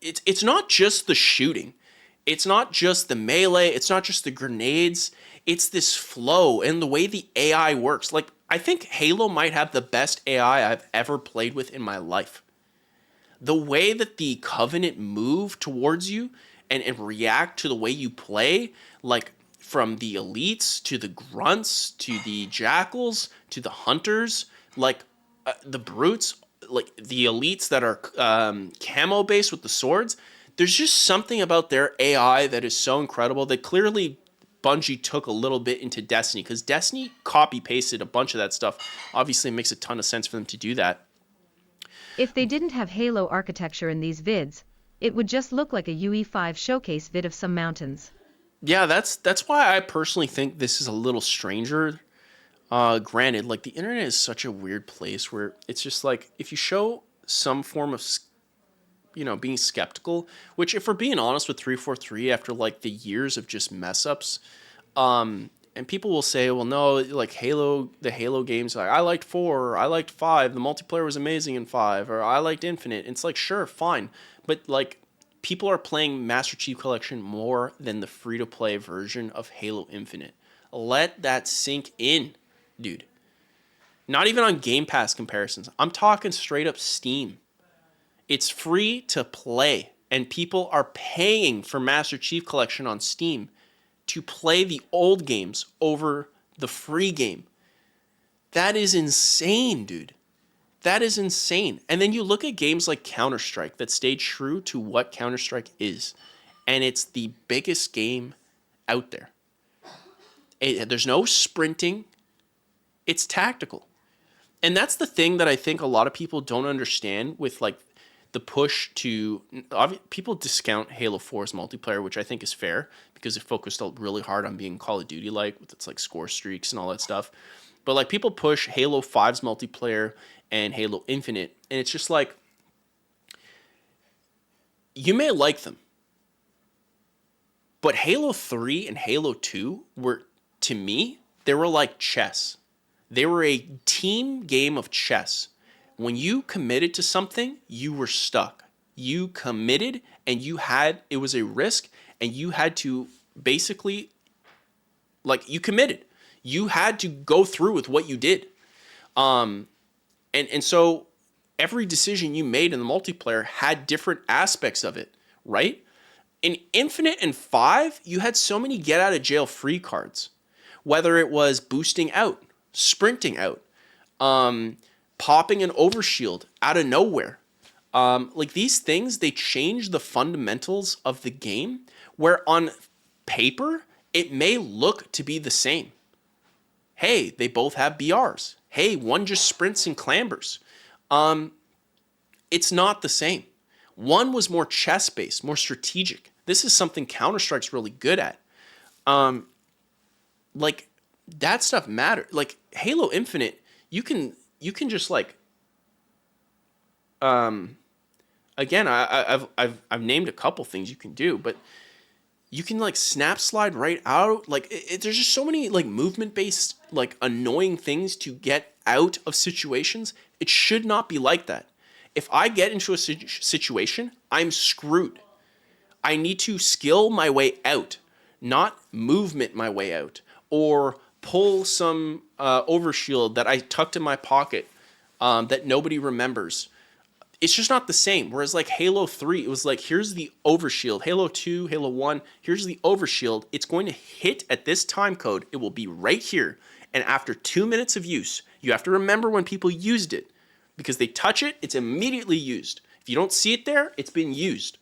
It's not just the shooting. It's not just the melee. It's not just the grenades. It's this flow and the way the AI works. Like, I think Halo might have the best AI I've ever played with in my life. The way that the Covenant move towards you and react to the way you play, like from the elites to the grunts to the jackals to the hunters, like the brutes, like the elites that are camo based with the swords. There's just something about their AI that is so incredible that clearly Bungie took a little bit into Destiny, because Destiny copy pasted a bunch of that stuff. Obviously, it makes a ton of sense for them to do that. If they didn't have Halo architecture in these vids, it would just look like a UE5 showcase vid of some mountains. Yeah, that's why I personally think this is a little stranger. Granted, like, the internet is such a weird place where it's just like, if you show some form of, being skeptical, which, if we're being honest with 343, after like the years of just mess ups, and people will say, well, no, like the Halo games, like, I liked 4, or I liked 5, the multiplayer was amazing in 5, or I liked Infinite. It's like, sure, fine. But like, people are playing Master Chief Collection more than the free-to-play version of Halo Infinite. Let that sink in, dude. Not even on Game Pass comparisons. I'm talking straight up Steam. It's free to play, and people are paying for Master Chief Collection on Steam to play the old games over the free game. That is insane, dude. That is insane. And then you look at games like Counter-Strike that stay true to what Counter-Strike is, and it's the biggest game out there. There's no sprinting. It's tactical. And that's the thing that I think a lot of people don't understand with, like, the push to... People discount Halo 4's multiplayer, which I think is fair, because it focused really hard on being Call of Duty-like, with its, like, score streaks and all that stuff. But, like, people push Halo 5's multiplayer and Halo Infinite, and it's just like, you may like them, but Halo 3 and Halo 2 were, to me, they were like chess. They were a team game of chess. When you committed to something, you were stuck. You committed, and it was a risk, and you had to basically, like, you committed. You had to go through with what you did. And so every decision you made in the multiplayer had different aspects of it, right? In Infinite and 5, you had so many get out of jail free cards. Whether it was boosting out, sprinting out, popping an overshield out of nowhere. Like, these things, they change the fundamentals of the game, where on paper, it may look to be the same. Hey, they both have BRs. Hey, one just sprints and clambers. It's not the same. One was more chess-based, more strategic. This is something Counter-Strike's really good at. Like, that stuff matters. Like, Halo Infinite, you can just, like, again, I've named a couple things you can do, but you can, like, snap slide right out. Like, there's just so many, like, movement-based, like, annoying things to get out of situations. It should not be like that. If I get into a situation, I'm screwed. I need to skill my way out, not movement my way out, or pull some overshield that I tucked in my pocket that nobody remembers. It's just not the same. Whereas, like, Halo 3, it was like, here's the overshield. Halo 2, Halo 1, here's the overshield. It's going to hit at this time code. It will be right here. And after 2 minutes of use, you have to remember when people used it. Because they touch it, it's immediately used. If you don't see it there, it's been used.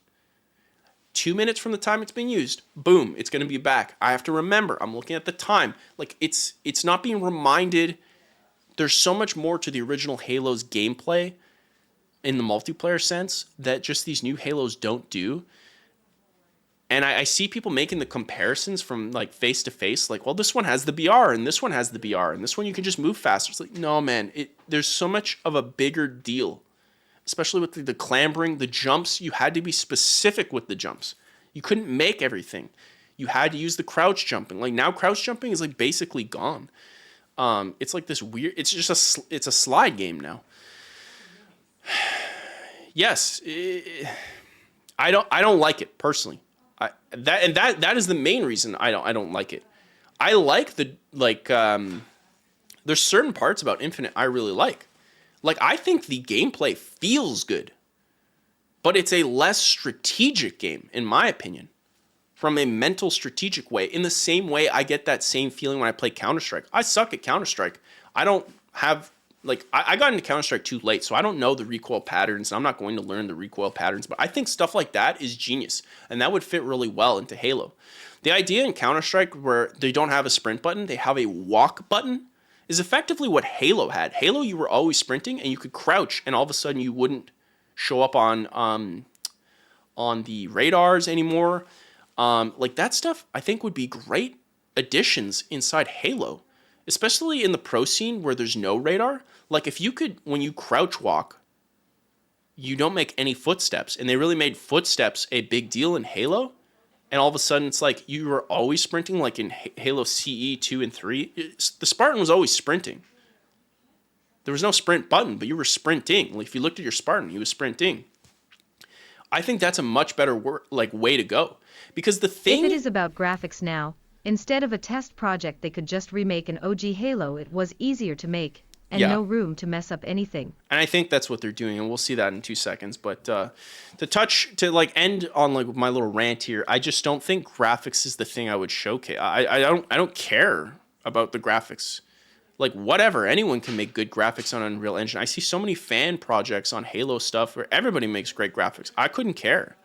2 minutes from the time it's been used, boom, it's going to be back. I have to remember. I'm looking at the time. Like, it's not being reminded. There's so much more to the original Halo's gameplay in the multiplayer sense that just these new Halos don't do. And I see people making the comparisons from, like, face to face, like, well, this one has the BR and this one has the BR and this one you can just move faster. It's like, no, man, there's so much of a bigger deal, especially with the clambering, the jumps. You had to be specific with the jumps. You couldn't make everything. You had to use the crouch jumping. Like now crouch jumping is like basically gone. It's like this weird, it's just it's a slide game now. Yes, I don't like it personally. That is the main reason I don't like it. I like there's certain parts about Infinite I really like. Like I think the gameplay feels good, but it's a less strategic game in my opinion, from a mental strategic way. In the same way I get that same feeling when I play Counter-Strike. I suck at Counter-Strike. I don't have like I got into Counter-Strike too late, so I don't know the recoil patterns. I'm not going to learn the recoil patterns, but I think stuff like that is genius, and that would fit really well into Halo. The idea in Counter-Strike where they don't have a sprint button, they have a walk button, is effectively what Halo had. Halo, you were always sprinting, and you could crouch, and all of a sudden you wouldn't show up on the radars anymore. Like that stuff, I think would be great additions inside Halo, especially in the pro scene where there's no radar. Like if you could, when you crouch walk, you don't make any footsteps, and they really made footsteps a big deal in Halo. And all of a sudden it's like you were always sprinting, like in Halo CE 2 and 3. The Spartan was always sprinting. There was no sprint button, but you were sprinting. Like if you looked at your Spartan, he was sprinting. I think that's a much better way to go. Because the thing... If it is about graphics now, instead of a test project they could just remake an OG Halo, it was easier to make, and no room to mess up anything. And I think that's what they're doing, and we'll see that in 2 seconds. But to like end on like my little rant here, I just don't think graphics is the thing I would showcase. I don't care about the graphics. Like whatever, anyone can make good graphics on Unreal Engine. I see so many fan projects on Halo stuff where everybody makes great graphics. I couldn't care.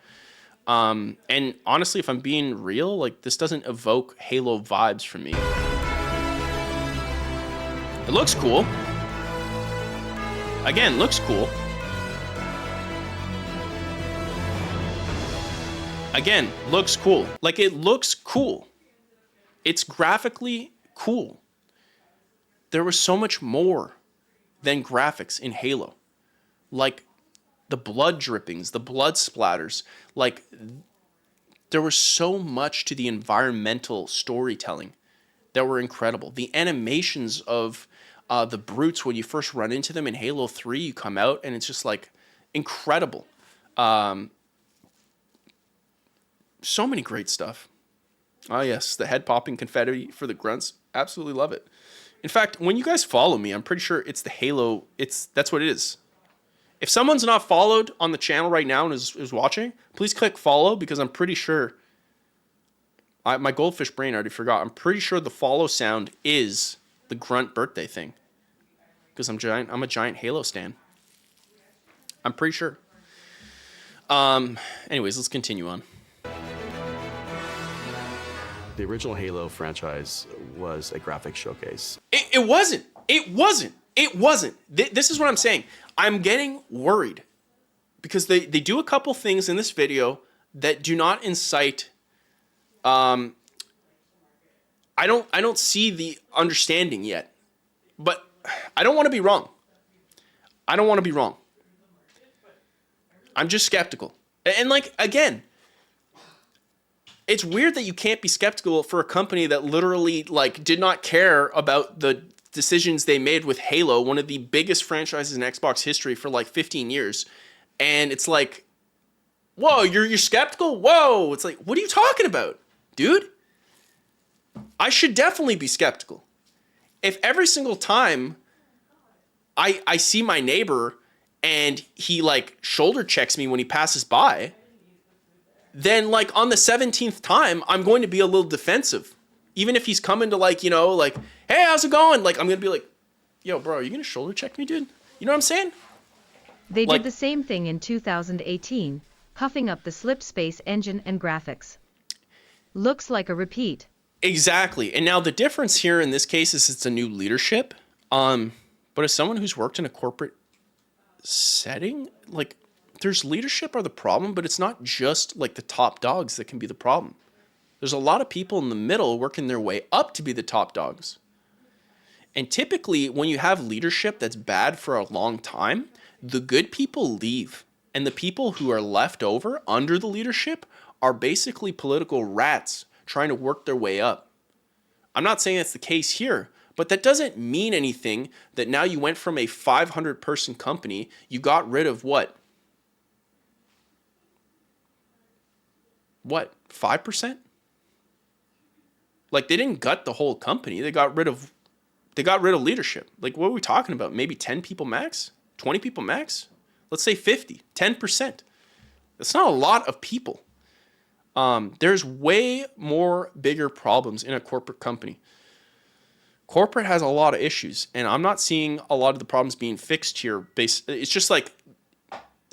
And honestly, if I'm being real, like this doesn't evoke Halo vibes for me. It looks cool. Again, looks cool. Again, looks cool. Like it looks cool. It's graphically cool. There was so much more than graphics in Halo. Like the blood drippings, the blood splatters. Like there was so much to the environmental storytelling that were incredible. The animations of the brutes, when you first run into them in Halo 3, you come out and it's just like incredible. So many great stuff. Oh yes, the head popping confetti for the grunts. Absolutely love it. In fact, when you guys follow me, I'm pretty sure it's the Halo. That's what it is. If someone's not followed on the channel right now and is watching, please click follow, because I'm pretty sure my goldfish brain already forgot. I'm pretty sure the follow sound is the grunt birthday thing, because I'm a giant Halo stan. I'm pretty sure. Anyways, let's continue on. The original Halo franchise was a graphics showcase. It wasn't. This is what I'm saying. I'm getting worried because they do a couple things in this video that do not incite. I don't see the understanding yet, but I don't want to be wrong. I'm just skeptical. And like, again, it's weird that you can't be skeptical for a company that literally like did not care about the decisions they made with Halo, one of the biggest franchises in Xbox history for like 15 years. And it's like, whoa, you're skeptical? Whoa. It's like, what are you talking about, dude? I should definitely be skeptical. If every single time I see my neighbor and he like shoulder checks me when he passes by, then like on the 17th time, I'm going to be a little defensive. Even if he's coming to like, you know, like, hey, how's it going? Like, I'm going to be like, yo, bro, are you going to shoulder check me, dude? You know what I'm saying? They did the same thing in 2018, puffing up the slip space engine and graphics. Looks like a repeat. Exactly. And now the difference here in this case is it's a new leadership. But as someone who's worked in a corporate setting, like, there's leadership are the problem, but it's not just like the top dogs that can be the problem. There's a lot of people in the middle working their way up to be the top dogs. And typically when you have leadership that's bad for a long time, the good people leave. And the people who are left over under the leadership are basically political rats trying to work their way up. I'm not saying that's the case here, but that doesn't mean anything that now you went from a 500-person company, you got rid of what? What, 5%? Like, they didn't gut the whole company. They got rid of leadership. Like, what are we talking about? Maybe 10 people max? 20 people max? Let's say 50, 10%. That's not a lot of people. There's way more bigger problems in a corporate company. Corporate has a lot of issues, and I'm not seeing a lot of the problems being fixed here. It's just like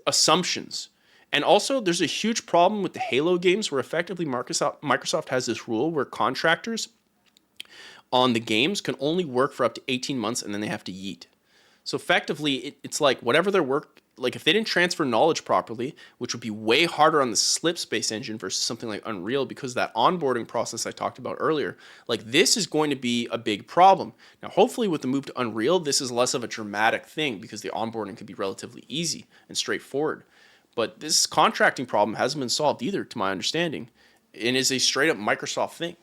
assumptions. And also, there's a huge problem with the Halo games where effectively Microsoft has this rule where contractors on the games can only work for up to 18 months and then they have to yeet. So effectively, it's like whatever their work, like if they didn't transfer knowledge properly, which would be way harder on the Slip Space engine versus something like Unreal because of that onboarding process I talked about earlier, like this is going to be a big problem. Now, hopefully with the move to Unreal, this is less of a dramatic thing because the onboarding could be relatively easy and straightforward. But this contracting problem hasn't been solved either, to my understanding, and is a straight up Microsoft thing.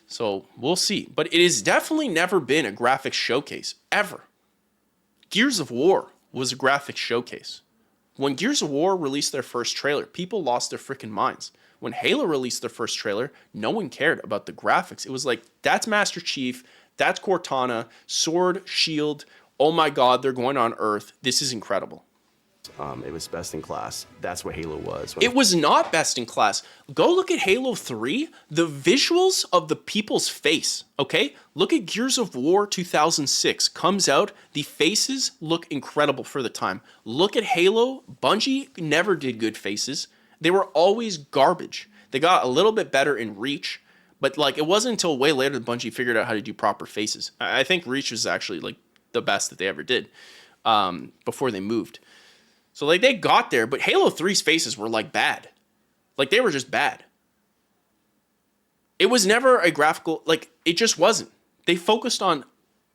So we'll see. But it has definitely never been a graphics showcase, ever. Gears of War was a graphics showcase. When Gears of War released their first trailer, people lost their freaking minds. When Halo released their first trailer, no one cared about the graphics. It was like, that's Master Chief, that's Cortana, sword, shield, oh my god, they're going on Earth, this is incredible. It was best in class. That's what Halo was. It was not best in class. Go look at Halo 3, the visuals of the people's face, okay? Look at Gears of War 2006. Comes out, the faces look incredible for the time. Look at Halo. Bungie never did good faces. They were always garbage. They got a little bit better in Reach, but like it wasn't until way later that Bungie figured out how to do proper faces. I think Reach was actually like the best that they ever did before they moved. So, like, they got there, but Halo 3's faces were, like, bad. Like, they were just bad. It was never a graphical, like, it just wasn't. They focused on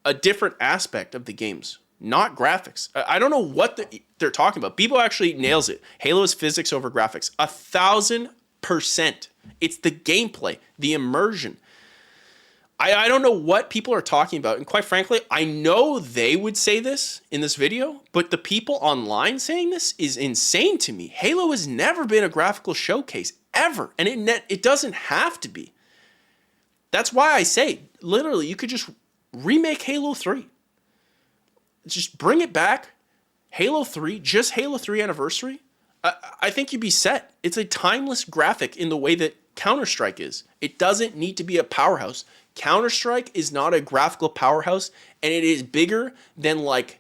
a different aspect of the games, not graphics. I don't know what they're talking about. People actually nails it. Halo is physics over graphics. 1,000%. It's the gameplay, the immersion. I don't know what people are talking about. And quite frankly, I know they would say this in this video, but the people online saying this is insane to me. Halo has never been a graphical showcase, ever. And it doesn't have to be. That's why I say, literally, you could just remake Halo 3. Just bring it back. Halo 3, just Halo 3 Anniversary. I think you'd be set. It's a timeless graphic in the way that Counter-Strike is. It doesn't need to be a powerhouse. Counter-Strike is not a graphical powerhouse, and it is bigger than like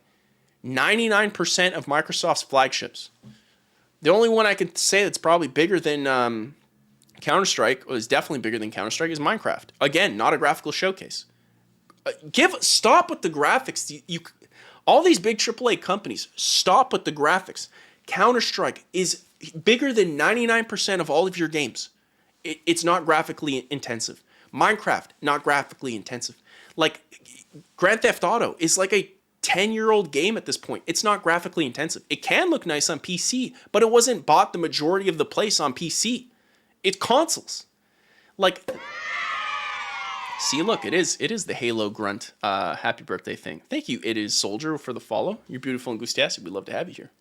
99% of Microsoft's flagships. The only one I can say that's probably bigger than Counter-Strike, or is definitely bigger than Counter-Strike, is Minecraft. Again, not a graphical showcase. Stop with the graphics. All these big AAA companies, stop with the graphics. Counter-Strike is bigger than 99% of all of your games. It's not graphically intensive. Minecraft, not graphically intensive. Like, Grand Theft Auto is like a 10-year-old game at this point. It's not graphically intensive. It can look nice on PC, but it wasn't bought the majority of the place on PC. It's consoles. Like, see, look, it is the Halo grunt happy birthday thing. Thank you, It Is Soldier, for the follow. You're beautiful and enthusiastic. We'd love to have you here.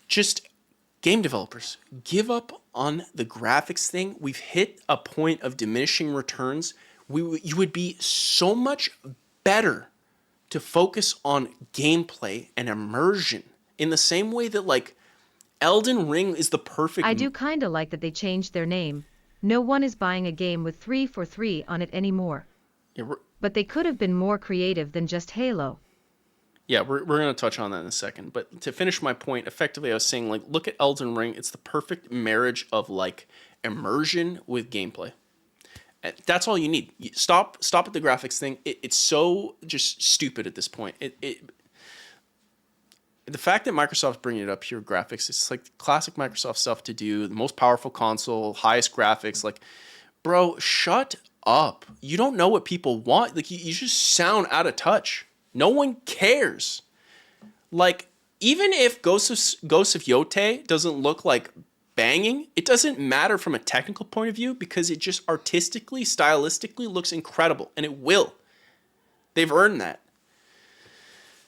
Just game developers, give up on the graphics thing. We've hit a point of diminishing returns. You would be so much better to focus on gameplay and immersion in the same way that, like, Elden Ring is the perfect... I do kind of like that they changed their name. No one is buying a game with 343 on it anymore. Yeah, but they could have been more creative than just Halo. Yeah, we're going to touch on that in a second. But to finish my point, effectively I was saying, like, look at Elden Ring. It's the perfect marriage of, like, immersion with gameplay. That's all you need. Stop with the graphics thing. It's so just stupid at this point. The fact that Microsoft's bringing it up here, graphics, it's like classic Microsoft stuff to do. The most powerful console, highest graphics. Like, bro, shut up. You don't know what people want. Like, you just sound out of touch. No one cares. Like, even if Ghost of Yotei doesn't look like banging. It doesn't matter from a technical point of view because it just artistically, stylistically looks incredible, and it will. They've earned that.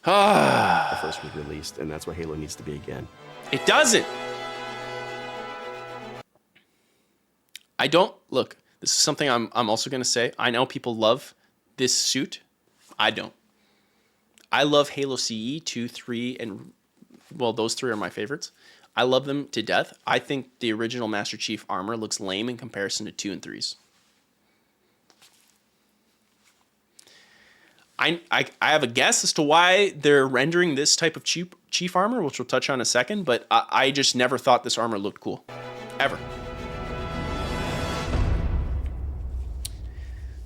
The first was released, and that's what Halo needs to be again. It doesn't. I don't look. This is something I'm also gonna say. I know people love this suit. I don't. I love Halo CE 2, 3, and well, those 3 are my favorites. I love them to death. I think the original Master Chief armor looks lame in comparison to 2 and 3's. I have a guess as to why they're rendering this type of chief armor, which we'll touch on in a second, but I just never thought this armor looked cool. Ever.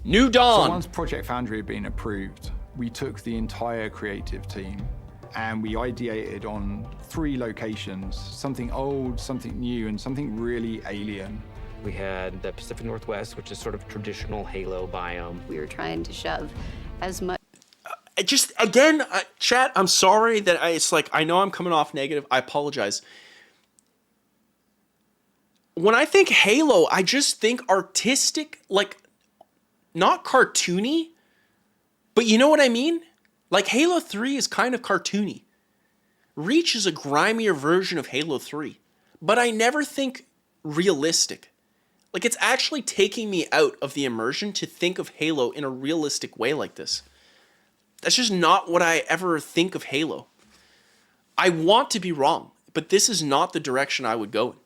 New Dawn. So once Project Foundry had been approved, we took the entire creative team and we ideated on 3 locations, something old, something new, and something really alien. We had the Pacific Northwest, which is sort of traditional Halo biome. We were trying to shove as much. Just, again, chat, I'm sorry that it's like, I know I'm coming off negative. I apologize. When I think Halo, I just think artistic, like, not cartoony, but you know what I mean? Like, Halo 3 is kind of cartoony. Reach is a grimier version of Halo 3, but I never think realistic. Like, it's actually taking me out of the immersion to think of Halo in a realistic way like this. That's just not what I ever think of Halo. I want to be wrong, but this is not the direction I would go in.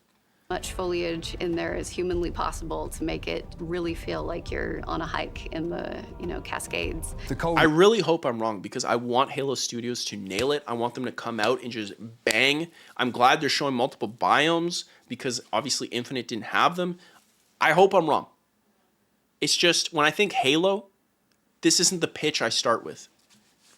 Much foliage in there as humanly possible to make it really feel like you're on a hike in the, Cascades. I really hope I'm wrong because I want Halo Studios to nail it. I want them to come out and just bang. I'm glad they're showing multiple biomes because obviously Infinite didn't have them. I hope I'm wrong. It's just when I think Halo, this isn't the pitch I start with.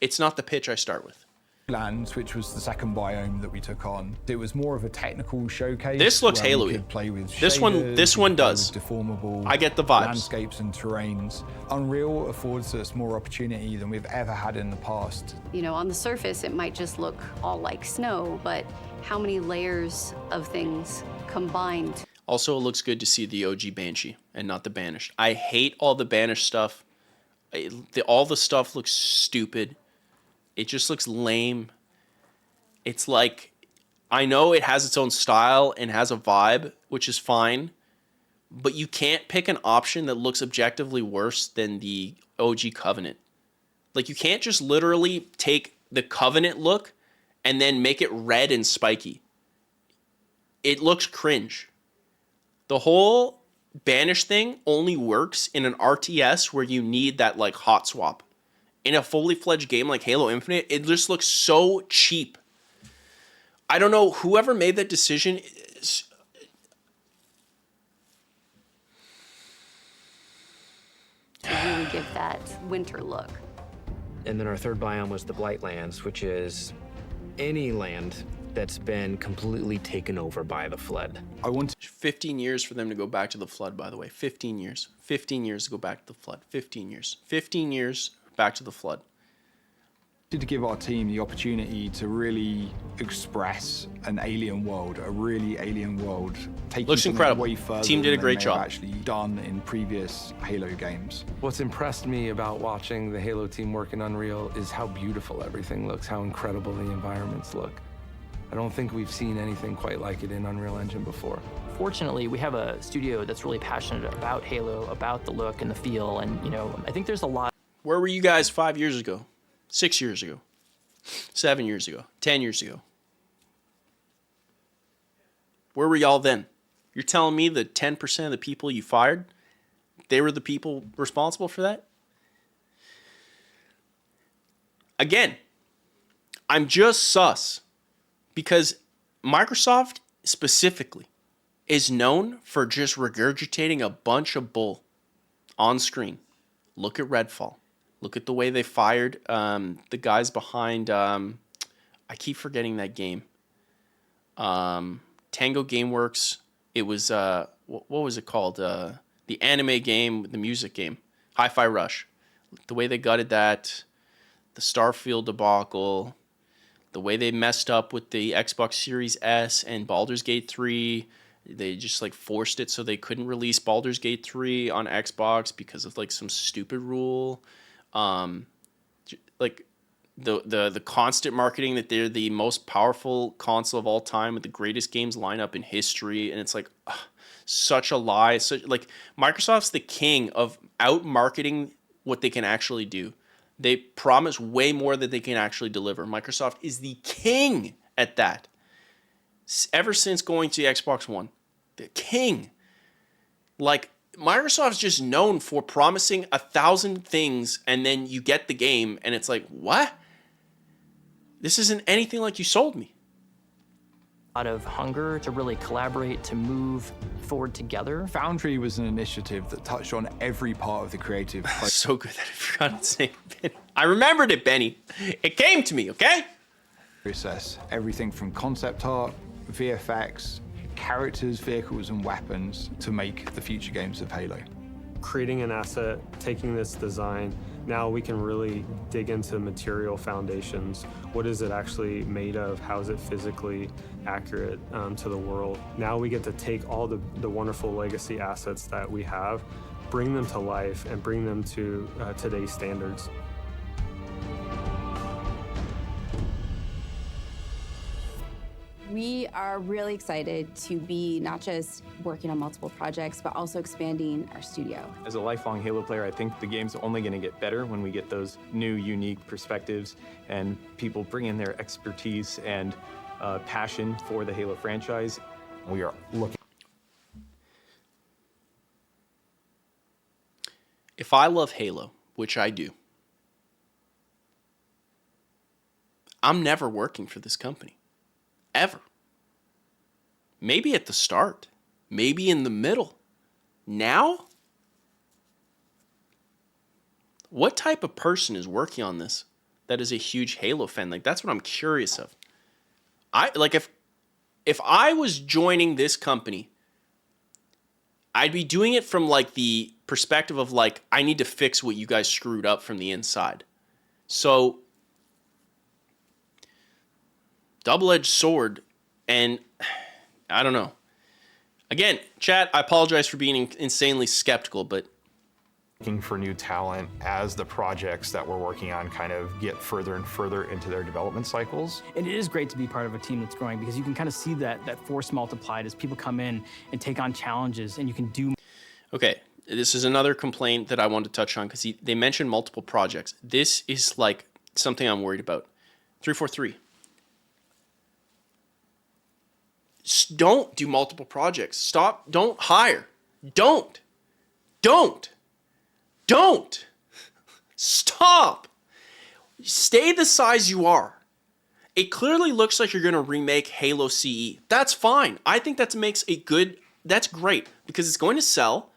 It's not the pitch I start with. Lands, which was the second biome that we took on. It was more of a technical showcase. This looks where Halo-y. we could play with This shaders, one does. Deformable. I get the vibes. Landscapes and terrains. Unreal affords us more opportunity than we've ever had in the past. On the surface, it might just look all like snow, but how many layers of things combined? Also, it looks good to see the OG Banshee and not the Banished. I hate all the Banished stuff. All the stuff looks stupid. It just looks lame. It's like, I know it has its own style and has a vibe, which is fine, but you can't pick an option that looks objectively worse than the OG Covenant. Like, you can't just literally take the Covenant look and then make it red and spiky. It looks cringe. The whole Banish thing only works in an RTS where you need that, like, hot swap. In a fully fledged game like Halo Infinite, it just looks so cheap. I don't know, whoever made that decision is... To really give that winter look. And then our third biome was the Blightlands, which is any land that's been completely taken over by the flood. I want 15 years for them to go back to the flood, by the way. 15 years. 15 years to go back to the flood. 15 years. 15 years back to the flood. To give our team the opportunity to really express an alien world, a really alien world, taking Looks incredible. Way further Team did a than great they've job. Actually done in previous Halo games. What's impressed me about watching the Halo team work in Unreal is how beautiful everything looks, how incredible the environments look. I don't think we've seen anything quite like it in Unreal Engine before. Fortunately, we have a studio that's really passionate about Halo, about the look and the feel, and I think there's a lot. Where were you guys 5 years ago? 6 years ago? 7 years ago? 10 years ago? Where were y'all then? You're telling me that 10% of the people you fired, they were the people responsible for that? Again, I'm just sus because Microsoft specifically is known for just regurgitating a bunch of bull on screen. Look at Redfall. Look at the way they fired the guys behind, I keep forgetting that game. Tango Gameworks. It was, what was it called? The anime game, the music game. Hi-Fi Rush. The way they gutted that, the Starfield debacle, the way they messed up with the Xbox Series S and Baldur's Gate 3, They just like forced it so they couldn't release Baldur's Gate 3 on Xbox because of like some stupid rule. Like the constant marketing that they're the most powerful console of all time with the greatest games lineup in history, and it's like such a lie. Such like Microsoft's the king of out marketing what they can actually do. They promise way more than they can actually deliver. Microsoft is the king at that. Ever since going to Xbox One, the king. Like, Microsoft's just known for promising 1,000 things and then you get the game and it's like, what? This isn't anything like you sold me. A lot of hunger to really collaborate, to move forward together. Foundry was an initiative that touched on every part of the creative process. So good that I forgot its name, Benny. I remembered it, Benny. It came to me, okay? Process. Everything from concept art, VFX, characters, vehicles, and weapons to make the future games of Halo. Creating an asset, taking this design, now we can really dig into material foundations. What is it actually made of? How is it physically accurate to the world? Now we get to take all the wonderful legacy assets that we have, bring them to life, and bring them to today's standards. We are really excited to be not just working on multiple projects, but also expanding our studio. As a lifelong Halo player, I think the game's only going to get better when we get those new, unique perspectives and people bring in their expertise and passion for the Halo franchise. We are looking. If I love Halo, which I do, I'm never working for this company. Ever. Maybe at the start. Maybe in the middle. Now? What type of person is working on this that is a huge Halo fan? Like, that's what I'm curious of. If I was joining this company, I'd be doing it from like the perspective of like, I need to fix what you guys screwed up from the inside. So double-edged sword, and I don't know. Again, chat, I apologize for being insanely skeptical, but Looking for new talent as the projects that we're working on kind of get further and further into their development cycles. And it is great to be part of a team that's growing because you can kind of see that force multiplied as people come in and take on challenges, and you can do. Okay, this is another complaint that I wanted to touch on because they mentioned multiple projects. This is like something I'm worried about. 343. Don't do multiple projects. Stop. Don't hire. Don't. Stop. Stay the size you are. It clearly looks like you're going to remake Halo CE. That's fine. I think that makes that's great because it's going to sell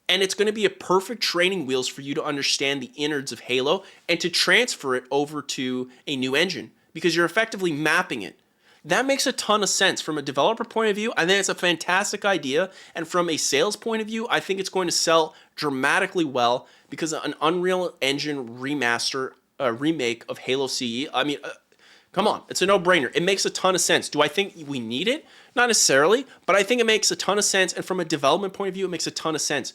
and it's going to be a perfect training wheels for you to understand the innards of Halo and to transfer it over to a new engine because you're effectively mapping it. That makes a ton of sense. From a developer point of view, I think it's a fantastic idea. And from a sales point of view, I think it's going to sell dramatically well because an Unreal Engine remake of Halo CE, I mean, come on, it's a no-brainer. It makes a ton of sense. Do I think we need it? Not necessarily, but I think it makes a ton of sense. And from a development point of view, it makes a ton of sense.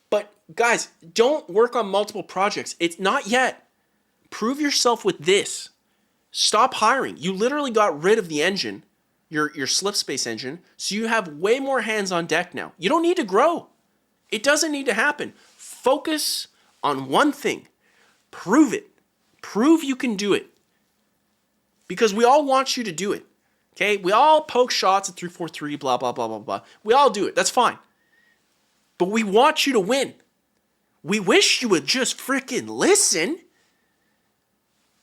But guys, don't work on multiple projects. It's not yet. Prove yourself with this. Stop hiring. You literally got rid of the engine, your slipspace engine, so you have way more hands on deck now. You don't need to grow. It doesn't need to happen. Focus on one thing. Prove it. Prove you can do it. Because we all want you to do it. Okay? We all poke shots at 343, blah, blah, blah, blah, blah. We all do it. That's fine. But we want you to win. We wish you would just freaking listen.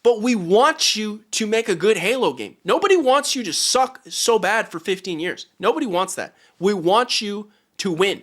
But we want you to make a good Halo game. Nobody wants you to suck so bad for 15 years. Nobody wants that. We want you to win.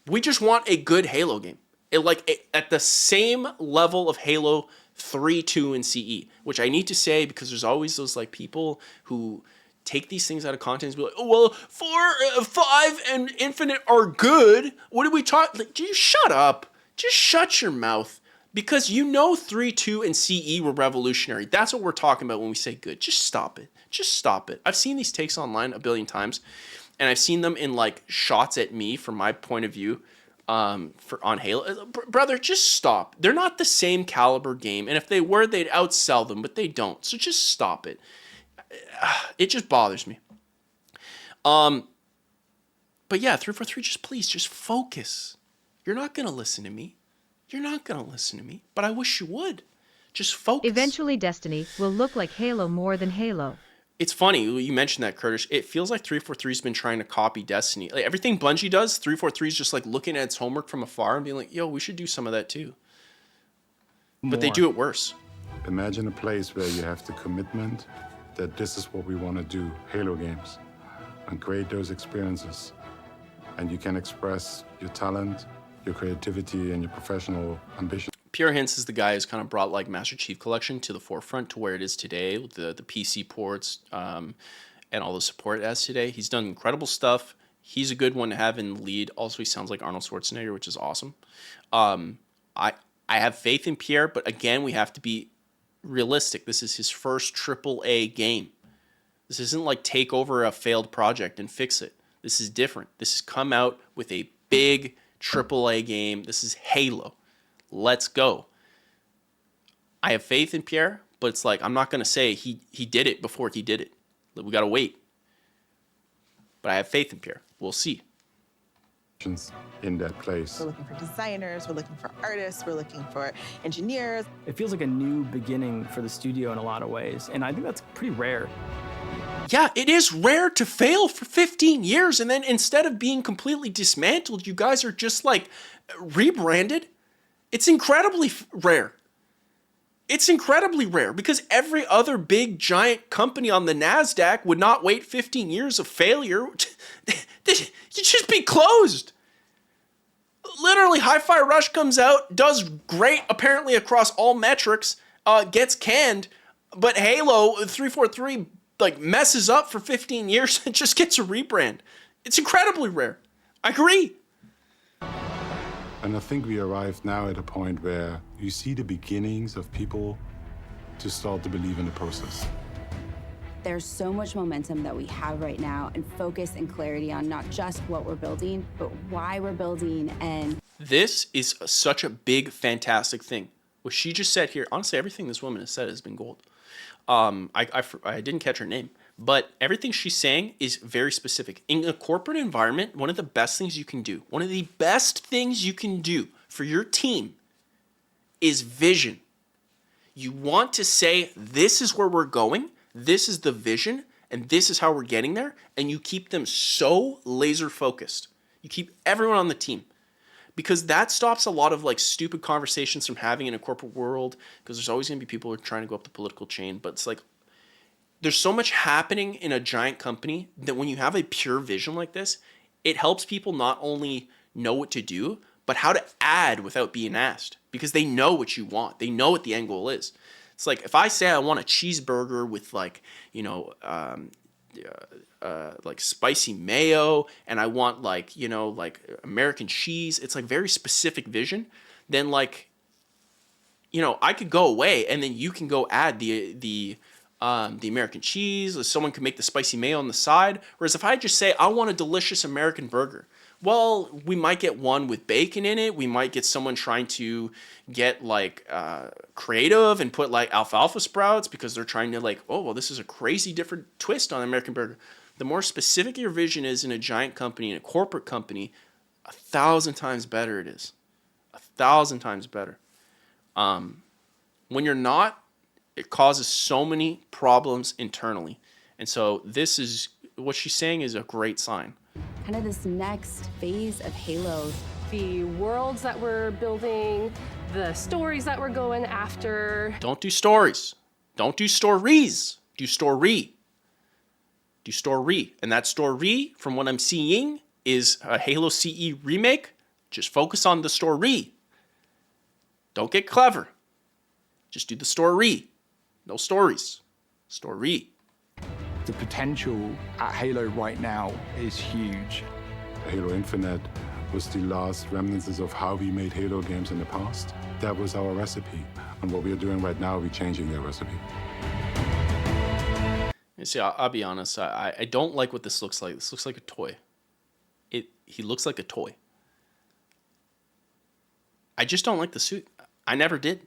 We just want a good Halo game. At the same level of Halo 3, 2, and CE, which I need to say because there's always those like people who take these things out of context and be like, oh, well, 4, 5, and Infinite are good. What did we talk? Like, just shut up. Just shut your mouth. Because 3, 2, and CE were revolutionary. That's what we're talking about when we say good. Just stop it. Just stop it. I've seen these takes online a billion times, and I've seen them in like shots at me from my point of view on Halo. Brother, just stop. They're not the same caliber game, and if they were, they'd outsell them, but they don't. So just stop it. It just bothers me. But yeah, 343, just focus. You're not going to listen to me. You're not going to listen to me, but I wish you would. Just focus. Eventually, Destiny will look like Halo more than Halo. It's funny, you mentioned that, Curtis. It feels like 343's been trying to copy Destiny. Like, everything Bungie does, 343's just like looking at its homework from afar and being like, yo, we should do some of that too. But they do it worse. Imagine a place where you have the commitment that this is what we want to do, Halo games, and create those experiences. And you can express your talent, your creativity, and your professional ambition. Pierre Hintz is the guy who's kind of brought like Master Chief Collection to the forefront to where it is today, with the PC ports and all the support it has today. He's done incredible stuff. He's a good one to have in the lead. Also, he sounds like Arnold Schwarzenegger, which is awesome. I have faith in Pierre, but again, we have to be realistic. This is his first AAA game. This isn't like take over a failed project and fix it. This is different. This has come out with a big AAA game. This is Halo. Let's go. I have faith in Pierre, but it's like, I'm not going to say he did it before he did it. We got to wait. But I have faith in Pierre. We'll see. In that place. We're looking for designers, we're looking for artists, we're looking for engineers. It feels like a new beginning for the studio in a lot of ways, and I think that's pretty rare. Yeah, it is rare to fail for 15 years, and then instead of being completely dismantled, you guys are just like rebranded. It's incredibly rare. It's incredibly rare because every other big giant company on the NASDAQ would not wait 15 years of failure. You'd just be closed. Literally, Hi-Fi Rush comes out, does great apparently across all metrics, gets canned, but Halo 343 like messes up for 15 years and just gets a rebrand. It's incredibly rare. I agree. And I think we arrived now at a point where you see the beginnings of people to start to believe in the process. There's so much momentum that we have right now, and focus and clarity on not just what we're building, but why we're building. And this is such a big, fantastic thing. What she just said here, honestly, everything this woman has said has been gold. I didn't catch her name, but everything she's saying is very specific. In a corporate environment, one of the best things you can do for your team is vision. You want to say, this is where we're going, this is the vision, and this is how we're getting there, and you keep them so laser focused. You keep everyone on the team. Because that stops a lot of like stupid conversations from having in a corporate world, because there's always going to be people who are trying to go up the political chain. But it's like, there's so much happening in a giant company that when you have a pure vision like this, it helps people not only know what to do, but how to add without being asked, because they know what you want. They know what the end goal is. It's like, if I say I want a cheeseburger with like, you know, like spicy mayo, and I want like, you know, like American cheese, it's like very specific vision. Then like, you know, I could go away and then you can go add the American cheese, or someone can make the spicy mayo on the side. Whereas if I just say I want a delicious American burger, well, we might get one with bacon in it. We might get someone trying to get like creative and put like alfalfa sprouts because they're trying to like, oh, well, this is a crazy different twist on the American burger. The more specific your vision is in a giant company, in a corporate company, 1,000 times better it is. 1,000 times better. When you're not, it causes so many problems internally. And so this is, what she's saying is a great sign. kind of this next phase of Halo. The worlds that we're building, the stories that we're going after. Don't do stories. Don't do stories. Do story. Do story. And that story, from what I'm seeing, is a Halo CE remake. Just focus on the story. Don't get clever. Just do the story. No stories. Story. The potential at Halo right now is huge. Halo Infinite was the last remnants of how we made Halo games in the past. That was our recipe. And what we are doing right now, we're changing that recipe. You see, I'll be honest. I don't like what this looks like. This looks like a toy. He looks like a toy. I just don't like the suit. I never did.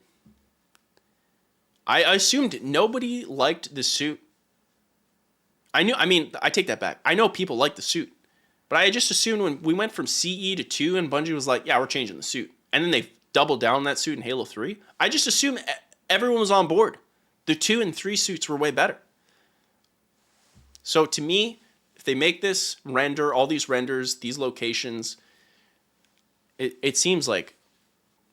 I assumed nobody liked the suit. I take that back. I know people like the suit. But I just assumed when we went from CE to 2 and Bungie was like, yeah, we're changing the suit. And then they doubled down on that suit in Halo 3. I just assumed everyone was on board. The 2 and 3 suits were way better. So to me, if they make this render, all these renders, these locations, it seems like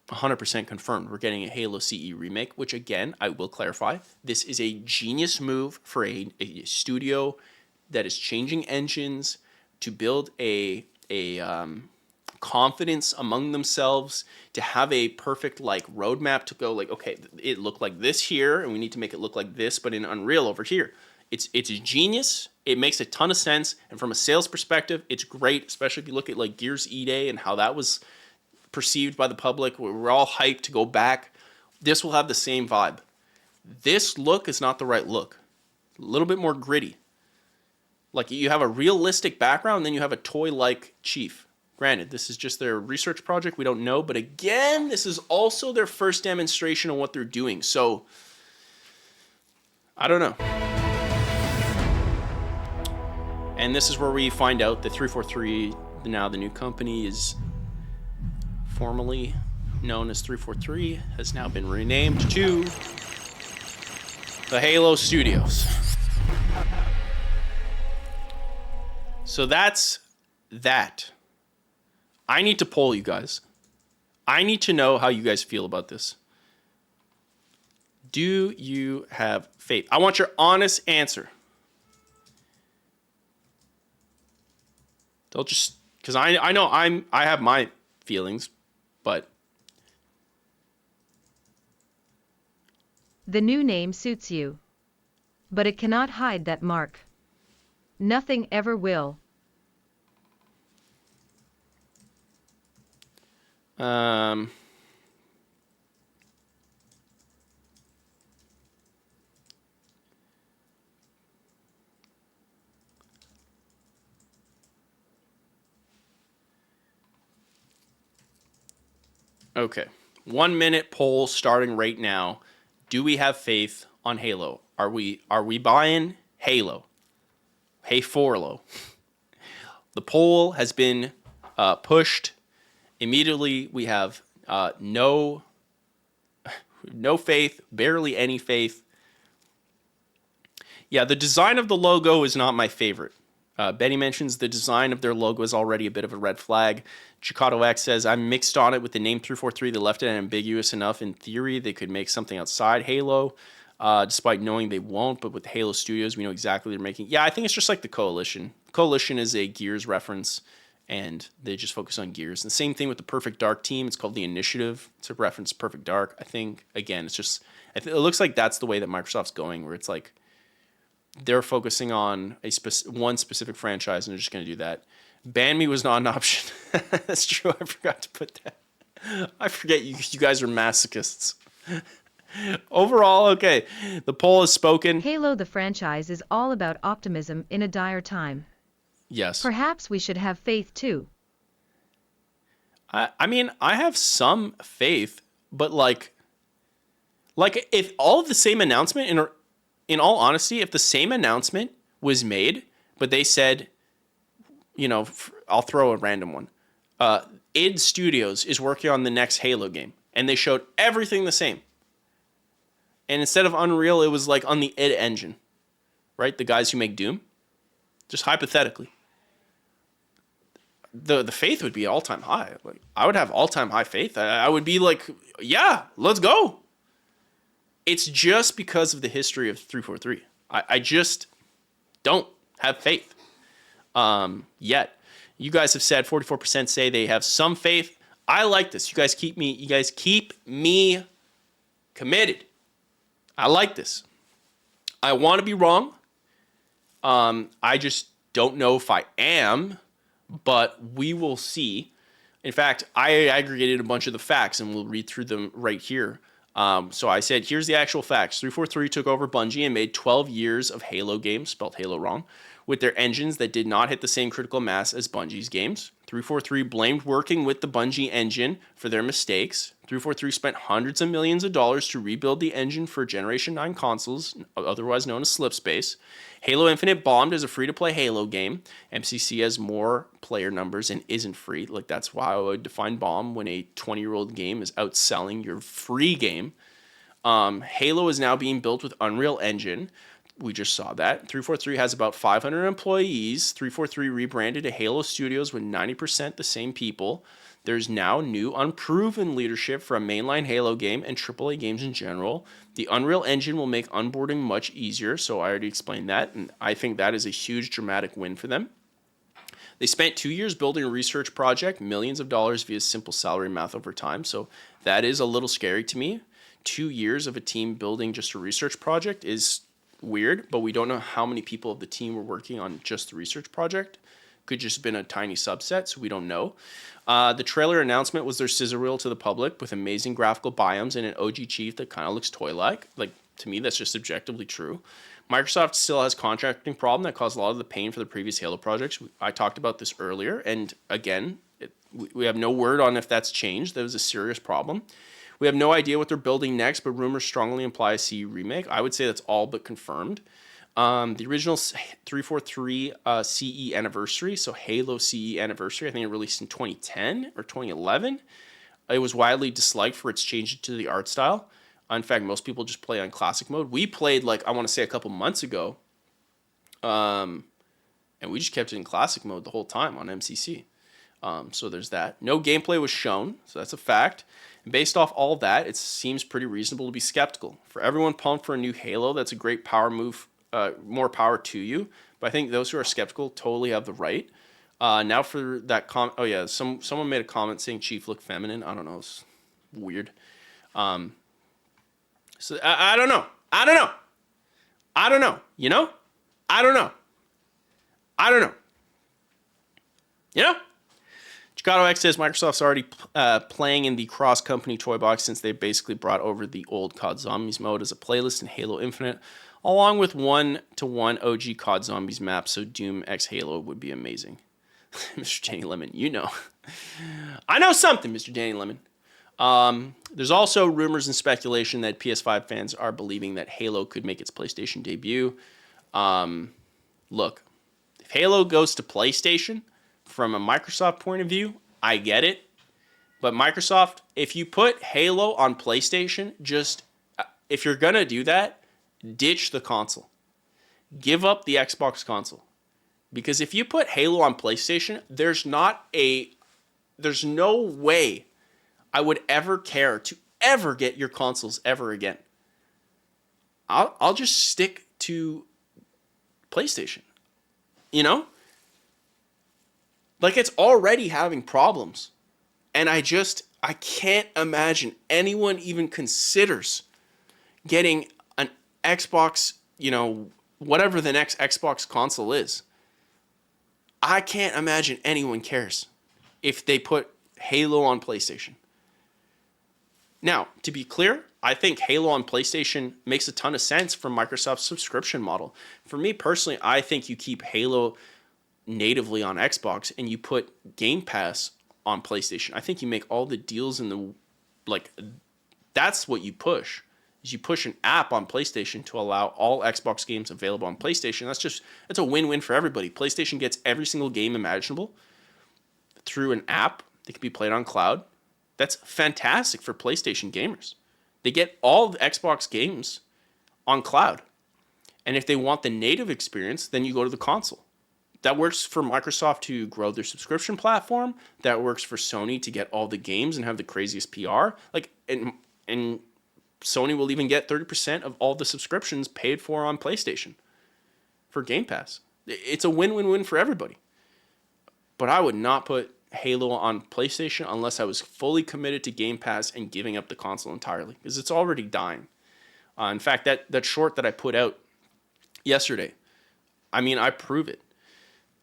100% confirmed we're getting a Halo CE remake, which again, I will clarify, this is a genius move for a studio that is changing engines to build a confidence among themselves, to have a perfect like roadmap to go like, okay, it looked like this here, and we need to make it look like this, but in Unreal over here. It's genius. It makes a ton of sense, and from a sales perspective, it's great, especially if you look at like Gears E-Day and how that was perceived by the public. We're all hyped to go back. This will have the same vibe. This look is not the right look. A little bit more gritty. Like you have a realistic background, and then you have a toy-like chief. Granted, this is just their research project. We don't know. But again, this is also their first demonstration of what they're doing. So, I don't know. And this is where we find out that 343, now the new company, is formerly known as 343, has now been renamed to the Halo Studios. So that's that. I need to poll you guys. I need to know how you guys feel about this. Do you have faith? I want your honest answer. They'll just, because I know I have my feelings, but the new name suits you, but it cannot hide that mark. Nothing ever will. Okay. 1 minute poll starting right now. Do we have faith on Halo? Are we buying Halo? Hey Forlo. The poll has been pushed. Immediately we have no faith, barely any faith. Yeah, the design of the logo is not my favorite. Betty mentions the design of their logo is already a bit of a red flag. Chicago X says, I'm mixed on it with the name 343. They left it ambiguous enough. In theory, they could make something outside Halo, despite knowing they won't. But with Halo Studios, we know exactly what they're making. Yeah, I think it's just like the Coalition. Coalition is a Gears reference, and they just focus on Gears. And the same thing with the Perfect Dark team. It's called the Initiative. It's a reference to Perfect Dark, I think. Again, it's just, it looks like that's the way that Microsoft's going, where it's like, they're focusing on one specific franchise, and they're just going to do that. Ban me was not an option. That's true. I forgot to put that. I forget you guys are masochists. Overall, okay. The poll has spoken. Halo the franchise is all about optimism in a dire time. Yes. Perhaps we should have faith too. I mean, I have some faith, but like if all of the same announcement, in all honesty, if the same announcement was made, but they said, you know, I'll throw a random one. id Studios is working on the next Halo game, and they showed everything the same. And instead of Unreal, it was like on the id engine, right? The guys who make Doom. Just hypothetically. The faith would be all-time high. Like, I would have all-time high faith. I would be like, yeah, let's go. It's just because of the history of 343. I just don't have faith yet. You guys have said 44% say they have some faith. I like this. You guys keep me committed. I like this. I want to be wrong. I just don't know if I am, but we will see. In fact, I aggregated a bunch of the facts, and we'll read through them right here. So I said, here's the actual facts. 343 took over Bungie and made 12 years of Halo games, spelled Halo wrong, with their engines that did not hit the same critical mass as Bungie's games. 343 blamed working with the Bungie engine for their mistakes. 343 spent hundreds of millions of dollars to rebuild the engine for Generation 9 consoles, otherwise known as Slipspace. Halo Infinite bombed as a free-to-play Halo game. MCC has more player numbers and isn't free. Like, that's why I would define bomb when a 20-year-old game is outselling your free game. Halo is now being built with Unreal Engine. We just saw that. 343 has about 500 employees. 343 rebranded to Halo Studios with 90% the same people. There's now new unproven leadership for a mainline Halo game and AAA games in general. The Unreal Engine will make onboarding much easier, so I already explained that, and I think that is a huge dramatic win for them. They spent 2 years building a research project, millions of dollars via simple salary math over time, so that is a little scary to me. 2 years of a team building just a research project is weird, but we don't know how many people of the team were working on just the research project. Could just have been a tiny subset, so we don't know. The trailer announcement was their scissor reel to the public with amazing graphical biomes and an OG chief that kind of looks toy-like. Like, to me, that's just objectively true. Microsoft still has contracting problem that caused a lot of the pain for the previous Halo projects. I talked about this earlier, and again, we have no word on if that's changed. That was a serious problem. We have no idea what they're building next, but rumors strongly imply a CE remake. I would say that's all but confirmed. The original 343 CE anniversary, so Halo CE anniversary, I think it released in 2010 or 2011. It was widely disliked for its change to the art style. In fact, most people just play on classic mode. We played, like, I want to say a couple months ago, and we just kept it in classic mode the whole time on MCC. So there's that. No gameplay was shown, so that's a fact. And based off all that, it seems pretty reasonable to be skeptical. For everyone pumped for a new Halo, that's a great power move. More power to you. But I think those who are skeptical totally have the right. Now for that comment. Oh, yeah. Someone made a comment saying Chief looked feminine. I don't know. It's weird. So I don't know. I don't know. I don't know. You know? I don't know. I don't know. You know? Chicago X says Microsoft's already playing in the cross-company toy box since they basically brought over the old COD Zombies mode as a playlist in Halo Infinite, along with 1-to-1 OG COD Zombies map, so Doom X Halo would be amazing. Mr. Danny Lemon, you know. I know something, Mr. Danny Lemon. There's also rumors and speculation that PS5 fans are believing that Halo could make its PlayStation debut. Look, if Halo goes to PlayStation, from a Microsoft point of view, I get it. But Microsoft, if you put Halo on PlayStation, if you're going to do that, ditch the console. Give up the Xbox console. Because if you put Halo on PlayStation, there's no way I would ever care to ever get your consoles ever again. I'll just stick to PlayStation. You know? Like, it's already having problems. And I can't imagine anyone even considers getting an Xbox, whatever the next Xbox console is. I can't imagine anyone cares if they put Halo on PlayStation. Now, to be clear, I think Halo on PlayStation makes a ton of sense from Microsoft's subscription model. For me personally, I think you keep Halo natively on Xbox and you put Game Pass on PlayStation. I think you make all the deals that's what you push. Is you push an app on PlayStation to allow all Xbox games available on PlayStation. That's a win-win for everybody. PlayStation gets every single game imaginable through an app that can be played on cloud. That's fantastic for PlayStation gamers. They get all the Xbox games on cloud. And if they want the native experience, then you go to the console. That works for Microsoft to grow their subscription platform. That works for Sony to get all the games and have the craziest PR. And Sony will even get 30% of all the subscriptions paid for on PlayStation for Game Pass. It's a win-win-win for everybody. But I would not put Halo on PlayStation unless I was fully committed to Game Pass and giving up the console entirely, because it's already dying. In fact, that short that I put out yesterday, I prove it.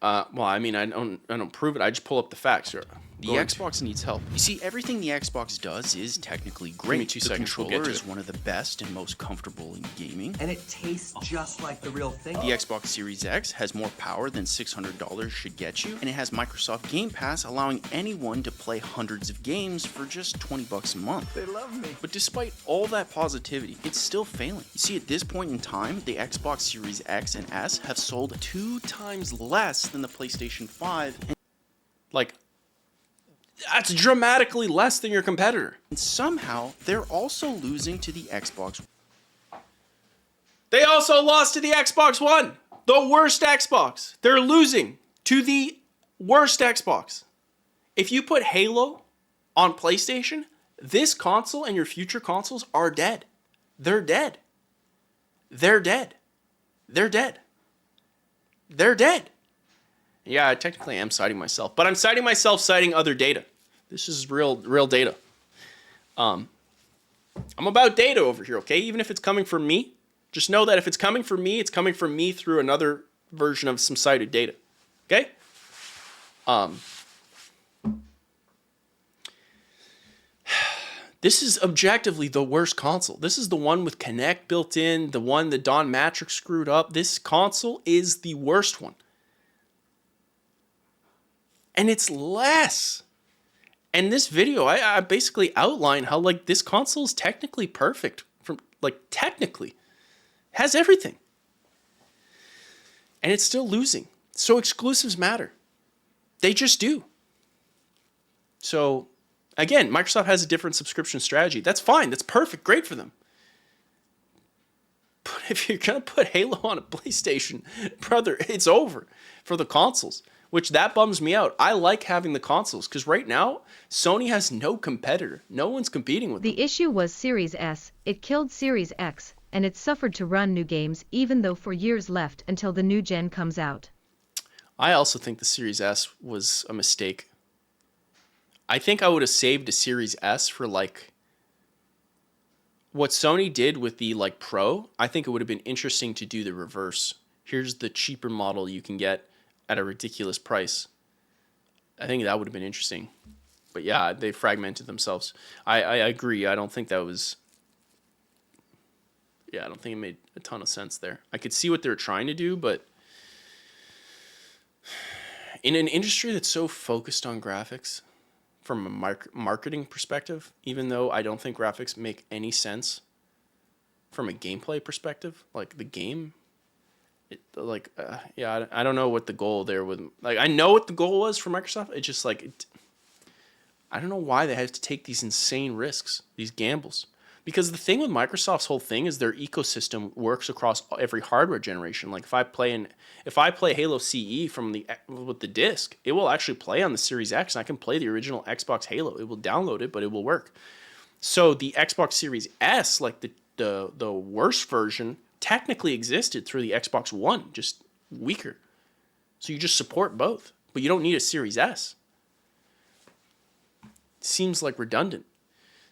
I don't prove it. I just pull up the facts. The Xbox needs help. You see, everything the Xbox does is technically great. Give me 2 the seconds, we'll controller get to is it. one of the best and most comfortable in gaming. And it tastes just like the real thing. The Xbox Series X has more power than $600 should get you, and it has Microsoft Game Pass, allowing anyone to play hundreds of games for just $20 a month. They love me. But despite all that positivity, it's still failing. You see, at this point in time, the Xbox Series X and S have sold 2 times less than the PlayStation 5. And, like, that's dramatically less than your competitor. And somehow, they're also losing to the Xbox. They also lost to the Xbox One, the worst Xbox. They're losing to the worst Xbox. If you put Halo on PlayStation, this console and your future consoles are dead. They're dead. They're dead. They're dead. They're dead. Yeah, I technically am citing myself, but I'm citing myself citing other data. This is real data. I'm about data over here, okay? Even if it's coming from me, just know that if it's coming from me, it's coming from me through another version of some cited data, okay? This is objectively the worst console. This is the one with Kinect built in, the one that Don Matrix screwed up. This console is the worst one. And it's less. And this video, I basically outline how, like, this console is technically perfect. From, like, technically. Has everything. And it's still losing. So exclusives matter. They just do. So, again, Microsoft has a different subscription strategy. That's fine. That's perfect. Great for them. But if you're going to put Halo on a PlayStation, brother, it's over for the consoles. Which that bums me out. I like having the consoles because right now, Sony has no competitor. No one's competing with them. The issue was Series S. It killed Series X, and it suffered to run new games even though for years left until the new gen comes out. I also think the Series S was a mistake. I think I would have saved a Series S for, like, what Sony did with the, like, Pro. I think it would have been interesting to do the reverse. Here's the cheaper model you can get at a ridiculous price. I think that would have been interesting. But yeah, they fragmented themselves. I agree. I don't think that was... Yeah, I don't think it made a ton of sense there. I could see what they were trying to do, but... In an industry that's so focused on graphics, from a marketing perspective, even though I don't think graphics make any sense from a gameplay perspective, like the game... I don't know what the goal there was. Like, I know what the goal was for Microsoft. It's just like, I don't know why they have to take these insane risks, these gambles. Because the thing with Microsoft's whole thing is their ecosystem works across every hardware generation. Like, if I play Halo CE with the disc, it will actually play on the Series X, and I can play the original Xbox Halo. It will download it, but it will work. So the Xbox Series S, like the worst version, technically existed through the Xbox One, just weaker. So you just support both, but you don't need a Series S. Seems like redundant.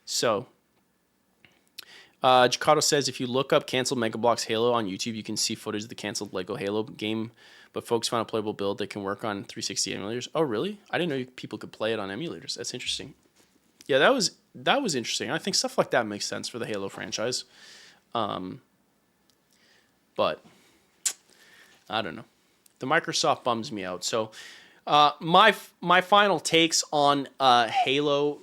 So, Jacato says, if you look up canceled Mega Bloks Halo on YouTube, you can see footage of the canceled Lego Halo game, but folks found a playable build that can work on 360 emulators. Oh, really? I didn't know people could play it on emulators. That's interesting. Yeah, that was interesting. I think stuff like that makes sense for the Halo franchise. But I don't know. The Microsoft bums me out. So my final takes on Halo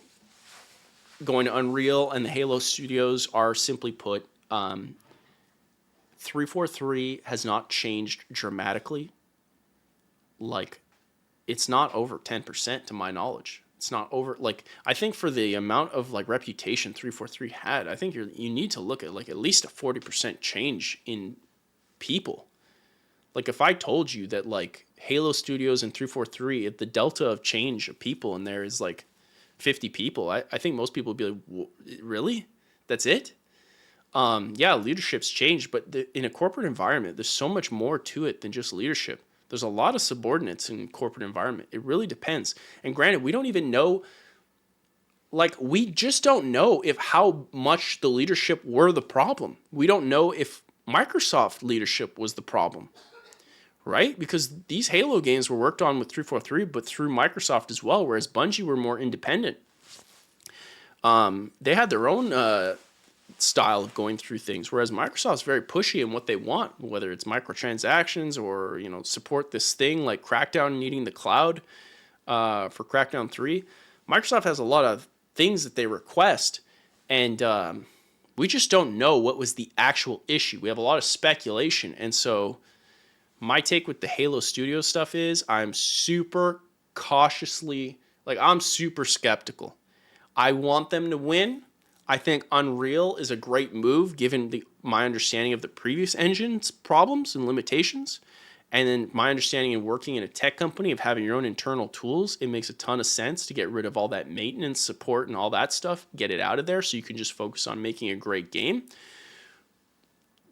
going to Unreal and the Halo studios are simply put, 343 has not changed dramatically. Like, it's not over 10% to my knowledge. It's not over, like, I think for the amount of, like, reputation 343 had, I think you need to look at, like, at least a 40% change in people. Like, if I told you that, like, Halo Studios and 343, if the delta of change of people in there is, like, 50 people, I think most people would be like, really? That's it? Yeah, leadership's changed, but in a corporate environment, there's so much more to it than just leadership. There's a lot of subordinates in corporate environment. It really depends. And granted, we don't even know, like, we just don't know if how much the leadership were the problem. We don't know if Microsoft leadership was the problem, right? Because these Halo games were worked on with 343, but through Microsoft as well, whereas Bungie were more independent. They had their own style of going through things, whereas Microsoft's very pushy in what they want, whether it's microtransactions or, you know, support this thing like Crackdown needing the cloud for Crackdown 3. Microsoft has a lot of things that they request, and we just don't know what was the actual issue. We have a lot of speculation, and so my take with the Halo Studio stuff is I'm super cautiously, like, I'm super skeptical. I want them to win. I think Unreal is a great move given my understanding of the previous engine's problems and limitations. And then my understanding in working in a tech company of having your own internal tools, it makes a ton of sense to get rid of all that maintenance, support, and all that stuff. Get it out of there so you can just focus on making a great game.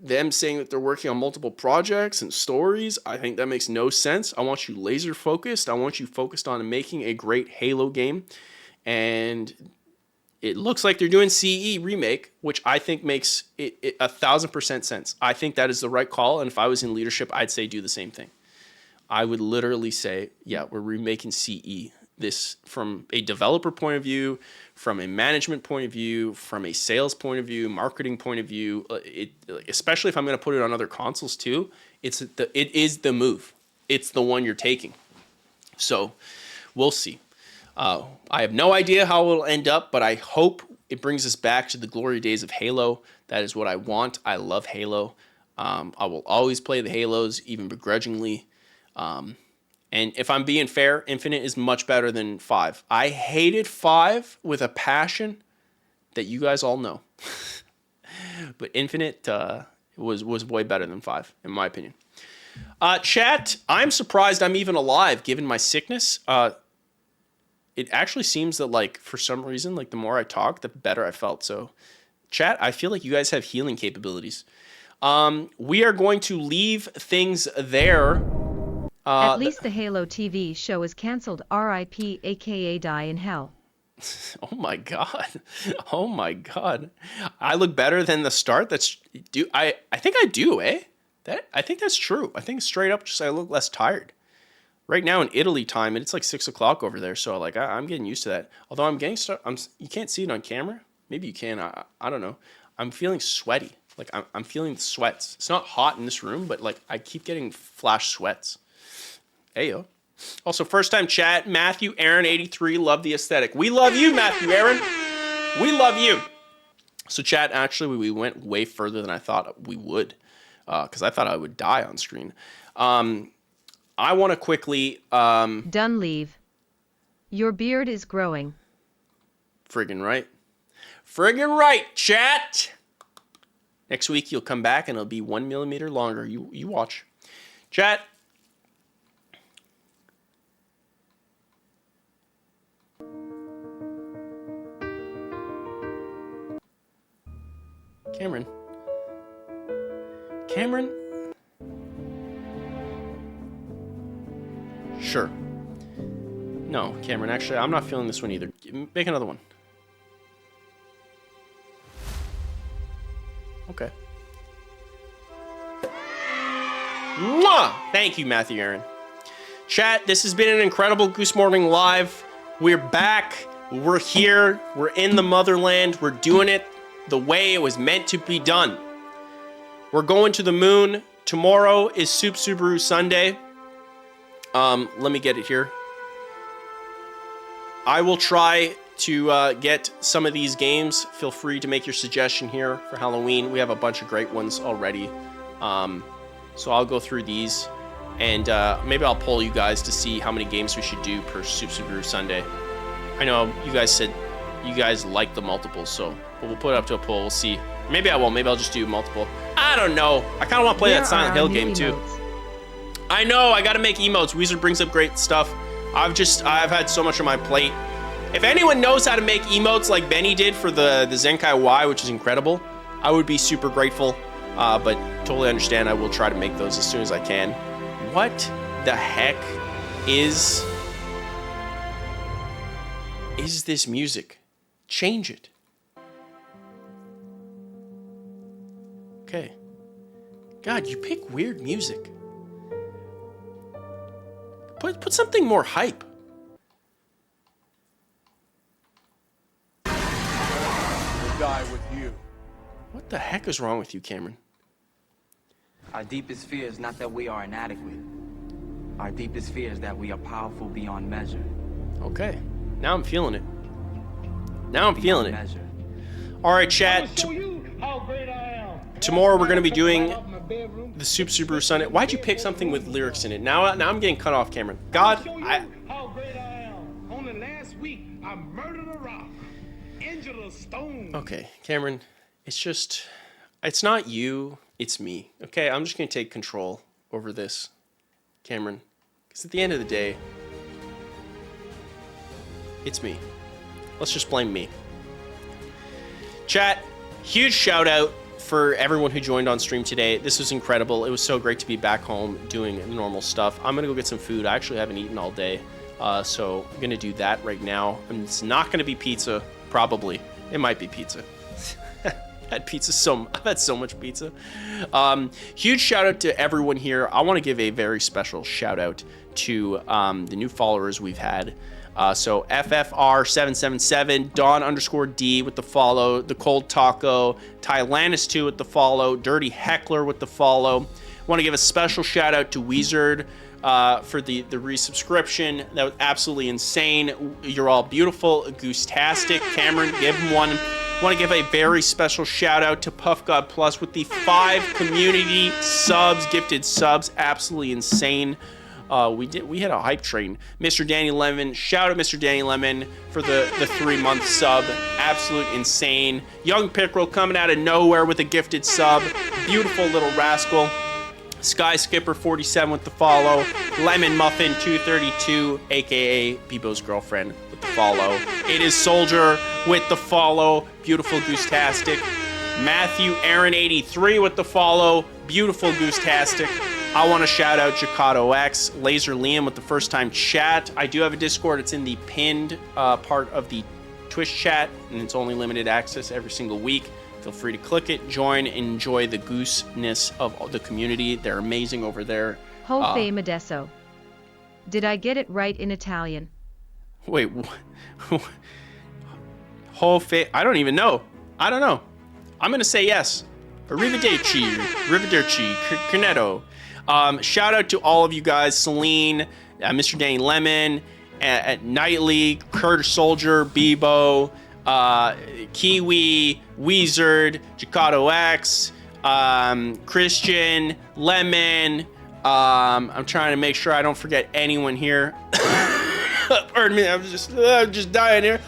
Them saying that they're working on multiple projects and stories, I think that makes no sense. I want you laser focused. I want you focused on making a great Halo game. And it looks like they're doing CE remake, which I think makes it 1,000% sense. I think that is the right call. And if I was in leadership, I'd say do the same thing. I would literally say, yeah, we're remaking CE. This from a developer point of view, from a management point of view, from a sales point of view, marketing point of view, especially if I'm going to put it on other consoles too, it is the move. It's the one you're taking. So we'll see. I have no idea how it will end up, but I hope it brings us back to the glory days of Halo. That is what I want. I love Halo. I will always play the Halos, even begrudgingly. And if I'm being fair, Infinite is much better than 5. I hated 5 with a passion that you guys all know. But Infinite was way better than 5, in my opinion. Chat, I'm surprised I'm even alive given my sickness. It actually seems that, like, for some reason, like, the more I talk, the better I felt. So, chat, I feel like you guys have healing capabilities. We are going to leave things there. At least the Halo TV show is canceled. RIP, aka Die in Hell. Oh my god. Oh my god. I look better than the start. I think I do, eh? I think that's true. I think straight up just I look less tired. Right now in Italy time, it's like 6 o'clock over there, so like I'm getting used to that. Although you can't see it on camera. Maybe you can. I don't know. I'm feeling sweaty. Like I'm feeling the sweats. It's not hot in this room, but like I keep getting flash sweats. Heyo. Also, first time chat, Matthew Aaron 83, love the aesthetic. We love you, Matthew Aaron. We love you. So chat, actually we went way further than I thought we would, because I thought I would die on screen. I want to quickly... Done leave. Your beard is growing. Friggin' right. Friggin' right, chat. Next week you'll come back and it'll be 1 millimeter longer. You watch. Chat. Cameron? Sure. No, Cameron, actually, I'm not feeling this one either. Make another one. Okay. Mwah! Thank you, Matthew Aaron. Chat, this has been an incredible Goose Morning Live. We're back. We're here. We're in the motherland. We're doing it the way it was meant to be done. We're going to the moon. Tomorrow is Soup Subaru Sunday. Let me get it here. I will try to get some of these games. Feel free to make your suggestion here for Halloween. We have a bunch of great ones already. So I'll go through these. And maybe I'll poll you guys to see how many games we should do per Soup Subaru Sunday. I know you guys said you guys like the multiples, so we'll put it up to a poll. We'll see. Maybe I won't. Maybe I'll just do multiple. I don't know. I kind of want to play that Silent Hill game too. I know. I got to make emotes. Wizard brings up great stuff. I've had so much on my plate. If anyone knows how to make emotes like Benny did for the Zenkai Y, which is incredible, I would be super grateful. But totally understand. I will try to make those as soon as I can. What the heck is this music? Change it. Okay. God, you pick weird music. Put something more hype. We'll die with you. What the heck is wrong with you, Cameron? Our deepest fear is not that we are inadequate. Our deepest fear is that we are powerful beyond measure. Okay. Now I'm feeling it. Now I'm feeling it. All right, chat. Tomorrow we're going to be doing the Super Subaru Sunday. Why'd you pick something with lyrics in it? Now I'm getting cut off, Cameron. God, How great I am. Only last week, I murdered a rock. Angela Stone. Okay, Cameron, it's not you, it's me. Okay, I'm just going to take control over this, Cameron. Because at the end of the day, it's me. Let's just blame me. Chat, huge shout out for everyone who joined on stream today. This was incredible. It was so great to be back home doing normal stuff. I'm going to go get some food. I actually haven't eaten all day. So I'm going to do that right now. And it's not going to be pizza, probably. It might be pizza. I've had so much pizza. Huge shout out to everyone here. I want to give a very special shout out to the new followers we've had. So FFR777, Dawn_D with the follow, The Cold Taco, Tylannis2 with the follow, Dirty Heckler with the follow. Want to give a special shout out to Wizard for the resubscription. That was absolutely insane. You're all beautiful. Goose-tastic. Cameron, give him one. Want to give a very special shout out to Puff God Plus with the 5 community subs, gifted subs. Absolutely insane. We had a hype train. Mr. Danny Lemon, shout out Mr. Danny Lemon for the 3-month sub. Absolute insane. Young Pickerel coming out of nowhere with a gifted sub. Beautiful little rascal. Sky Skipper 47 with the follow. Lemon Muffin 232, aka Bebo's girlfriend, with the follow. It is Soldier with the follow. Beautiful Goose-tastic. Matthew Aaron 83 with the follow. Beautiful Goose-tastic. I want to shout out Jacato X, Laser Liam with the first time chat. I do have a Discord. It's in the pinned part of the Twitch chat, and it's only limited access every single week. Feel free to click it, join, enjoy the gooseness of the community. They're amazing over there. Ho fe Modesto. Did I get it right in Italian? Wait, Ho fe, I don't even know. I don't know. I'm going to say yes. Arrivederci, Cornetto. Shout out to all of you guys, Celine, Mr. Danny Lemon, at Knightley, Curtis Soldier, Bebo, Kiwi, Wizard, Jacato X, Christian, Lemon. I'm trying to make sure I don't forget anyone here. Pardon me, I'm just dying here.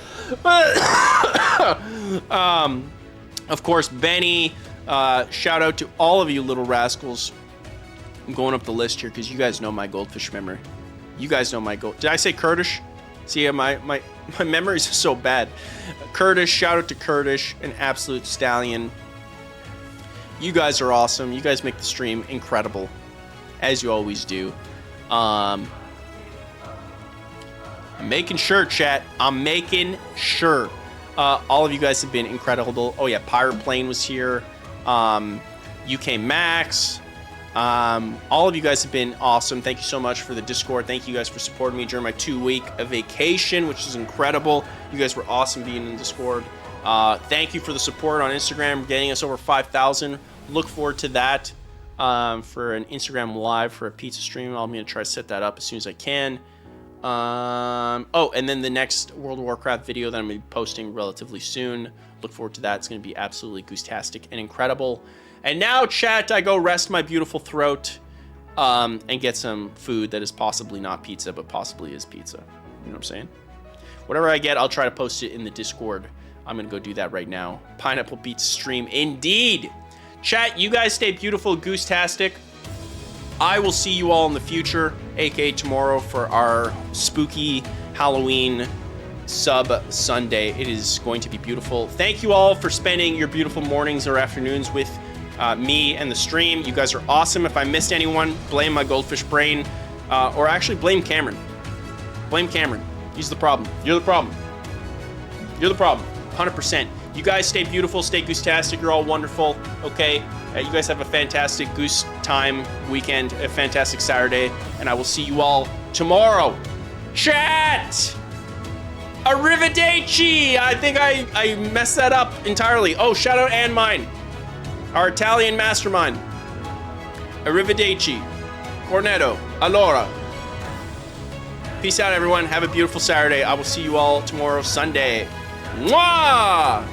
Of course, Benny. Shout out to all of you little rascals. I'm going up the list here because you guys know my goldfish memory. You guys know my gold. Did I say Curtis? See, my memories are so bad. Curtis, shout out to Curtis, an absolute stallion. You guys are awesome. You guys make the stream incredible, as you always do. I'm making sure, chat. I'm making sure. All of you guys have been incredible. Oh yeah, Pirate Plane was here. UK Max. All of you guys have been awesome. Thank you so much for the Discord. Thank you guys for supporting me during my 2-week vacation, which is incredible. You guys were awesome being in Discord. Thank you for the support on Instagram, getting us over 5,000. Look forward to that for an Instagram live for a pizza stream. I'm going to try to set that up as soon as I can. Oh, and then the next World of Warcraft video that I'm going to be posting relatively soon. Look forward to that. It's going to be absolutely goose-tastic and incredible. And now, chat, I go rest my beautiful throat and get some food that is possibly not pizza, but possibly is pizza. You know what I'm saying? Whatever I get, I'll try to post it in the Discord. I'm going to go do that right now. Pineapple Beats stream, indeed. Chat, you guys stay beautiful, goose-tastic. I will see you all in the future, aka tomorrow, for our spooky Halloween sub Sunday. It is going to be beautiful. Thank you all for spending your beautiful mornings or afternoons with me and the stream. You guys are awesome. If I missed anyone, blame my goldfish brain, or actually blame Cameron. Blame Cameron. He's the problem. You're the problem. You're the problem. 100%. You guys stay beautiful, stay goose-tastic. You're all wonderful. Okay. You guys have a fantastic goose time weekend, a fantastic Saturday, and I will see you all tomorrow. Chat! Arrivederci! I think I messed that up entirely. Oh, shout out Ann Mine, our Italian mastermind. Arrivederci. Cornetto. Allora. Peace out, everyone. Have a beautiful Saturday. I will see you all tomorrow, Sunday. Mwah!